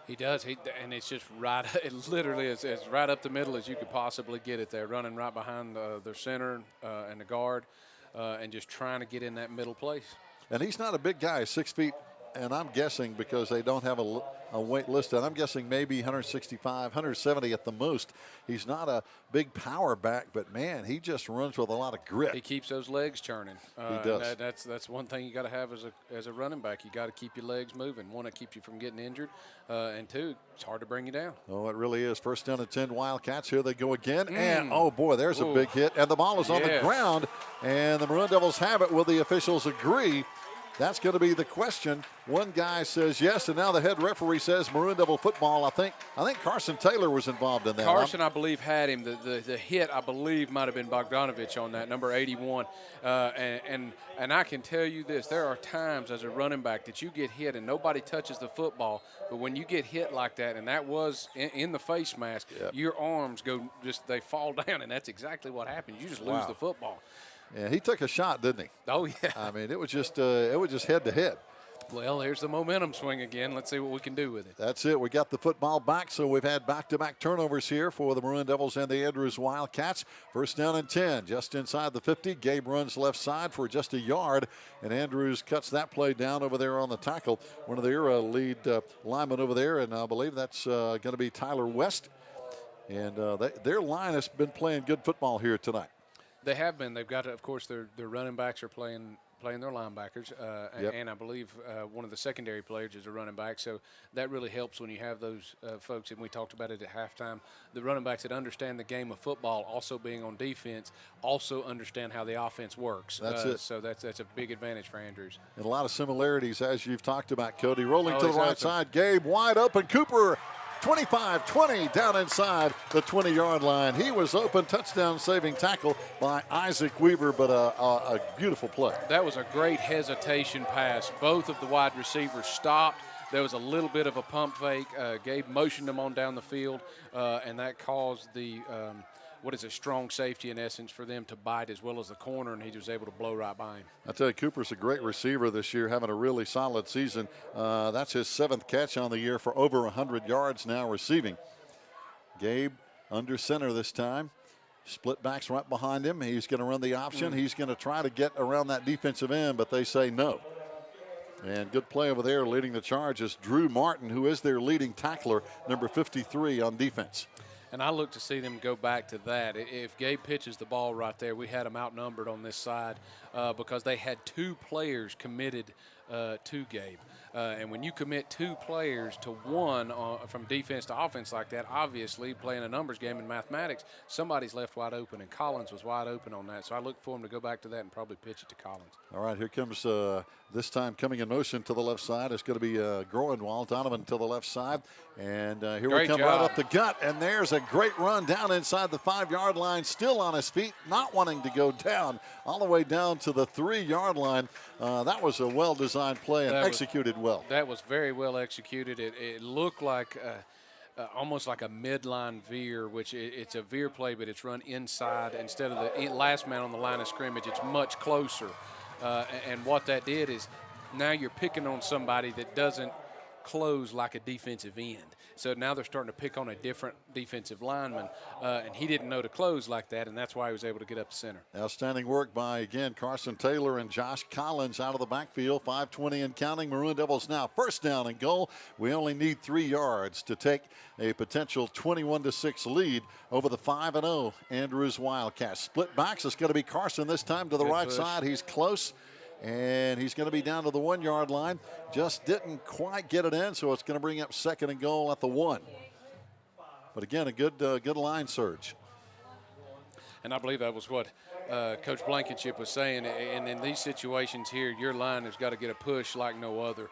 He does, and it's just right. It literally is right up the middle as you could possibly get it there, running right behind their center and the guard, and just trying to get in that middle place. And he's not a big guy, 6 feet, and I'm guessing because they don't have a weight listed, I'm guessing maybe 165, 170 at the most. He's not a big power back, but man, he just runs with a lot of grit. He keeps those legs churning. He does. That's one thing you got to have as a running back. You got to keep your legs moving. One, it keeps you from getting injured, and two, it's hard to bring you down. Oh, it really is. First down and 10 Wildcats. Here they go again, and oh boy, there's a big hit, and the ball is on the ground, and the Maroon Devils have it. Will the officials agree? That's going to be the question. One guy says yes, and now the head referee says Maroon Devil football. I think Carson Taylor was involved in that. Carson, I believe, had him. The hit, I believe, might have been Bogdanovich on that, number 81. And I can tell you this, there are times as a running back that you get hit and nobody touches the football, but when you get hit like that, and that was in the face mask, your arms they fall down, and that's exactly what happens. You just lose the football. Yeah, he took a shot, didn't he? Oh, yeah. I mean, it was just head to head. Well, here's the momentum swing again. Let's see what we can do with it. That's it. We got the football back, so we've had back-to-back turnovers here for the Maroon Devils and the Andrews Wildcats. First down and 10, just inside the 50. Gabe runs left side for just a yard, and Andrews cuts that play down over there on the tackle. One of their lead linemen over there, and I believe that's going to be Tyler West. And their line has been playing good football here tonight. They have been. They've got, of course, their running backs are playing their linebackers, and I believe one of the secondary players is a running back. So that really helps when you have those folks, and we talked about it at halftime. The running backs that understand the game of football, also being on defense, also understand how the offense works. That's it. So that's a big advantage for Andrews. And a lot of similarities, as you've talked about, Cody. Rolling to the right side, Gabe wide open. Cooper 25-20 down inside the 20-yard line. He was open, touchdown-saving tackle by Isaac Weaver, but a beautiful play. That was a great hesitation pass. Both of the wide receivers stopped. There was a little bit of a pump fake. Gabe motioned them on down the field, and that caused the strong safety in essence for them to bite as well as the corner, and he was able to blow right by him. I tell you, Cooper's a great receiver this year, having a really solid season. That's his 7th catch on the year for over 100 yards now receiving. Gabe under center this time. Split backs right behind him. He's going to run the option. He's going to try to get around that defensive end, but they say no. And good play over there. Leading the charge is Drew Martin, who is their leading tackler, number 53 on defense. And I look to see them go back to that. If Gabe pitches the ball right there, we had them outnumbered on this side because they had 2 players committed to Gabe. And when you commit 2 players to one from defense to offense like that, obviously playing a numbers game in mathematics, somebody's left wide open, and Collins was wide open on that. So I look for him to go back to that and probably pitch it to Collins. All right, here comes this time coming in motion to the left side. It's going to be Groenwald, Donovan to the left side. And here Great we come job. right up the gut. And there's a great run down inside the 5-yard line, still on his feet, not wanting to go down, all the way down to the 3-yard line. That was a well-designed play and executed well. That was very well executed. It looked like almost like a midline veer, which it's a veer play, but it's run inside instead of the last man on the line of scrimmage. It's much closer. And what that did is now you're picking on somebody that doesn't close like a defensive end. So now they're starting to pick on a different defensive lineman, and he didn't know to close like that, and that's why he was able to get up the center. Outstanding work by, again, Carson Taylor and Josh Collins out of the backfield. 5:20 and counting. Maroon Devils now first down and goal. We only need 3 yards to take a potential 21-6 lead over the 5-0 Andrews Wildcats. Split backs. It's going to be Carson this time to the Good right push. side. He's close. And he's going to be down to the 1-yard line. Just didn't quite get it in, so it's going to bring up second and goal at the 1. But again, a good line surge. And I believe that was what Coach Blankenship was saying. And in these situations here, your line has got to get a push like no other,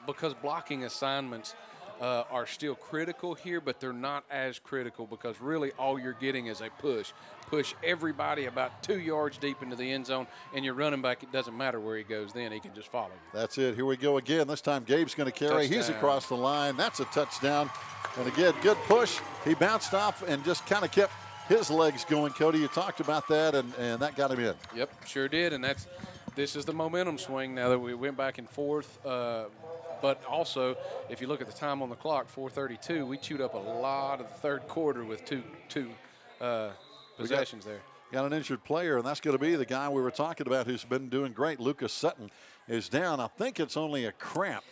because blocking assignments are still critical here, but they're not as critical because really all you're getting is a push. Push everybody about 2 yards deep into the end zone, and your running back, it doesn't matter where he goes then, he can just follow you. That's it. Here we go again. This time Gabe's going to carry. Touchdown. He's across the line. That's a touchdown. And again, good push. He bounced off and just kind of kept his legs going. Cody, you talked about that, and that got him in. Yep, sure did, and this is the momentum swing now that we went back and forth. But also, if you look at the time on the clock, 4:32, we chewed up a lot of the third quarter with two possessions there. Got an injured player, and that's going to be the guy we were talking about who's been doing great. Lucas Sutton is down. I think it's only a cramp.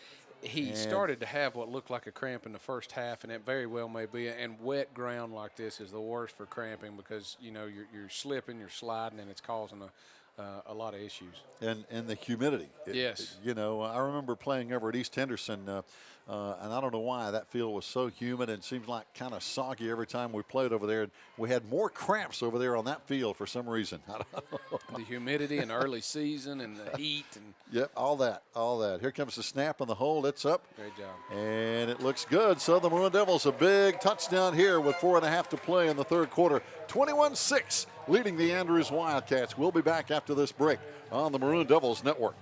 He started to have what looked like a cramp in the first half, and it very well may be. And wet ground like this is the worst for cramping because, you know, you're slipping, you're sliding, and it's causing a lot of issues. And the humidity. Yes. You know, I remember playing over at East Henderson, and I don't know why that field was so humid and seems like kind of soggy every time we played over there. We had more cramps over there on that field for some reason. I don't know. The humidity and early season and the heat. And yep, all that. Here comes the snap and the hold. It's up. great job. And it looks good. So the Maroon Devils a big touchdown here with 4.5 to play in the third quarter. 21-6 leading the Andrews Wildcats. We'll be back after this break on the Maroon Devils Network.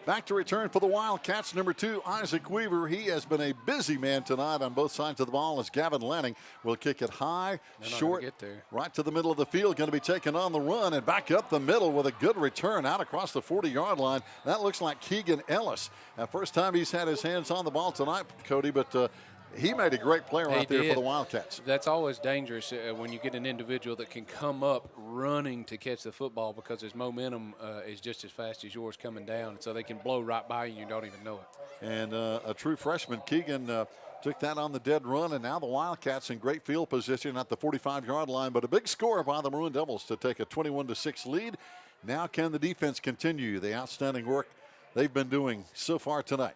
Back to return for the Wildcats, number 2, Isaac Weaver. He has been a busy man tonight on both sides of the ball as Gavin Lanning will kick it high, short, get there. right to the middle of the field. Going to be taken on the run and back up the middle with a good return out across the 40-yard line. That looks like Keegan Ellis. First time he's had his hands on the ball tonight, Cody, but he made a great play right there for the Wildcats. That's always dangerous when you get an individual that can come up running to catch the football because his momentum is just as fast as yours coming down. So they can blow right by you and you don't even know it. And a true freshman, Keegan, took that on the dead run, and now the Wildcats in great field position at the 45-yard line. But a big score by the Maroon Devils to take a 21-6 lead. Now can the defense continue the outstanding work they've been doing so far tonight?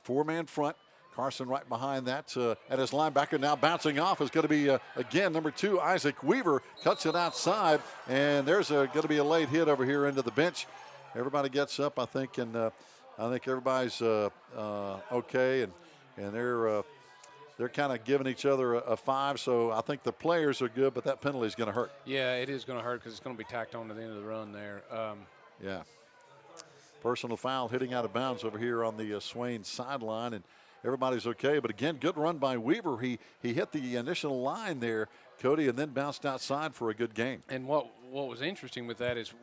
Four-man front. Carson right behind that at his linebacker. Now bouncing off is going to be, again, number 2, Isaac Weaver. Cuts it outside, and there's going to be a late hit over here into the bench. Everybody gets up, I think, and I think everybody's okay, and they're kind of giving each other a 5, so I think the players are good, but that penalty is going to hurt. Yeah, it is going to hurt because it's going to be tacked on to the end of the run there. Yeah. Personal foul hitting out of bounds over here on the Swain sideline, and everybody's okay. But again, good run by Weaver. He hit the initial line there, Cody, and then bounced outside for a good gain. And what was interesting with that is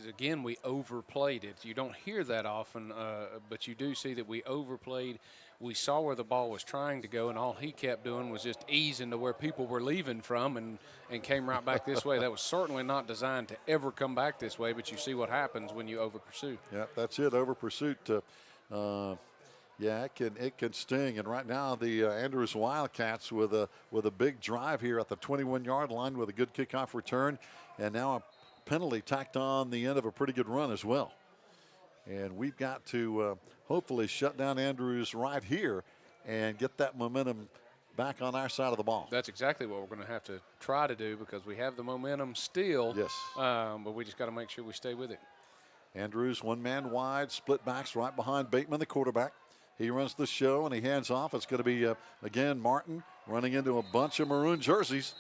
again, we overplayed it. You don't hear that often, but you do see that we overplayed. We saw where the ball was trying to go, and all he kept doing was just easing to where people were leaving from and came right back this way. That was certainly not designed to ever come back this way, but you see what happens when you over pursue. Yeah, that's it, over pursuit. Yeah, it can sting. And right now the Andrews Wildcats with a big drive here at the 21-yard line with a good kickoff return, and now a penalty tacked on the end of a pretty good run as well. And we've got to hopefully shut down Andrews right here and get that momentum back on our side of the ball. That's exactly what we're going to have to try to do because we have the momentum still. Yes. But we just got to make sure we stay with it. Andrews, one man wide, split backs right behind Bateman, the quarterback. He runs the show and he hands off. It's going to be, again, Martin running into a bunch of maroon jerseys.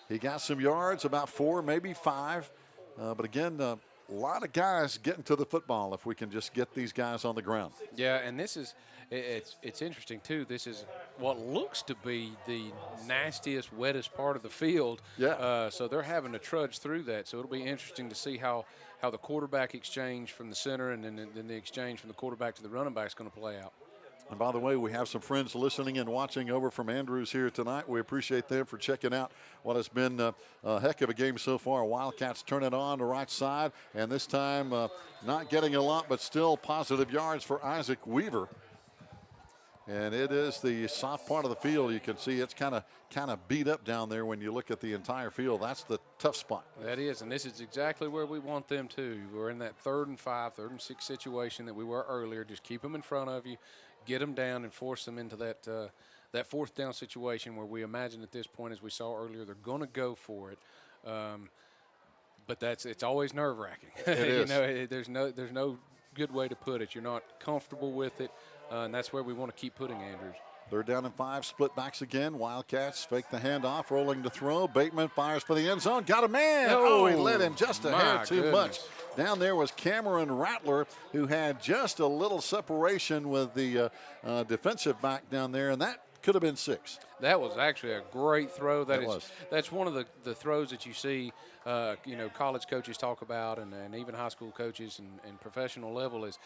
He got some yards, about 4, maybe 5. But again, a lot of guys getting to the football if we can just get these guys on the ground. Yeah, and this is, it's interesting, too. This is what looks to be the nastiest, wettest part of the field. Yeah. So they're having to trudge through that. So it'll be interesting to see how the quarterback exchange from the center and then the exchange from the quarterback to the running back is going to play out. And by the way, we have some friends listening and watching over from Andrews here tonight. We appreciate them for checking out what has been a heck of a game so far. Wildcats turn it on the right side, and this time not getting a lot, but still positive yards for Isaac Weaver. And it is the soft part of the field. You can see it's kind of beat up down there when you look at the entire field. That's the tough spot. That is, and this is exactly where we want them to. We're in that 3rd and 5, 3rd and 6 situation that we were earlier. Just keep them in front of you, get them down, and force them into that 4th down situation where we imagine at this point, as we saw earlier, they're going to go for it. But it's always nerve-wracking. It is. There's no good way to put it. You're not comfortable with it. And that's where we want to keep putting Andrews. 3rd down and 5, split backs again. Wildcats fake the handoff, rolling to throw. Bateman fires for the end zone. Got a man. Oh, he led him just a hair too much. Down there was Cameron Rattler, who had just a little separation with the defensive back down there, and that could have been 6. That was actually a great throw. That's one of the throws that you see, college coaches talk about, and even high school coaches and professional level is.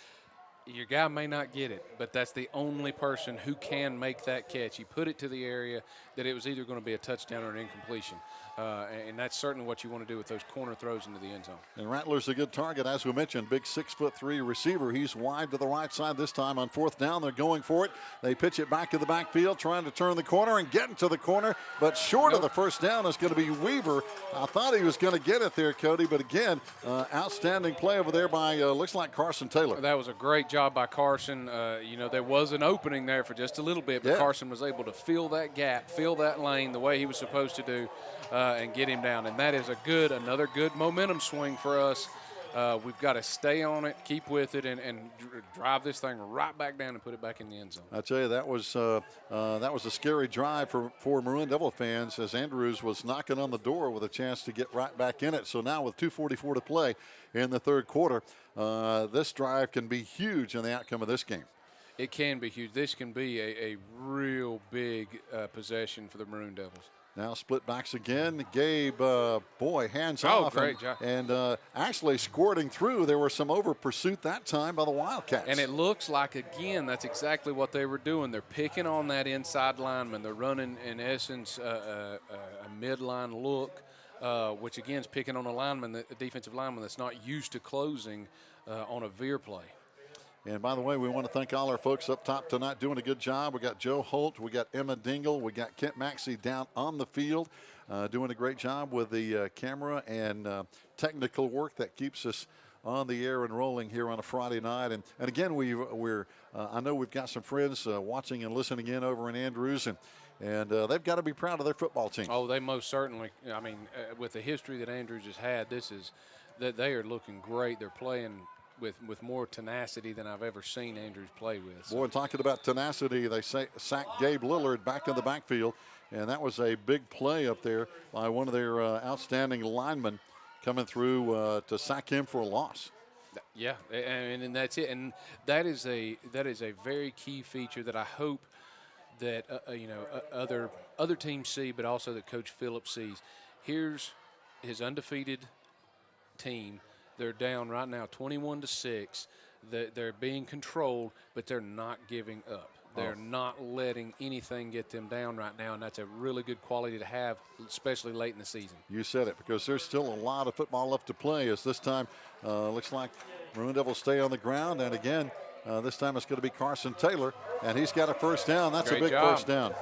Your guy may not get it, but that's the only person who can make that catch. He put it to the area that it was either going to be a touchdown or an incompletion. And that's certainly what you want to do with those corner throws into the end zone. And Rattler's a good target, as we mentioned. Big 6'3" receiver. He's wide to the right side this time on 4th down. They're going for it. They pitch it back to the backfield, trying to turn the corner and get into the corner. But short of the 1st down is going to be Weaver. I thought he was going to get it there, Cody. But again, outstanding play over there by, looks like Carson Taylor. That was a great job by Carson. There was an opening there for just a little bit, but Carson was able to fill that gap, fill that lane the way he was supposed to do, and get him down. And that is another good momentum swing for us. We've got to stay on it, keep with it, and drive this thing right back down and put it back in the end zone. I tell you, that was a scary drive for Maroon Devil fans, as Andrews was knocking on the door with a chance to get right back in it. So now with 2:44 to play in the 3rd quarter, this drive can be huge in the outcome of this game. It can be huge. This can be a real big possession for the Maroon Devils. Now split backs again. Gabe, hands off. Great job. And actually squirting through. There was some over pursuit that time by the Wildcats. And it looks like, again, that's exactly what they were doing. They're picking on that inside lineman. They're running, in essence, a midline look, which, again, is picking on a defensive lineman that's not used to closing on a veer play. And by the way, we want to thank all our folks up top tonight doing a good job. We got Joe Holt, we got Emma Dingle, we got Kent Maxey down on the field doing a great job with the camera and technical work that keeps us on the air and rolling here on a Friday night. And again, I know we've got some friends watching and listening in over in Andrews, and they've got to be proud of their football team. Oh, they most certainly. I mean, with the history that Andrews has had, that they are looking great. They're playing with more tenacity than I've ever seen Andrews play with. So. Boy, talking about tenacity, they sacked Gabe Lillard back in the backfield, and that was a big play up there by one of their outstanding linemen coming through to sack him for a loss. Yeah, and that's it. And that is a very key feature that I hope that other teams see, but also that Coach Phillips sees. Here's his undefeated team. They're down right now 21-6. They're being controlled, but they're not giving up. They're not letting anything get them down right now, and that's a really good quality to have, especially late in the season. You said it, because there's still a lot of football left to play, as this time looks like Maroon Devils stay on the ground. And again, this time it's going to be Carson Taylor, and he's got a first down. That's Great a big job. first down.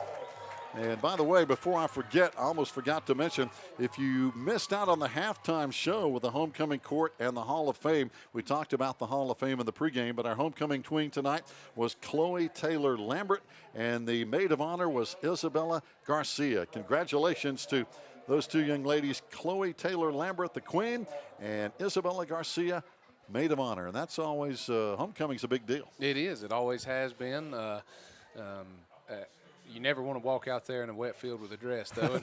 And by the way, before I forget, I almost forgot to mention, if you missed out on the halftime show with the homecoming court and the Hall of Fame, we talked about the Hall of Fame in the pregame, but our homecoming queen tonight was Chloe Taylor Lambert, and the maid of honor was Isabella Garcia. Congratulations to those two young ladies, Chloe Taylor Lambert, the queen, and Isabella Garcia, maid of honor. And that's always, homecoming's a big deal. It is. It always has been. You never want to walk out there in a wet field with a dress, though.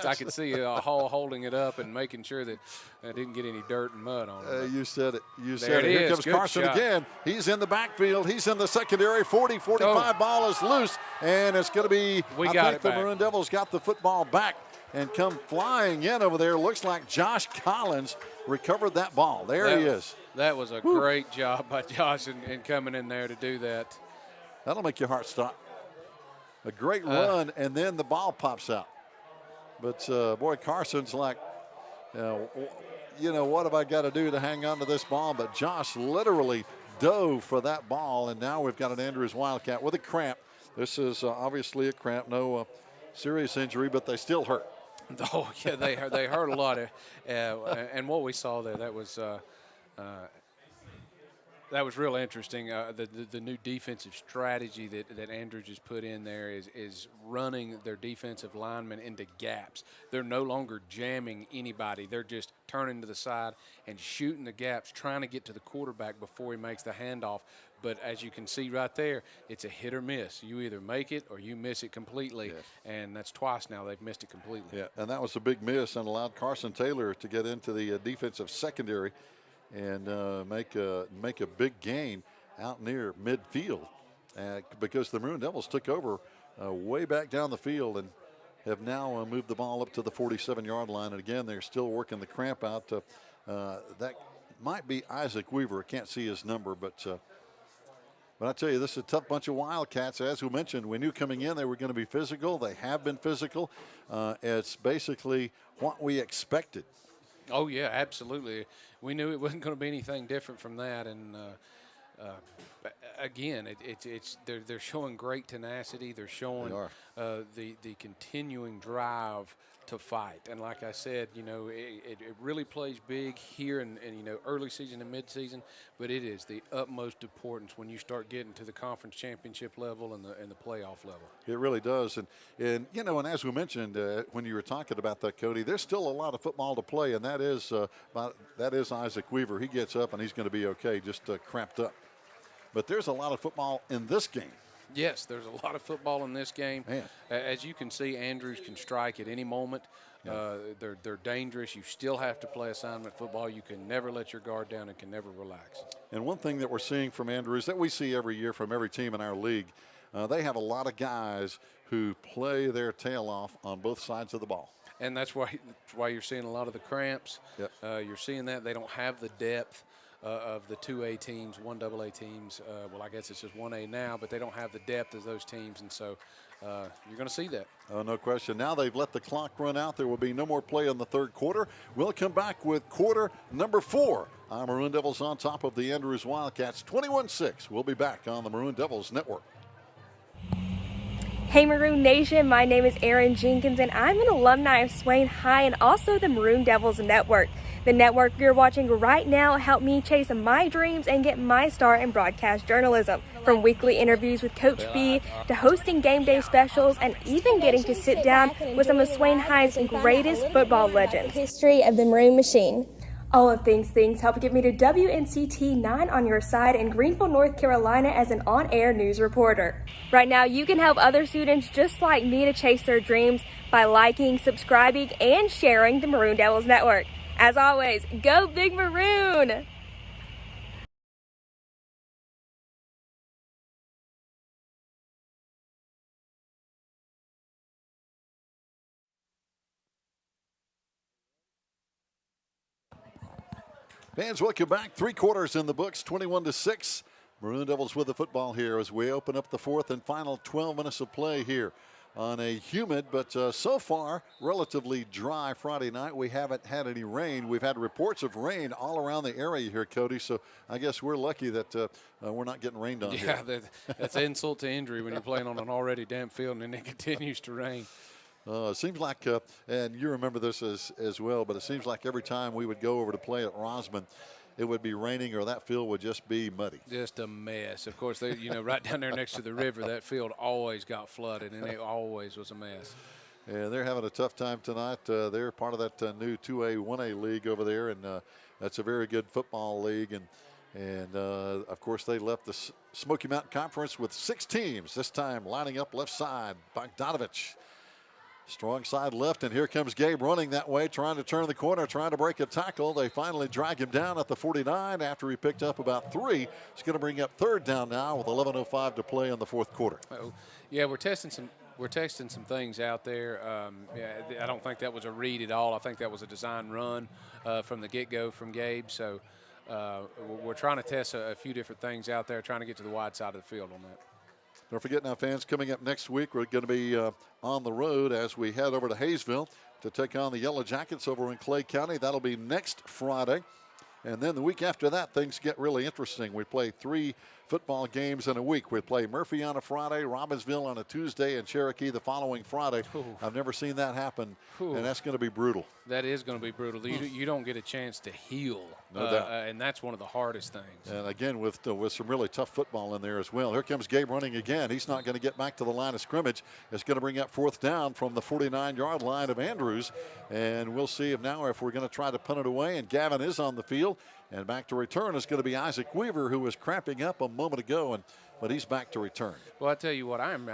I could see Hall holding it up and making sure that I didn't get any dirt and mud on it. You said it. You There said it it. Here is. comes Good Carson shot. again. He's in the backfield. He's in the secondary. 40-45 ball is loose, and it's going to be, I think the Maroon Devils got the football back and come flying in over there. Looks like Josh Collins recovered that ball. There he is. That was a great job by Josh in coming in there to do that. That'll make your heart stop. A great run, and then the ball pops out. But, boy, Carson's like, what have I got to do to hang on to this ball? But Josh literally dove for that ball, and now we've got an Andrews Wildcat with a cramp. This is obviously a cramp, no serious injury, but they still hurt. Oh, yeah, they hurt a lot. And what we saw there, that was real interesting. The new defensive strategy that Andrews has put in there is running their defensive linemen into gaps. They're no longer jamming anybody. They're just turning to the side and shooting the gaps, trying to get to the quarterback before he makes the handoff. But as you can see right there, it's a hit or miss. You either make it or you miss it completely, yes. And that's twice now they've missed it completely. Yeah, and that was a big miss and allowed Carson Taylor to get into the defensive secondary and make a big gain out near midfield because the Maroon Devils took over way back down the field and have now moved the ball up to the 47-yard line. And again, they're still working the cramp out. That might be Isaac Weaver. I can't see his number, but I tell you, this is a tough bunch of Wildcats. As we mentioned, we knew coming in they were going to be physical. They have been physical. It's basically what we expected. Oh, yeah, absolutely. We knew it wasn't going to be anything different from that. And, again, they're showing great tenacity. They're showing the continuing drive to fight. And like I said, it really plays big here in early season and mid-season, but it is the utmost importance when you start getting to the conference championship level and the playoff level. It really does. And as we mentioned when you were talking about that, Cody, there's still a lot of football to play, and that is Isaac Weaver. He gets up and he's going to be okay, just cramped up. But there's a lot of football in this game. Yes, there's a lot of football in this game. Man. As you can see, Andrews can strike at any moment. Yeah. They're dangerous. You still have to play assignment football. You can never let your guard down and can never relax. And one thing that we're seeing from Andrews that we see every year from every team in our league, they have a lot of guys who play their tail off on both sides of the ball. And that's why you're seeing a lot of the cramps. Yep. You're seeing that. They don't have the depth of the 2A teams, 1AA teams. Well, I guess it's just 1A now, but they don't have the depth as those teams, and so you're going to see that. Oh, no question. Now they've let the clock run out. There will be no more play in the third quarter. We'll come back with quarter number 4. Our Maroon Devils on top of the Andrews Wildcats, 21-6. We'll be back on the Maroon Devils Network. Hey Maroon Nation, my name is Erin Jenkins and I'm an alumni of Swain High and also the Maroon Devils Network. The network you're watching right now helped me chase my dreams and get my start in broadcast journalism. From weekly interviews with Coach B to hosting game day specials and even getting to sit down with some of Swain High's greatest football legends. History of the Maroon Machine. All of things helped get me to WNCT 9 on your side in Greenville, North Carolina as an on-air news reporter. Right now, you can help other students just like me to chase their dreams by liking, subscribing, and sharing the Maroon Devils Network. As always, go Big Maroon! Fans, welcome back. 3 quarters in the books, 21-6. Maroon Devils with the football here as we open up the fourth and final 12 minutes of play here on a humid but so far relatively dry Friday night. We haven't had any rain. We've had reports of rain all around the area here, Cody, so I guess we're lucky that we're not getting rained on here. Yeah, that's insult to injury when you're playing on an already damp field and it continues to rain. It seems like, and you remember this as well, but it seems like every time we would go over to play at Rosman, it would be raining or that field would just be muddy. Just a mess. Of course, they, right down there next to the river, that field always got flooded, and it always was a mess. And they're having a tough time tonight. They're part of that new 2A, 1A league over there, and that's a very good football league. And of course, they left the Smoky Mountain Conference with 6 teams, this time lining up left side. Bogdanovich. Strong side left, and here comes Gabe running that way, trying to turn the corner, trying to break a tackle. They finally drag him down at the 49 after he picked up about 3. It's going to bring up third down now with 11:05 to play in the fourth quarter. Yeah, we're testing some things out there. I don't think that was a read at all. I think that was a design run from the get-go from Gabe. So we're trying to test a few different things out there, trying to get to the wide side of the field on that. Don't forget now, fans, coming up next week, we're going to be on the road as we head over to Hayesville to take on the Yellow Jackets over in Clay County. That'll be next Friday. And then the week after that, things get really interesting. We play 3 football games in a week. We play Murphy on a Friday, Robbinsville on a Tuesday, and Cherokee the following Friday. Ooh. I've never seen that happen, Ooh. and that's going to be brutal. That is going to be brutal. You don't get a chance to heal, no doubt. And that's one of the hardest things. And again, with some really tough football in there as well. Here comes Gabe running again. He's not going to get back to the line of scrimmage. It's going to bring up fourth down from the 49-yard line of Andrews, and we'll see if we're going to try to punt it away. And Gavin is on the field. And back to return is going to be Isaac Weaver, who was cramping up a moment ago, but he's back to return. Well, I tell you what, I'm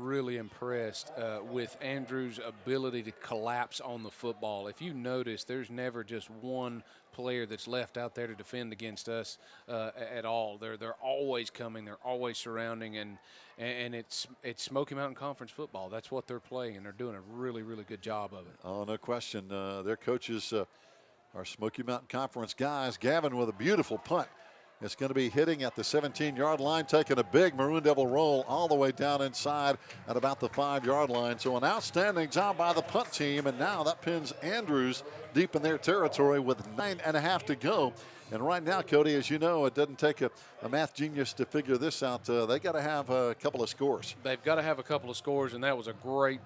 really impressed with Andrews' ability to collapse on the football. If you notice, there's never just one player that's left out there to defend against us at all. They're always coming, they're always surrounding, and it's Smoky Mountain Conference football. That's what they're playing, and they're doing a really, really good job of it. Oh, no question. Their coaches. Our Smoky Mountain Conference guys. Gavin with a beautiful punt. It's going to be hitting at the 17-yard line, taking a big Maroon Devil roll all the way down inside at about the 5-yard line. So an outstanding job by the punt team, and now that pins Andrews deep in their territory with 9.5 to go. And right now, Cody, as you know, it doesn't take a math genius to figure this out. They got to have a couple of scores. They've got to have a couple of scores, and that was a great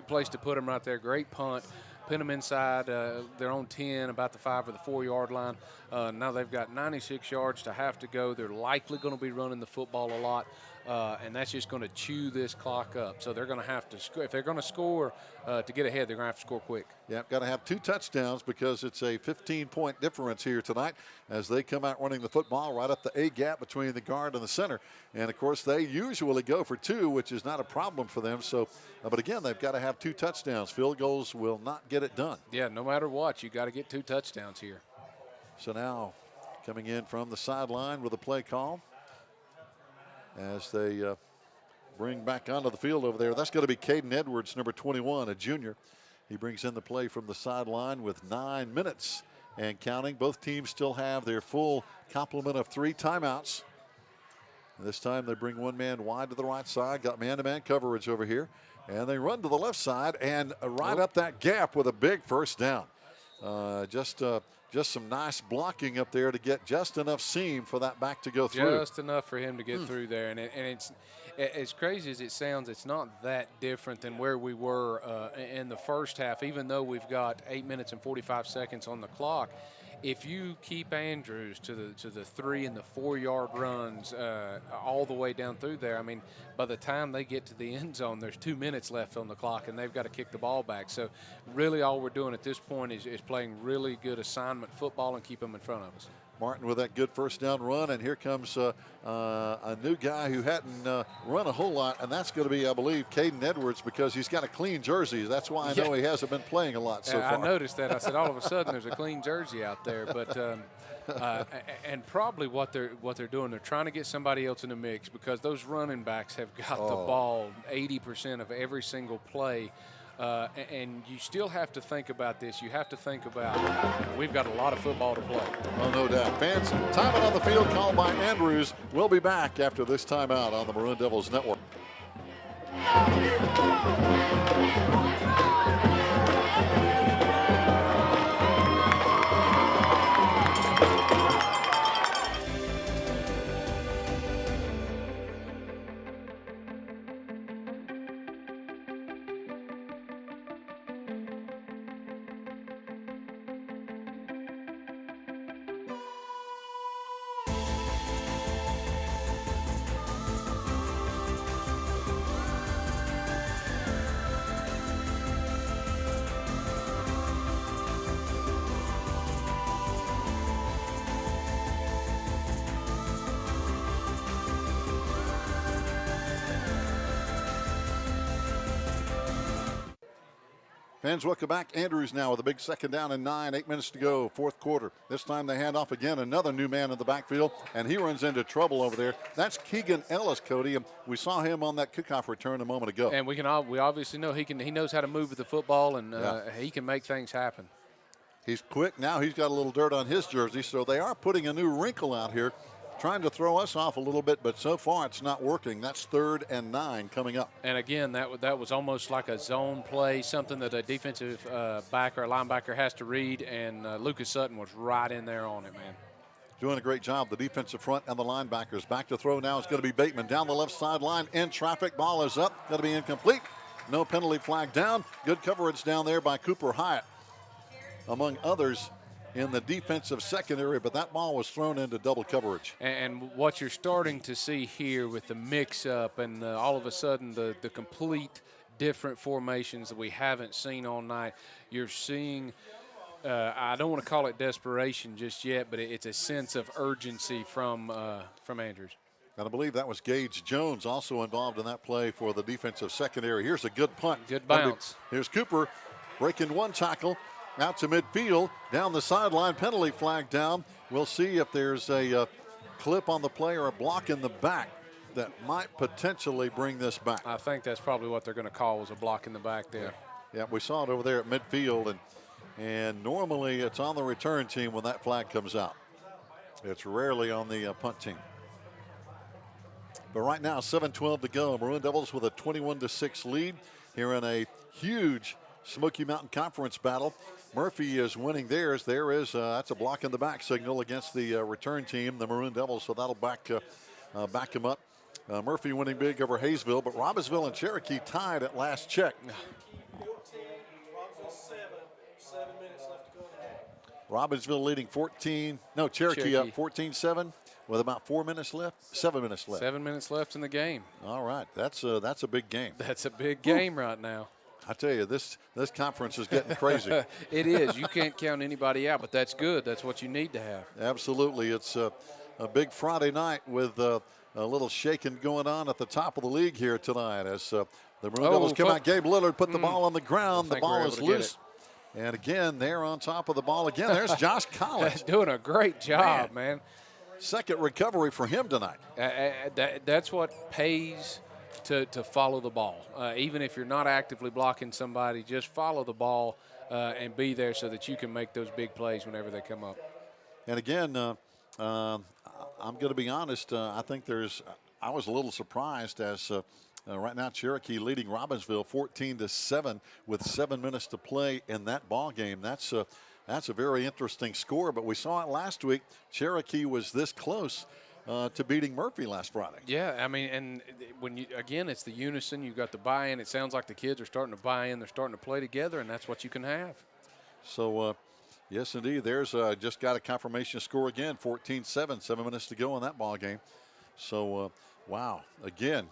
place to put them right there. Great punt. Pin them inside their own 10, about the 5 or the 4-yard line. Now they've got 96 yards to have to go. They're likely going to be running the football a lot, and that's just going to chew this clock up. So they're going to have to score. If they're going to score to get ahead, they're going to have to score quick. Yeah, got to have 2 touchdowns because it's a 15-point difference here tonight as they come out running the football right up the A gap between the guard and the center. And, of course, they usually go for 2, which is not a problem for them. So, but, again, they've got to have 2 touchdowns. Field goals will not get it done. Yeah, no matter what, you got to get 2 touchdowns here. So now coming in from the sideline with a play call as they bring back onto the field over there. That's going to be Caden Edwards, number 21, a junior. He brings in the play from the sideline with 9 minutes and counting. Both teams still have their full complement of 3 timeouts. This time they bring one man wide to the right side, got man-to-man coverage over here, and they run to the left side and right up that gap with a big first down. Just some nice blocking up there to get just enough seam for that back to go through. Just enough for him to get through there. And it's as crazy as it sounds, it's not that different than where we were in the first half, even though we've got 8 minutes and 45 seconds on the clock. If you keep Andrews to the 3 and the 4 yard runs all the way down through there, I mean, by the time they get to the end zone, there's 2 minutes left on the clock, and they've got to kick the ball back. So really all we're doing at this point is playing really good assignment football and keep them in front of us. Martin with that good first down run, and here comes a new guy who hadn't run a whole lot, and that's going to be, I believe, Caden Edwards, because he's got a clean jersey. That's why I know he hasn't been playing a lot so far. I noticed that. I said, all of a sudden, there's a clean jersey out there. But and probably what they're doing, they're trying to get somebody else in the mix, because those running backs have got the ball 80% of every single play. And you still have to think about this. You have to think about we've got a lot of football to play. Oh, no doubt. Fans, timeout on the field called by Andrews. We'll be back after this timeout on the Maroon Devils Network. Fans, welcome back. Andrews now with a big second down and 9, 8 minutes to go, fourth quarter. This time they hand off again, another new man in the backfield, and he runs into trouble over there. That's Keegan Ellis, Cody, and we saw him on that kickoff return a moment ago. And we obviously know he knows how to move with the football, and he can make things happen. He's quick. Now he's got a little dirt on his jersey, so they are putting a new wrinkle out here, trying to throw us off a little bit, but so far it's not working. That's 3rd and 9 coming up. And again, that was almost like a zone play, something that a defensive backer or linebacker has to read, and Lucas Sutton was right in there on it, man. Doing a great job, the defensive front and the linebackers. Back to throw now is going to be Bateman down the left sideline in traffic. Ball is up, going to be incomplete. No penalty flag down. Good coverage down there by Cooper Hyatt, among others in the defensive secondary, but that ball was thrown into double coverage. And what you're starting to see here with the mix-up and all of a sudden the complete different formations that we haven't seen all night, you're seeing, I don't want to call it desperation just yet, but it's a sense of urgency from Andrews. And I believe that was Gage Jones also involved in that play for the defensive secondary. Here's a good punt. Good bounce. Here's Cooper breaking one tackle. Out to midfield, down the sideline, penalty flag down. We'll see if there's a clip on the play or a block in the back that might potentially bring this back. I think that's probably what they're going to call was a block in the back there. Yeah, we saw it over there at midfield, and normally it's on the return team when that flag comes out. It's rarely on the punt team. But right now, 7:12 to go. Maroon Devils with a 21-6 lead here in a huge Smoky Mountain Conference battle. Murphy is winning theirs. That's a block in the back signal against the return team, the Maroon Devils, so that'll back him up. Murphy winning big over Hayesville, but Robbinsville and Cherokee tied at last check. 7 minutes left to go in the half. Robbinsville leading Cherokee up 14-7 with about 4 minutes left, 7 minutes left. 7 minutes left in the game. All right, that's a big game. That's a big game right now. I tell you, this conference is getting crazy. It is. You can't count anybody out, but that's good. That's what you need to have. Absolutely. It's a big Friday night with a little shaking going on at the top of the league here tonight as the Maroon Devils come out. Gabe Lillard put the ball on the ground. The ball is loose. And again, they're on top of the ball again. There's Josh Collins. Doing a great job, man. Second recovery for him tonight. That's what pays to follow the ball. Even if you're not actively blocking somebody, just follow the ball and be there so that you can make those big plays whenever they come up. And again, I'm going to be honest. I think I was a little surprised as right now Cherokee leading Robbinsville 14-7 with 7 minutes to play in that ball game. That's a very interesting score. But we saw it last week. Cherokee was this close to beating Murphy last Friday. Yeah, I mean, and again, it's the unison. You've got the buy-in. It sounds like the kids are starting to buy in. They're starting to play together, and that's what you can have. So, yes, indeed. There's just got a confirmation score again, 14-7, 7 minutes to go in that ball game. So, wow. Again,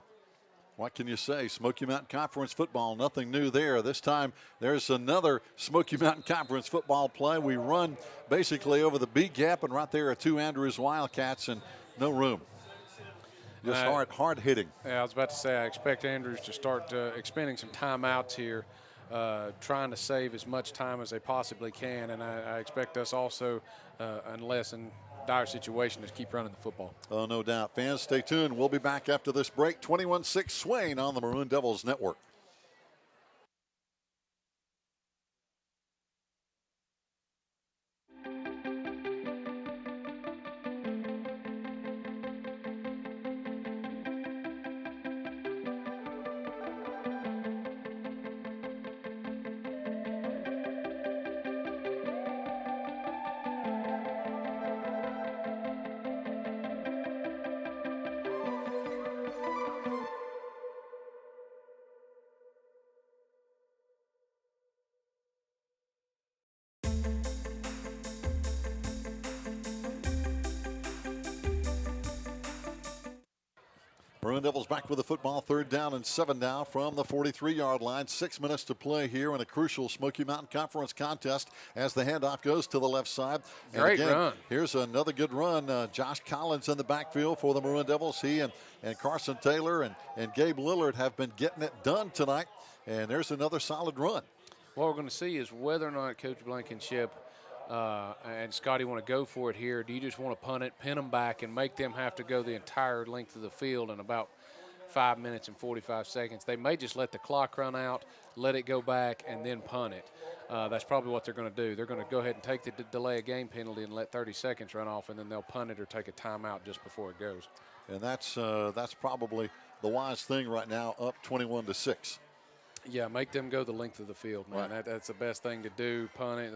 what can you say? Smoky Mountain Conference football, nothing new there. This time there's another Smoky Mountain Conference football play. We run basically over the B gap, and right there are 2 Andrews Wildcats, and no room. Just hard hitting. Yeah, I was about to say, I expect Andrews to start expending some timeouts here, trying to save as much time as they possibly can. And I expect us also, unless in dire situation, to keep running the football. Oh, no doubt. Fans, stay tuned. We'll be back after this break. 21-6 Swain on the Maroon Devils Network. Maroon Devils back with the football, 3rd down and 7 now from the 43-yard line. 6 minutes to play here in a crucial Smoky Mountain Conference contest as the handoff goes to the left side. And Great again, run. Here's another good run. Josh Collins in the backfield for the Maroon Devils. He and Carson Taylor and Gabe Lillard have been getting it done tonight. And there's another solid run. What we're going to see is whether or not Coach Blankenship and Scotty want to go for it here. Do you just want to punt it, pin them back, and make them have to go the entire length of the field in about 5 minutes and 45 seconds? They may just let the clock run out, let it go back, and then punt it. That's probably what they're going to do. They're going to go ahead and take the delay of game penalty and let 30 seconds run off, and then they'll punt it or take a timeout just before it goes. And that's probably the wise thing right now, up 21-6. Yeah, make them go the length of the field, man. Right. That's the best thing to do. Punt it.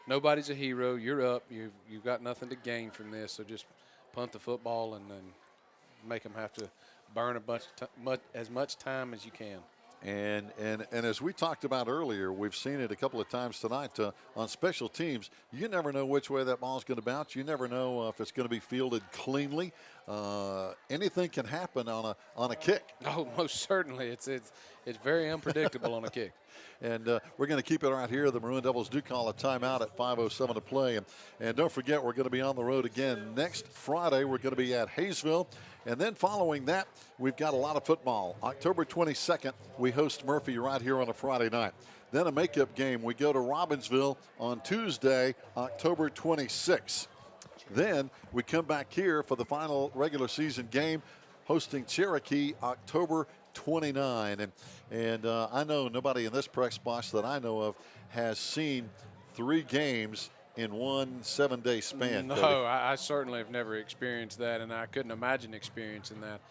Nobody's a hero. You're up. You've got nothing to gain from this. So just punt the football and then make them have to burn as much time as you can. And as we talked about earlier, we've seen it a couple of times tonight on special teams. You never know which way that ball's going to bounce. You never know if it's going to be fielded cleanly. Anything can happen on a kick. Oh, most certainly. It's very unpredictable on a kick. And we're going to keep it right here. The Maroon Devils do call a timeout at 5:07 to play. And don't forget, we're going to be on the road again next Friday. We're going to be at Hayesville. And then following that, we've got a lot of football. October 22nd, we host Murphy right here on a Friday night. Then a makeup game. We go to Robbinsville on Tuesday, October 26th. Then we come back here for the final regular season game, hosting Cherokee October 29. And I know nobody in this press box that I know of has seen 3 games in one 7-day span. No, I certainly have never experienced that, and I couldn't imagine experiencing that.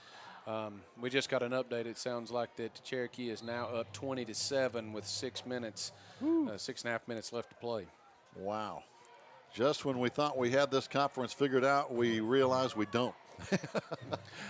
We just got an update. It sounds like that Cherokee is now up 20-7 with 6 minutes, 6.5 minutes left to play. Wow. Just when we thought we had this conference figured out, we realized we don't.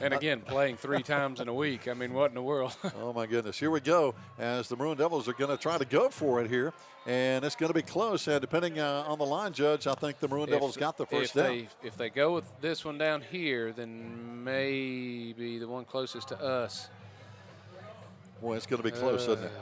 And again, playing 3 times in a week. I mean, what in the world? Oh, my goodness. Here we go as the Maroon Devils are going to try to go for it here. And it's going to be close. And depending on the line judge, I think the Maroon Devils got the first down. If they go with this one down here, then maybe the one closest to us. Boy, it's going to be close, isn't it?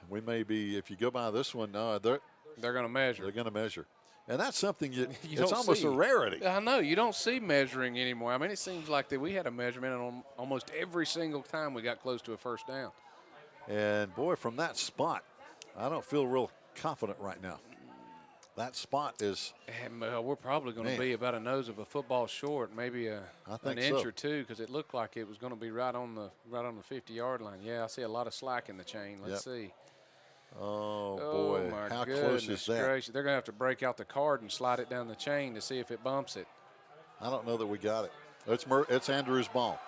We may be, if you go by this one, they're going to measure. They're going to measure. And that's something it's don't almost see. a rarity. I know. You don't see measuring anymore. I mean, it seems like that we had a measurement on almost every single time we got close to a first down. And, boy, from that spot, I don't feel real confident right now. That spot is. And, we're probably going to be about a nose of a football short, maybe an inch or two, because it looked like it was going to be right on the 50-yard line. Yeah, I see a lot of slack in the chain. Let's see. Oh, boy. My How goodness close is that? gracious. They're going to have to break out the card and slide it down the chain to see if it bumps it. I don't know that we got it. It's Andrews' ball.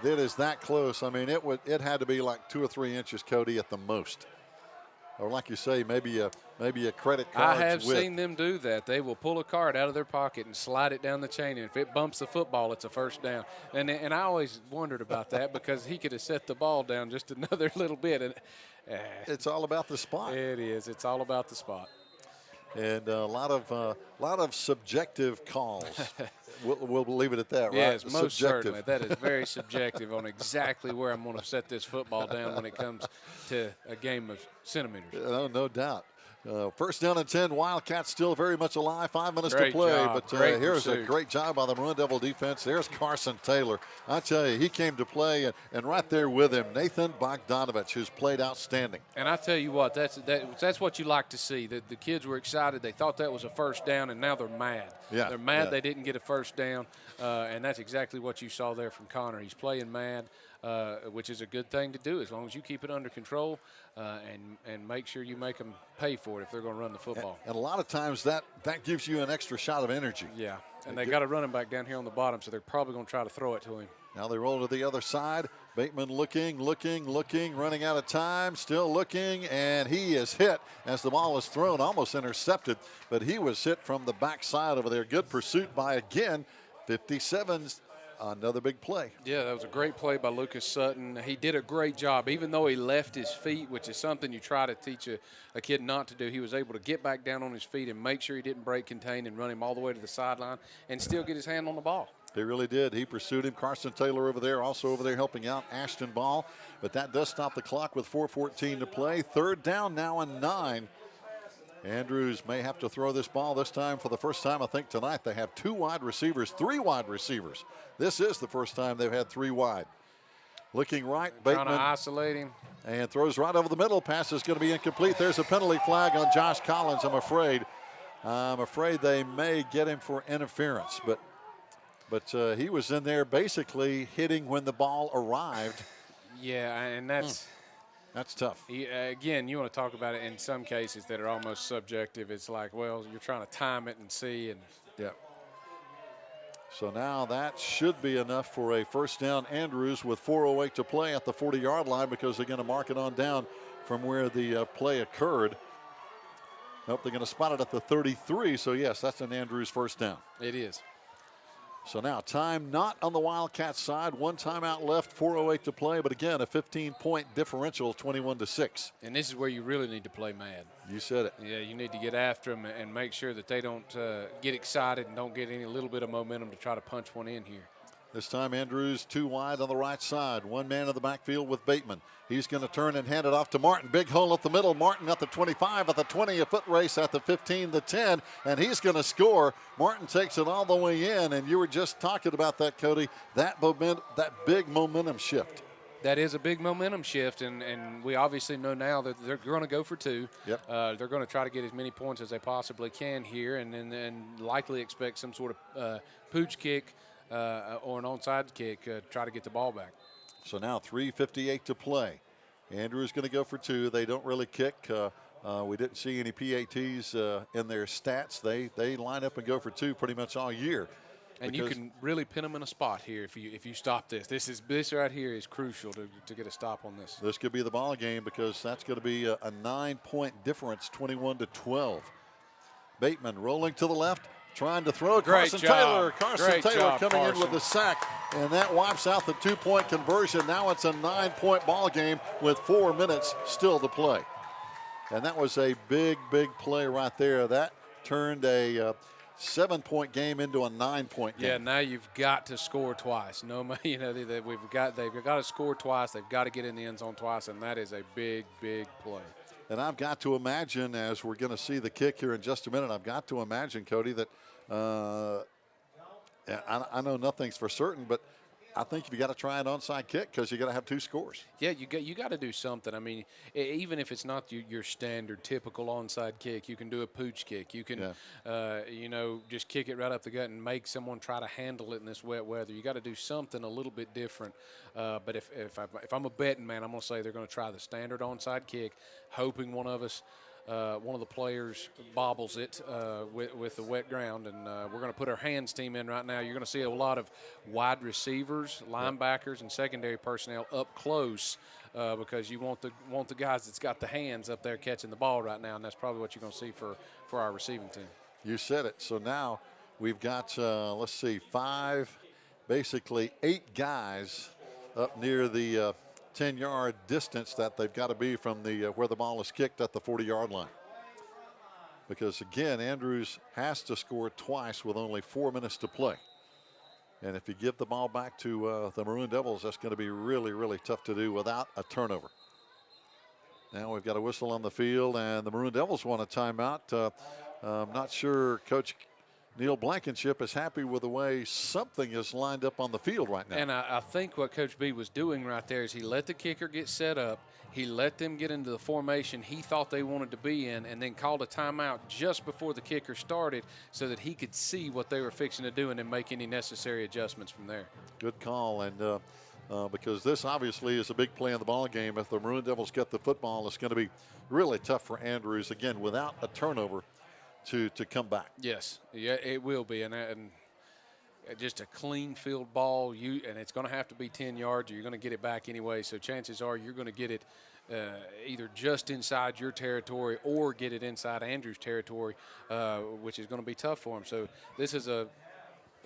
It is that close. I mean, it had to be like 2 or 3 inches, Cody, at the most. Or like you say, maybe a credit card. I have seen them do that. They will pull a card out of their pocket and slide it down the chain, and if it bumps the football, it's a first down. And I always wondered about that because he could have set the ball down just another little bit. And it's all about the spot. It is. It's all about the spot. And a lot of subjective calls. we'll leave it at that, right? Yes, most certainly. That is very subjective on exactly where I'm going to set this football down when it comes to a game of centimeters. No doubt. First down and 10, Wildcats still very much alive. 5 minutes Great to play. job. But here's pursuit. a great job by the Maroon Devil defense. There's Carson Taylor. I tell you, he came to play, and right there with him, Nathan Bogdanovich, who's played outstanding. And I tell you what, that's what you like to see. The kids were excited. They thought that was a first down, and now they're mad. Yeah, they're mad they didn't get a first down, and that's exactly what you saw there from Connor. He's playing mad, which is a good thing to do as long as you keep it under control and make sure you make them pay for it if they're going to run the football. And a lot of times that gives you an extra shot of energy. Yeah, and they got a running back down here on the bottom, so they're probably going to try to throw it to him. Now they roll to the other side. Bateman looking, running out of time, still looking, and he is hit as the ball is thrown, almost intercepted, but he was hit from the backside over there. Good pursuit by, again, 57's. Another big play. Yeah, that was a great play by Lucas Sutton. He did a great job. Even though he left his feet, which is something you try to teach a kid not to do, he was able to get back down on his feet and make sure he didn't break contain and run him all the way to the sideline and still get his hand on the ball. He really did. He pursued him. Carson Taylor also over there helping out Ashton Ball. But that does stop the clock with 4:14 to play. Third down now and 9. Andrews may have to throw this ball this time. For the first time, I think, tonight, they have 3 wide receivers. This is the first time they've had 3 wide. Looking right, Bateman. Trying to isolate him. And throws right over the middle. Pass is going to be incomplete. There's a penalty flag on Josh Collins, I'm afraid. I'm afraid they may get him for interference. But he was in there basically hitting when the ball arrived. Yeah, and that's tough. Again, you want to talk about it in some cases that are almost subjective. It's like, well, you're trying to time it and see. And yeah. So now that should be enough for a first down. Andrews with 4:08 to play at the 40-yard line because they're going to mark it on down from where the play occurred. Nope, they're going to spot it at the 33. So, yes, that's an Andrews first down. It is. So now time not on the Wildcats side. 1 timeout left, 4:08 to play. But again, a 15-point differential, 21-6. And this is where you really need to play mad. You said it. Yeah, you need to get after them and make sure that they don't get excited and don't get any little bit of momentum to try to punch one in here. This time Andrews 2 wide on the right side. 1 man in the backfield with Bateman. He's going to turn and hand it off to Martin. Big hole at the middle. Martin at the 25, at the 20, a foot race at the 15, the 10, and he's going to score. Martin takes it all the way in, and you were just talking about that, Cody, that big momentum shift. That is a big momentum shift, and we obviously know now that they're going to go for 2. Yep. They're going to try to get as many points as they possibly can here and likely expect some sort of pooch kick or an onside kick, try to get the ball back. So now 3:58 to play. Andrews going to go for 2. They don't really kick. We didn't see any PATs in their stats. They line up and go for 2 pretty much all year. And you can really pin them in a spot here if you stop this. This right here is crucial to get a stop on this. This could be the ball game because that's going to be a 9-point difference, 21-12. Bateman rolling to the left, trying to throw. Carson Taylor coming in with the sack, and that wipes out the 2-point conversion. Now it's a 9-point ball game with 4 minutes still to play. And that was a big play right there. That turned a 7-point game into a 9-point game. Yeah, now you've got to score twice. No, they've got to score twice. They've got to get in the end zone twice, and that is a big play. And I've got to imagine, as we're going to see the kick here in just a minute, I've got to imagine, Cody, that I know nothing's for certain, but I think if you got to try an onside kick because you got to have 2 scores. Yeah, you got to do something. I mean, even if it's not your standard typical onside kick, you can do a pooch kick. You can, just kick it right up the gut and make someone try to handle it in this wet weather. You got to do something a little bit different. But if I'm a betting man, I'm going to say they're going to try the standard onside kick, hoping one of the players bobbles it with the wet ground, and we're going to put our hands team in right now. You're going to see a lot of wide receivers, linebackers, and secondary personnel up close because you want the guys that's got the hands up there catching the ball right now, and that's probably what you're going to see for our receiving team. You said it. So now we've got, 8 guys up near the 10-yard distance that they've got to be from the where the ball is kicked at the 40-yard line. Because, again, Andrews has to score twice with only 4 minutes to play. And if you give the ball back to the Maroon Devils, that's going to be really, really tough to do without a turnover. Now we've got a whistle on the field, and the Maroon Devils want a timeout. I'm not sure Coach Neil Blankenship is happy with the way something is lined up on the field right now. And I think what Coach B was doing right there is he let the kicker get set up. He let them get into the formation he thought they wanted to be in, and then called a timeout just before the kicker started so that he could see what they were fixing to do and then make any necessary adjustments from there. Good call, and because this obviously is a big play in the ball game. If the Maroon Devils get the football, it's going to be really tough for Andrews, again, without a turnover to come back. Yes, yeah, it will be, and just a clean field ball. And it's going to have to be 10 yards, or you're going to get it back anyway. So chances are you're going to get it either just inside your territory or get it inside Andrews' territory, which is going to be tough for him. So this is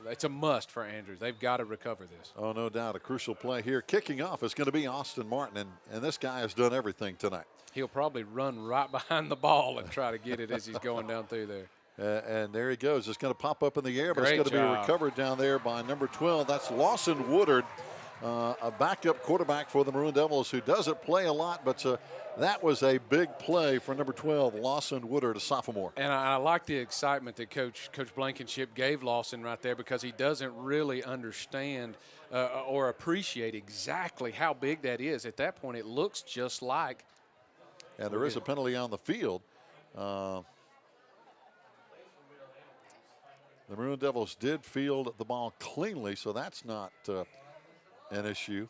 it's a must for Andrews. They've got to recover this. Oh, no doubt. A crucial play here. Kicking off is going to be Austin Martin, and this guy has done everything tonight. He'll probably run right behind the ball and try to get it as he's going down through there. And there he goes. It's going to pop up in the air, but Great it's going to job. be recovered down there by number 12. That's Lawson Woodard, a backup quarterback for the Maroon Devils who doesn't play a lot, but that was a big play for number 12, Lawson Woodard, a sophomore. And I like the excitement that Coach Blankenship gave Lawson right there, because he doesn't really understand or appreciate exactly how big that is. At that point, it looks just like. And there is a penalty on the field. The Maroon Devils did field the ball cleanly, so that's not an issue.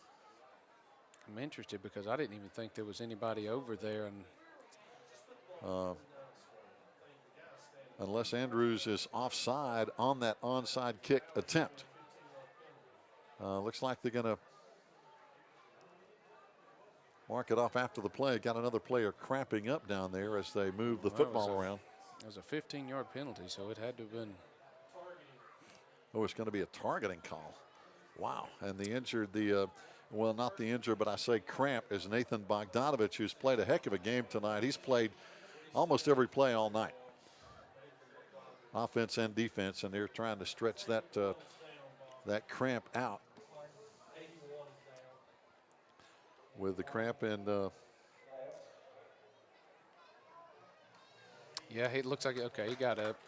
I'm interested because I didn't even think there was anybody over there. And unless Andrews is offside on that onside kick attempt. Looks like they're going to mark it off after the play. Got another player cramping up down there as they move the football around. It was a 15-yard penalty, so it had to have been. Oh, it's going to be a targeting call. Wow. And the injured, well, not the injured, but I say cramp, is Nathan Bogdanovich, who's played a heck of a game tonight. He's played almost every play all night, offense and defense, and they're trying to stretch that cramp out. With the cramp and yeah, it looks like okay, he got up.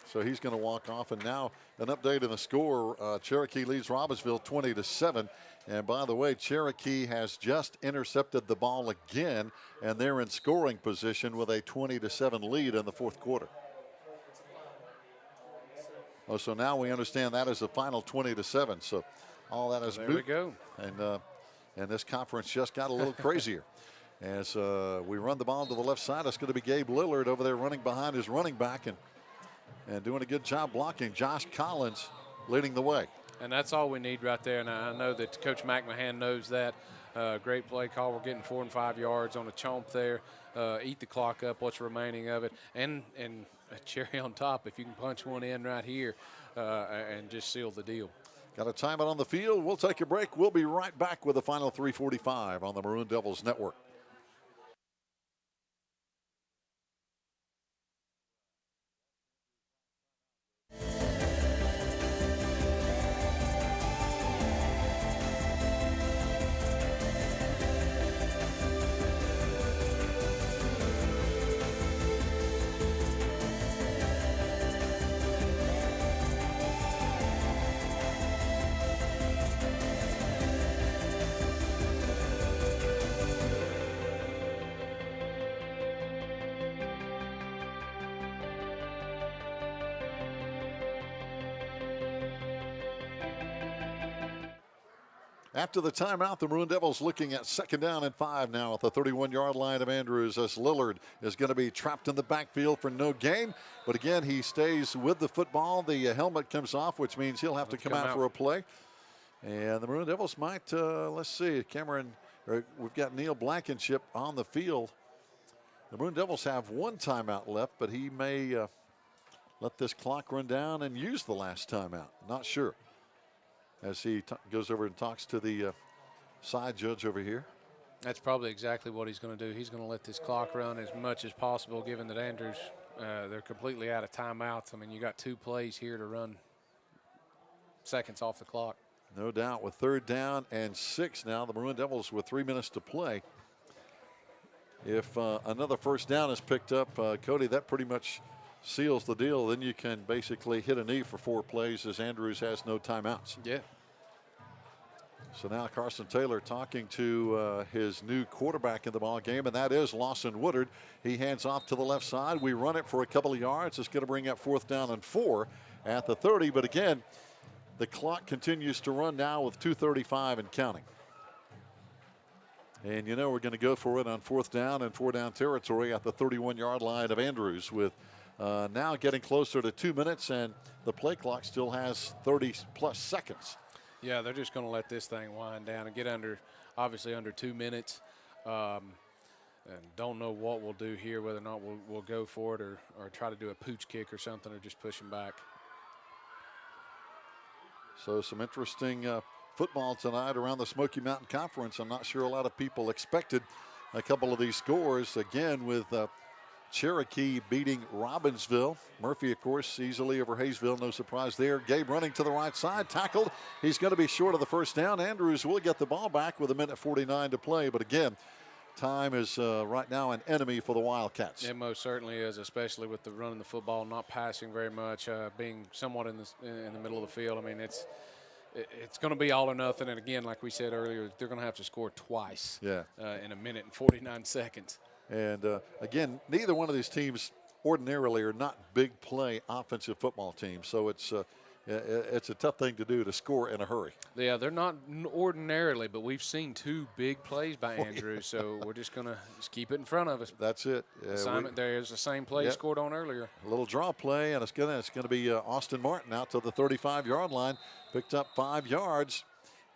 So he's going to walk off. And now an update in the score. Cherokee leads Robbinsville 20-7. And by the way, Cherokee has just intercepted the ball again, and they're in scoring position with a 20-7 lead in the fourth quarter. Oh, so now we understand that is the final 20-7. So all that is there moot. we go. And this conference just got a little crazier. As we run the ball to the left side, it's going to be Gabe Lillard over there running behind his running back and doing a good job blocking. Josh Collins leading the way. And that's all we need right there. And I know that Coach McMahon knows that. Great play call. We're getting 4 and 5 yards on a chomp there. Eat the clock up, what's remaining of it. And a cherry on top, if you can punch one in right here and just seal the deal. Got a timeout on the field. We'll take a break. We'll be right back with the final 3:45 on the Maroon Devils Network. After the timeout, the Maroon Devils looking at 2nd down and 5 now at the 31-yard line of Andrews, as Lillard is going to be trapped in the backfield for no gain. But again, he stays with the football. The helmet comes off, which means he'll have to come out for a play. And the Maroon Devils might, let's see, we've got Neil Blankenship on the field. The Maroon Devils have 1 timeout left, but he may let this clock run down and use the last timeout. Not sure. As he goes over and talks to the side judge over here. That's probably exactly what he's going to do. He's going to let this clock run as much as possible, given that Andrews, they're completely out of timeouts. I mean, you got 2 plays here to run seconds off the clock. No doubt. With 3rd down and 6 now, the Maroon Devils with 3 minutes to play. If another 1st down is picked up, Cody, that pretty much seals the deal. Then you can basically hit a knee for 4 plays, as Andrews has no timeouts. Yeah. So now Carson Taylor talking to his new quarterback in the ball game, and that is Lawson Woodard. He hands off to the left side. We run it for a couple of yards. It's going to bring up 4th down and 4 at the 30. But again, the clock continues to run now with 2:35 and counting. And you know we're going to go for it on 4th down and 4 down territory at the 31-yard line of Andrews, with now getting closer to 2 minutes, and the play clock still has 30+ seconds. Yeah, they're just going to let this thing wind down and get obviously under 2 minutes. And don't know what we'll do here, whether or not we'll go for it or try to do a pooch kick or something, or just push him back. So some interesting football tonight around the Smoky Mountain Conference. I'm not sure a lot of people expected a couple of these scores. Again, with Cherokee beating Robbinsville. Murphy, of course, easily over Hayesville. No surprise there. Gabe running to the right side. Tackled. He's going to be short of the 1st down. Andrews will get the ball back with 1:49 to play. But again, time is right now an enemy for the Wildcats. It most certainly is, especially with the running the football, not passing very much, being somewhat in the middle of the field. I mean, it's going to be all or nothing. And again, like we said earlier, they're going to have to score twice in 1:49 seconds. And again, neither one of these teams ordinarily are not big play offensive football teams. So it's a tough thing to do, to score in a hurry. Yeah, they're not ordinarily, but we've seen 2 big plays by Andrews, so we're just going to keep it in front of us. That's it. Assignment there is the same play scored on earlier. A little draw play, and it's going to be Austin Martin out to the 35-yard line, picked up 5 yards.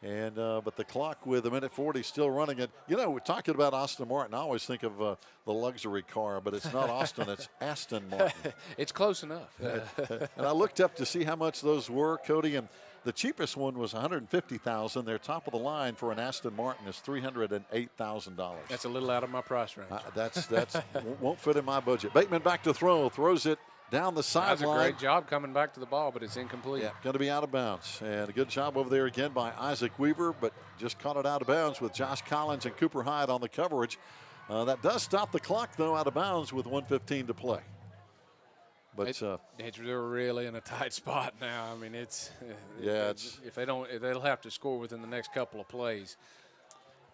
And but the clock with 1:40 still running it. You know, we're talking about Austin Martin. I always think of the luxury car, but it's not Austin, it's Aston Martin. It's close enough. And I looked up to see how much those were, Cody, and the cheapest one was $150,000. Their top of the line for an Aston Martin is $308,000. That's a little out of my price range. That's won't fit in my budget. Bateman back to throw, throws it down the sideline. That's a great job coming back to the ball, but it's incomplete. Yeah, going to be out of bounds. And a good job over there again by Isaac Weaver, but just caught it out of bounds with Josh Collins and Cooper Hyde on the coverage. That does stop the clock, though, out of bounds with 1:15 to play. But they're really in a tight spot now. I mean, if they'll have to score within the next couple of plays.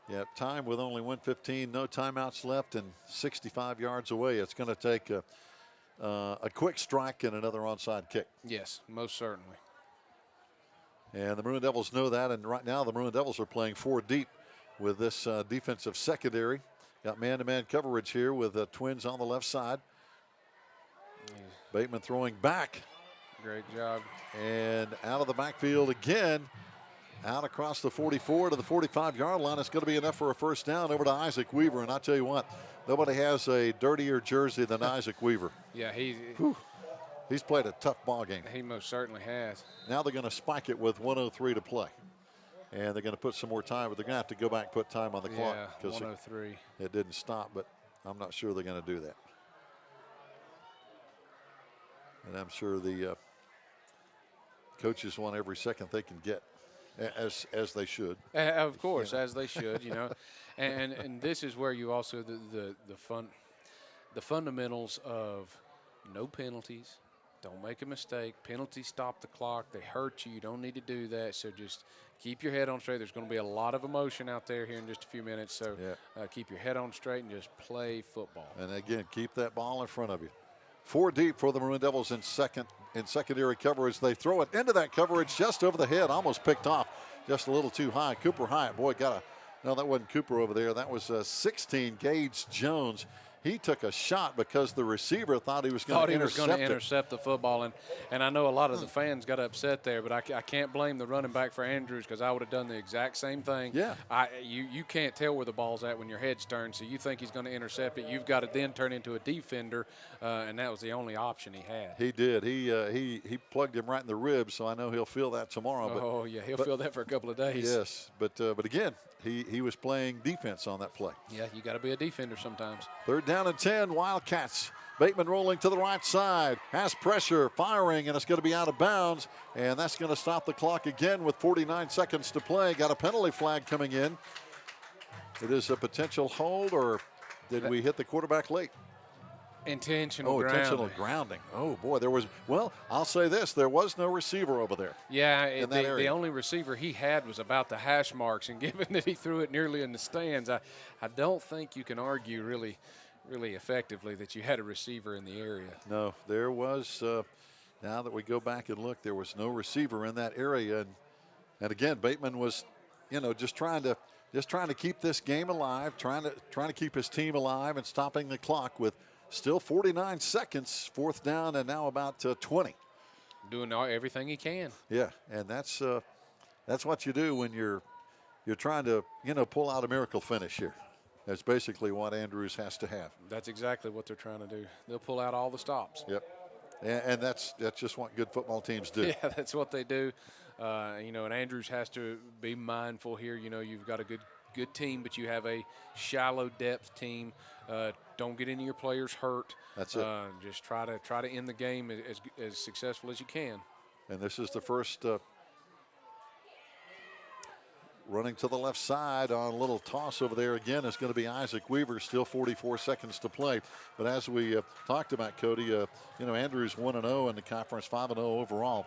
Yeah, time with only 1:15, no timeouts left, and 65 yards away. It's going to take a quick strike and another onside kick. Yes, most certainly. And the Maroon Devils know that, and right now the Maroon Devils are playing 4 deep with this defensive secondary. Got man-to-man coverage here with the Twins on the left side. Bateman throwing back. Great job. And out of the backfield again. Out across the 44 to the 45-yard line. It's going to be enough for a 1st down over to Isaac Weaver. And I tell you what, nobody has a dirtier jersey than Isaac Weaver. Yeah, he's played a tough ball game. He most certainly has. Now they're going to spike it with 1:03 to play. And they're going to put some more time, but they're going to have to go back and put time on the clock. Yeah, 1:03. It didn't stop, but I'm not sure they're going to do that. And I'm sure the coaches want every second they can get, as they should. Of course, as they should, you know. And this is where you also the fundamentals of no penalties. Don't make a mistake. Penalties stop the clock. They hurt you. You don't need to do that. So just keep your head on straight. There's going to be a lot of emotion out there here in just a few minutes. So keep your head on straight and just play football. And again, keep that ball in front of you. 4 deep for the Maroon Devils in secondary coverage. They throw it into that coverage just over the head, almost picked off, just a little too high. Cooper Hyatt, boy, no, that wasn't Cooper over there. That was 16, Gage Jones. He took a shot because the receiver thought he was going to intercept the football. And I know a lot of the fans got upset there, but I can't blame the running back for Andrews because I would have done the exact same thing. Yeah. You can't tell where the ball's at when your head's turned, so you think he's going to intercept it. You've got to then turn into a defender, and that was the only option he had. He did. He plugged him right in the ribs, so I know he'll feel that tomorrow. He'll feel that for a couple of days. Yes, but again, he was playing defense on that play. Yeah, you got to be a defender sometimes. 3rd down and 10, Wildcats. Bateman rolling to the right side, has pressure, firing, and it's going to be out of bounds, and that's going to stop the clock again with 49 seconds to play. Got a penalty flag coming in. It is a potential hold, or did we hit the quarterback late? Intentional grounding. Oh, boy, I'll say this, there was no receiver over there. Yeah, the only receiver he had was about the hash marks, and given that he threw it nearly in the stands, I don't think you can argue really effectively that you had a receiver in the area. No, there was, now that we go back and look, there was no receiver in that area. And again, Bateman was, just trying to keep this game alive, trying to keep his team alive and stopping the clock with still 49 seconds, 4th down, and now about 20. Doing everything he can. Yeah, and that's what you do when you're trying to, pull out a miracle finish here. That's basically what Andrews has to have. That's exactly what they're trying to do. They'll pull out all the stops. Yep, and that's just what good football teams do. Yeah, that's what they do. And Andrews has to be mindful here. You've got a good team, but you have a shallow depth team. Don't get any of your players hurt. That's it. Just try to end the game as successful as you can. And this is the first running to the left side on a little toss over there again is going to be Isaac Weaver. Still 44 seconds to play. But as we talked about, Cody, Andrews 1-0 in the conference, 5-0 overall.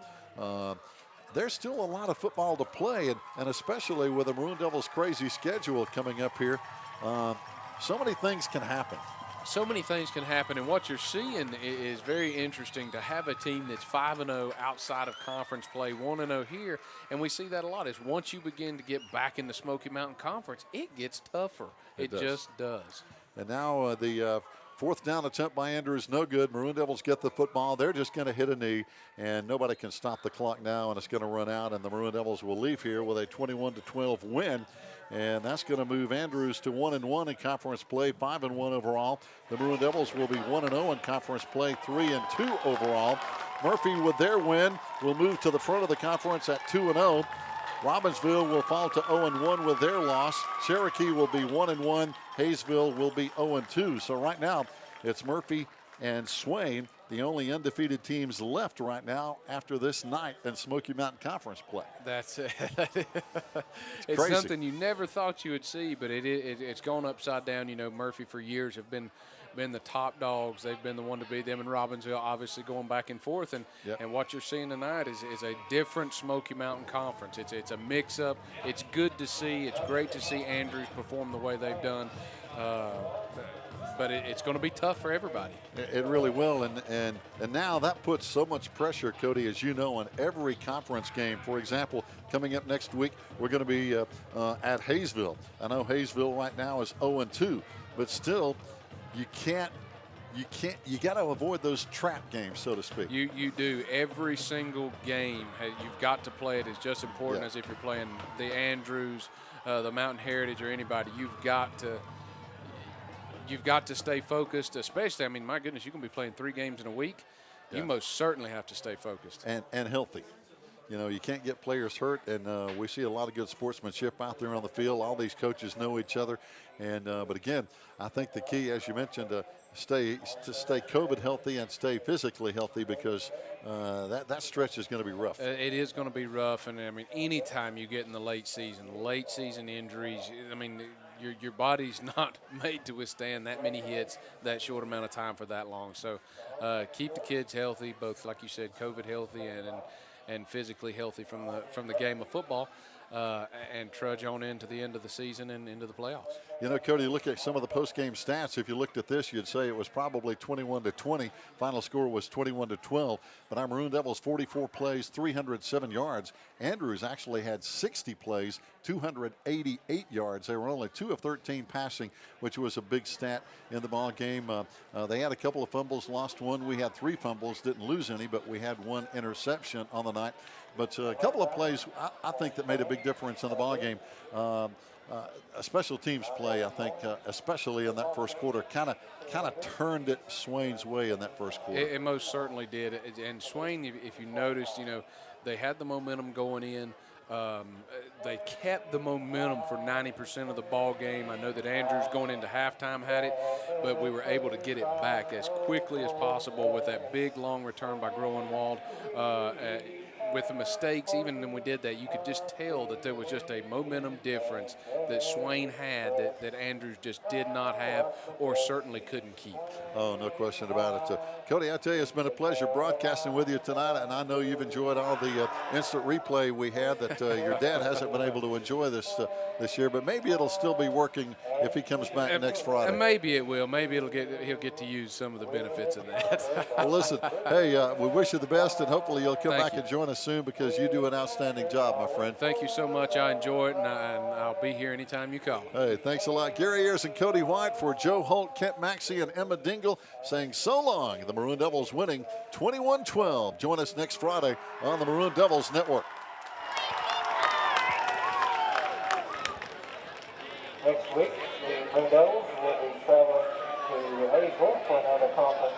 There's still a lot of football to play, and especially with the Maroon Devils' crazy schedule coming up here, so many things can happen. So many things can happen, and what you're seeing is very interesting to have a team that's 5-0 outside of conference play, 1-0 here, and we see that a lot. Is once you begin to get back in the Smoky Mountain Conference, it gets tougher. It just does. And now the 4th down attempt by Andrews, no good. Maroon Devils get the football. They're just going to hit a knee, and nobody can stop the clock now, and it's going to run out, and the Maroon Devils will leave here with a 21-12 win. And that's going to move Andrews to 1-1 in conference play, 5-1 overall. The Maroon Devils will be 1-0 in conference play, 3-2 overall. Murphy, with their win, will move to the front of the conference at 2-0. Robbinsville will fall to 0-1 with their loss. Cherokee will be 1-1. Hayesville will be 0-2. So right now, it's Murphy and Swain, the only undefeated teams left right now after this night in Smoky Mountain Conference play. That's it's something you never thought you would see, but it's gone upside down. Murphy for years have been the top dogs. They've been the one to beat them, and Robbinsville obviously going back and forth. And what you're seeing tonight is a different Smoky Mountain Conference. It's a mix-up. It's good to see. It's great to see Andrews perform the way they've done. But it's going to be tough for everybody. It really will, and now that puts so much pressure, Cody, as you know, on every conference game. For example, coming up next week, we're going to be at Hayesville. I know Hayesville right now is 0-2, but still, you got to avoid those trap games, so to speak. You do. Every single game, you've got to play it as just important as if you're playing the Andrews, the Mountain Heritage, or anybody. You've got to stay focused, especially, my goodness, you can be playing 3 games in a week. You most certainly have to stay focused. And healthy. You can't get players hurt, and we see a lot of good sportsmanship out there on the field. All these coaches know each other. But again, I think the key, as you mentioned, to stay COVID healthy and stay physically healthy, because that stretch is going to be rough. It is going to be rough, and anytime you get in the late season injuries, your body's not made to withstand that many hits that short amount of time for that long. So keep the kids healthy, both, like you said, COVID healthy and physically healthy from the game of football, and trudge on into the end of the season and into the playoffs. You know, Cody, look at some of the post-game stats. If you looked at this, you'd say it was probably 21-20. Final score was 21-12. But our Maroon Devils, 44 plays, 307 yards. Andrews actually had 60 plays, 288 yards. They were only 2 of 13 passing, which was a big stat in the ball game. They had a couple of fumbles, lost one. We had 3 fumbles, didn't lose any, but we had 1 interception on the night. But a couple of plays, I think, that made a big difference in the ball game. A special teams play, I think, especially in that first quarter, kind of turned it Swain's way in that first quarter. It most certainly did. And Swain, if you noticed, they had the momentum going in. They kept the momentum for 90% of the ball game. I know that Andrews going into halftime had it, but we were able to get it back as quickly as possible with that big, long return by Groenwald. With the mistakes, even when we did that, you could just tell that there was just a momentum difference that Swain had that Andrews just did not have or certainly couldn't keep. Oh, no question about it. Cody, I tell you, it's been a pleasure broadcasting with you tonight, and I know you've enjoyed all the instant replay we had that your dad hasn't been able to enjoy this year, but maybe it'll still be working if he comes back next Friday. And maybe it will. Maybe he'll get to use some of the benefits of that. Well, listen, hey, we wish you the best, and hopefully you'll come back you. and join us soon because you do an outstanding job, my friend. Thank you so much. I enjoy it, and I'll be here anytime you call. Hey, thanks a lot. Gary Ayers and Cody White for Joe Holt, Kent Maxey, and Emma Dingle saying so long. The Maroon Devils winning 21-12. Join us next Friday on the Maroon Devils Network. Next week, the Maroon Devils will be traveling to Ayers for another conference.